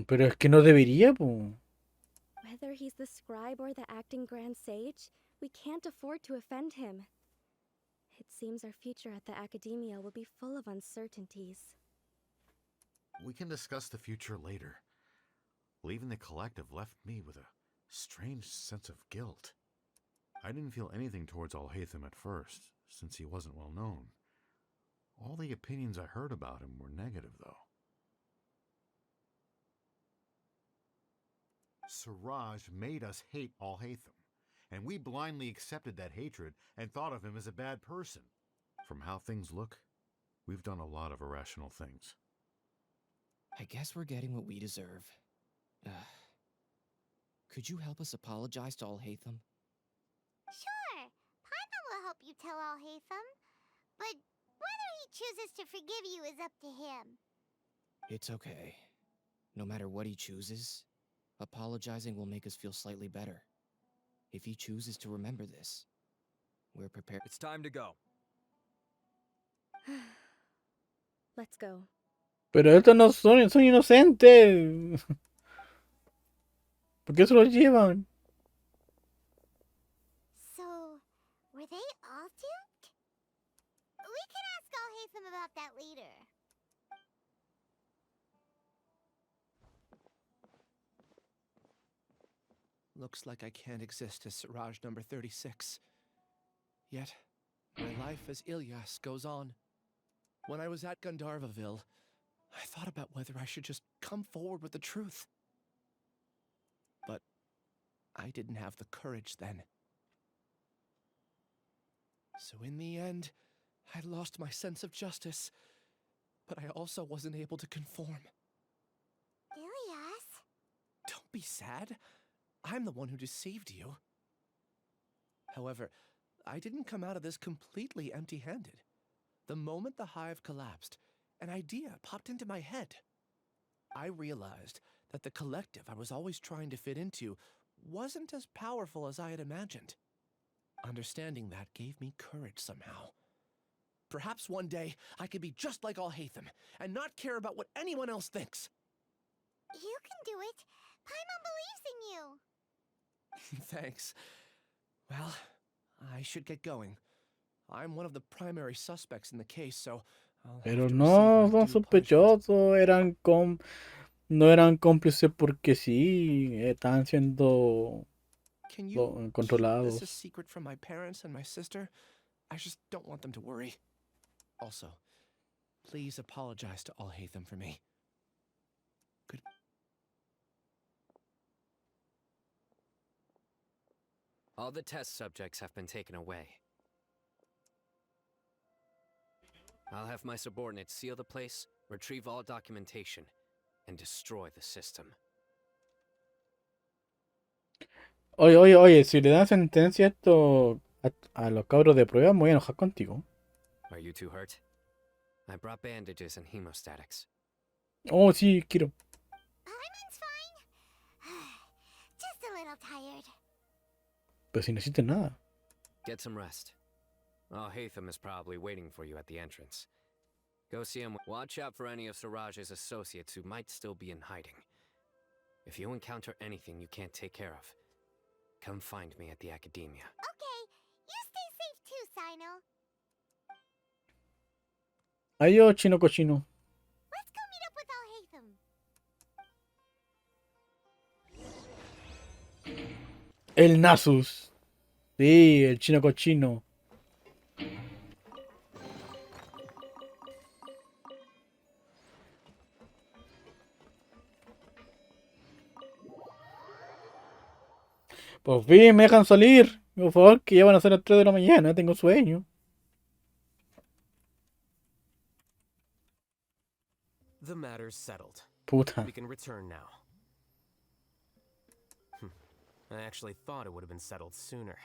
Pero es que no debería, po. Whether he's the scribe or the acting Grand Sage, we can't afford to offend him. It seems our future at the Academia will be full of uncertainties. We can discuss the future later. Leaving the collective left me with a strange sense of guilt. I didn't feel anything towards Alhaitham at first, since he wasn't well known. All the opinions I heard about him were negative, though. Siraj made us hate Alhaitham, and we blindly accepted that hatred and thought of him as a bad person. From how things look, we've done a lot of irrational things. I guess we're getting what we deserve. Could you help us apologize to Alhaitham? Sure, Paimon will help you tell Alhaitham. But he chooses to forgive you is up to him. It's okay. No matter what he chooses, apologizing will make us feel slightly better. If he chooses to remember this, we're prepared. It's time to go. Let's go. Pero estos no son inocentes. ¿Por qué se los llevan? So, were they all duped? We can ask Alhaitham about that later. Looks like I can't exist as Siraj number 36. Yet, my life as Ilyas goes on. When I was at Gandharvaville, I thought about whether I should just come forward with the truth. But I didn't have the courage then. So in the end, I lost my sense of justice, but I also wasn't able to conform. Ilyas? Don't be sad. I'm the one who deceived you. However, I didn't come out of this completely empty-handed. The moment the hive collapsed, an idea popped into my head. I realized that the collective I was always trying to fit into wasn't as powerful as I had imagined. Understanding that gave me courage somehow. Perhaps one day I could be just like Alhaitham and not care about what anyone else thinks. You can do it. Paimon believes in you. Thanks. Well, I should get going. I'm one of the primary suspects in the case, so I'll have Pero to no, receive my son due punishment. sospechosos, no eran cómplices porque sí, estaban siendo Can you keep this a controlados. secret from my parents and my sister? I just don't want them to worry. Also, please apologize to Alhaitham for me. Good. All the test subjects have been taken away. I'll have my subordinates seal the place, retrieve all documentation, and destroy the system. Oye, si le dan sentencia esto a los cabros de prueba, me voy a enojar contigo. Are you too hurt? I brought bandages and hemostatics. Oh, sí, quiero. Paimon's fine. Just a little tired. Pero si no hiciste nada. Get some rest. Alhaitham is probably waiting for you at the entrance. Go see him. Watch out for any of Siraj's associates who might still be in hiding. If you encounter anything you can't take care of, come find me at the academia. Okay, you stay safe too, Sino. Adiós, chino cochino. Let's go meet up with Alhaitham. El Nasus. Sí, el chino cochino. Por fin me dejan salir. Por favor, que ya van a ser las 3 de la mañana. Tengo sueño. The matter's settled. Puta. We can return now. I actually thought it would have been settled sooner.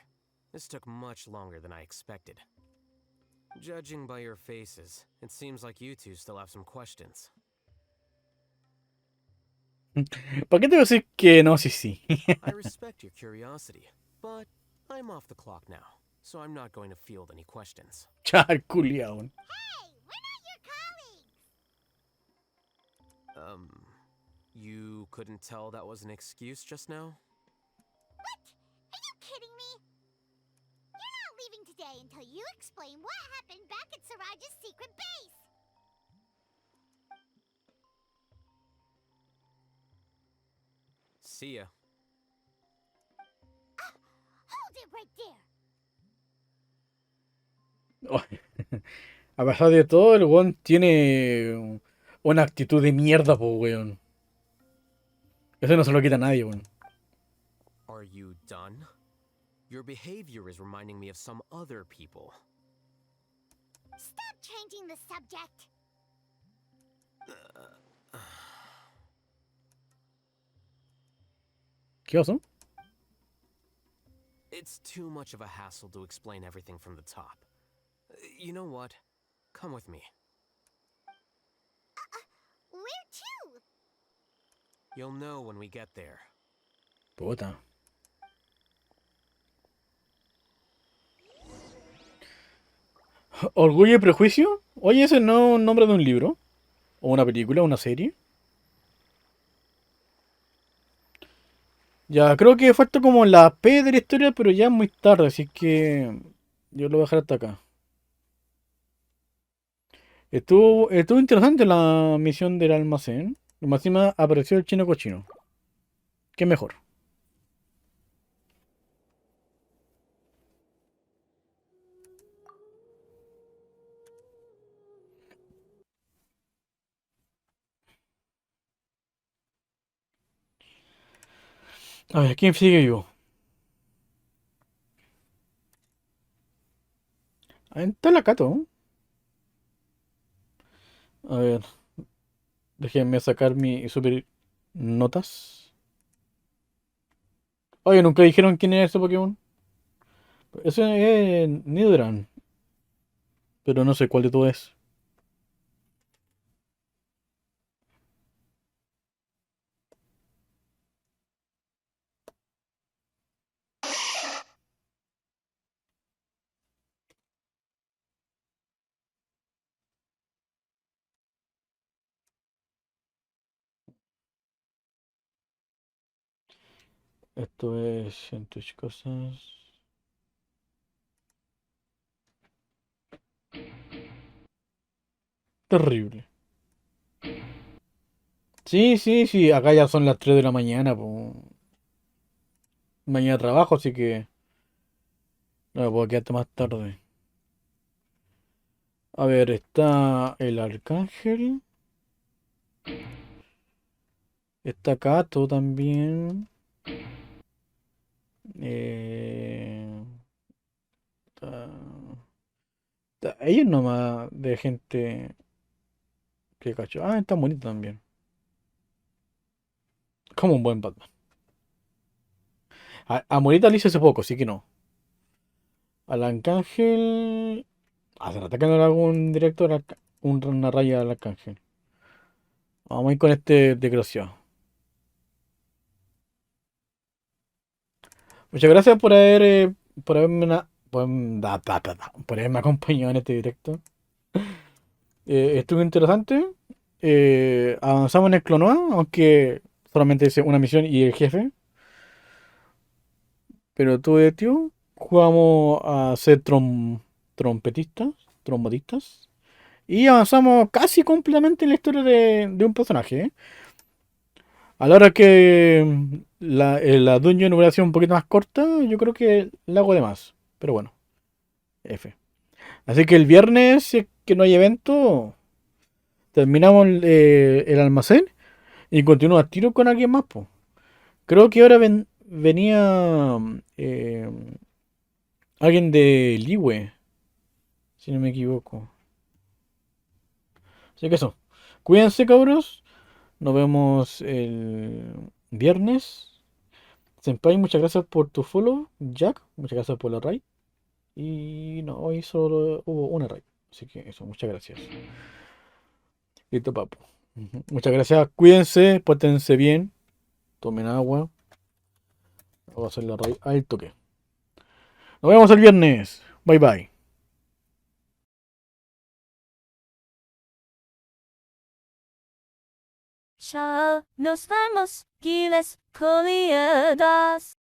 This took much longer than I expected. Judging by your faces, it seems like you two still have some questions. ¿Para qué te voy a decir que no? Sí, sí. I respect your curiosity, but I'm off the clock now, so I'm not going to field any questions. Chal, culiao. Hey, we're not your colleagues. You couldn't tell that was an excuse just now? What? Are you kidding me? You're not leaving today until you explain what happened back at Siraj's secret base. See ya. Hold it right there. Oh, a pesar de todo, el weón tiene una actitud de mierda, po, weón. Eso no se lo quita a nadie, weón. Are you done? Your behavior is reminding me of some other people. Stop changing the subject. ¿Qué pasó? It's too much of a hassle to explain everything from the top. You know what? Come with me. Where to? You'll know when we get there. Puta. ¿Orgullo y prejuicio? Oye, ese no es un nombre de un libro. O una película, una serie. Ya, creo que falta como la P de la historia, pero ya es muy tarde, así que yo lo voy a dejar hasta acá. Estuvo interesante la misión del almacén. Y más encima apareció el chino cochino. ¿Qué mejor? A ver, ¿quién sigue vivo? Ahí está la Cato. A ver, déjenme sacar mi super notas. Oye, nunca dijeron quién era ese Pokémon. Ese es Nidoran, pero no sé cuál de todos es. Esto es 108 cosas. Terrible. Sí, sí, sí, acá ya son las 3 de la mañana, po. Mañana trabajo, así que no me puedo quedar hasta más tarde. A ver, está el arcángel. Está Cato también. Eh, ellos nomás de gente que cacho. Ah, está bonito también. Como un buen Batman. A Morita le hice hace poco, así que no. Al arcángel. Hace rato que no le hago un directo, una raya al arcángel. Vamos a ir con este desgraciado. Muchas gracias por haberme, por haberme acompañado en este directo. Estuvo interesante. Avanzamos en el Clonoa, aunque solamente hice una misión y el jefe. Pero estuvo tío. Jugamos a ser trompetistas, trombotistas. Y avanzamos casi completamente en la historia de un personaje. A la hora que la dungeon hubiera sido un poquito más corta, yo creo que la hago de más. Pero bueno, F. Así que el viernes, si es que no hay evento, terminamos el almacén y continúo a tiro con alguien más, po. Creo que ahora venía alguien de Liwe, si no me equivoco. Así que eso. Cuídense, cabros. Nos vemos el viernes. Senpai, muchas gracias por tu follow. Jack, muchas gracias por la raid. Y no, hoy solo hubo una raid. Así que eso, muchas gracias. Listo, papu. Ujú. Muchas gracias. Cuídense, pórtense bien. Tomen agua. Voy a hacer la raid al toque. Nos vemos el viernes. Bye bye. Chao, nos vemos, Giles, Coliadas.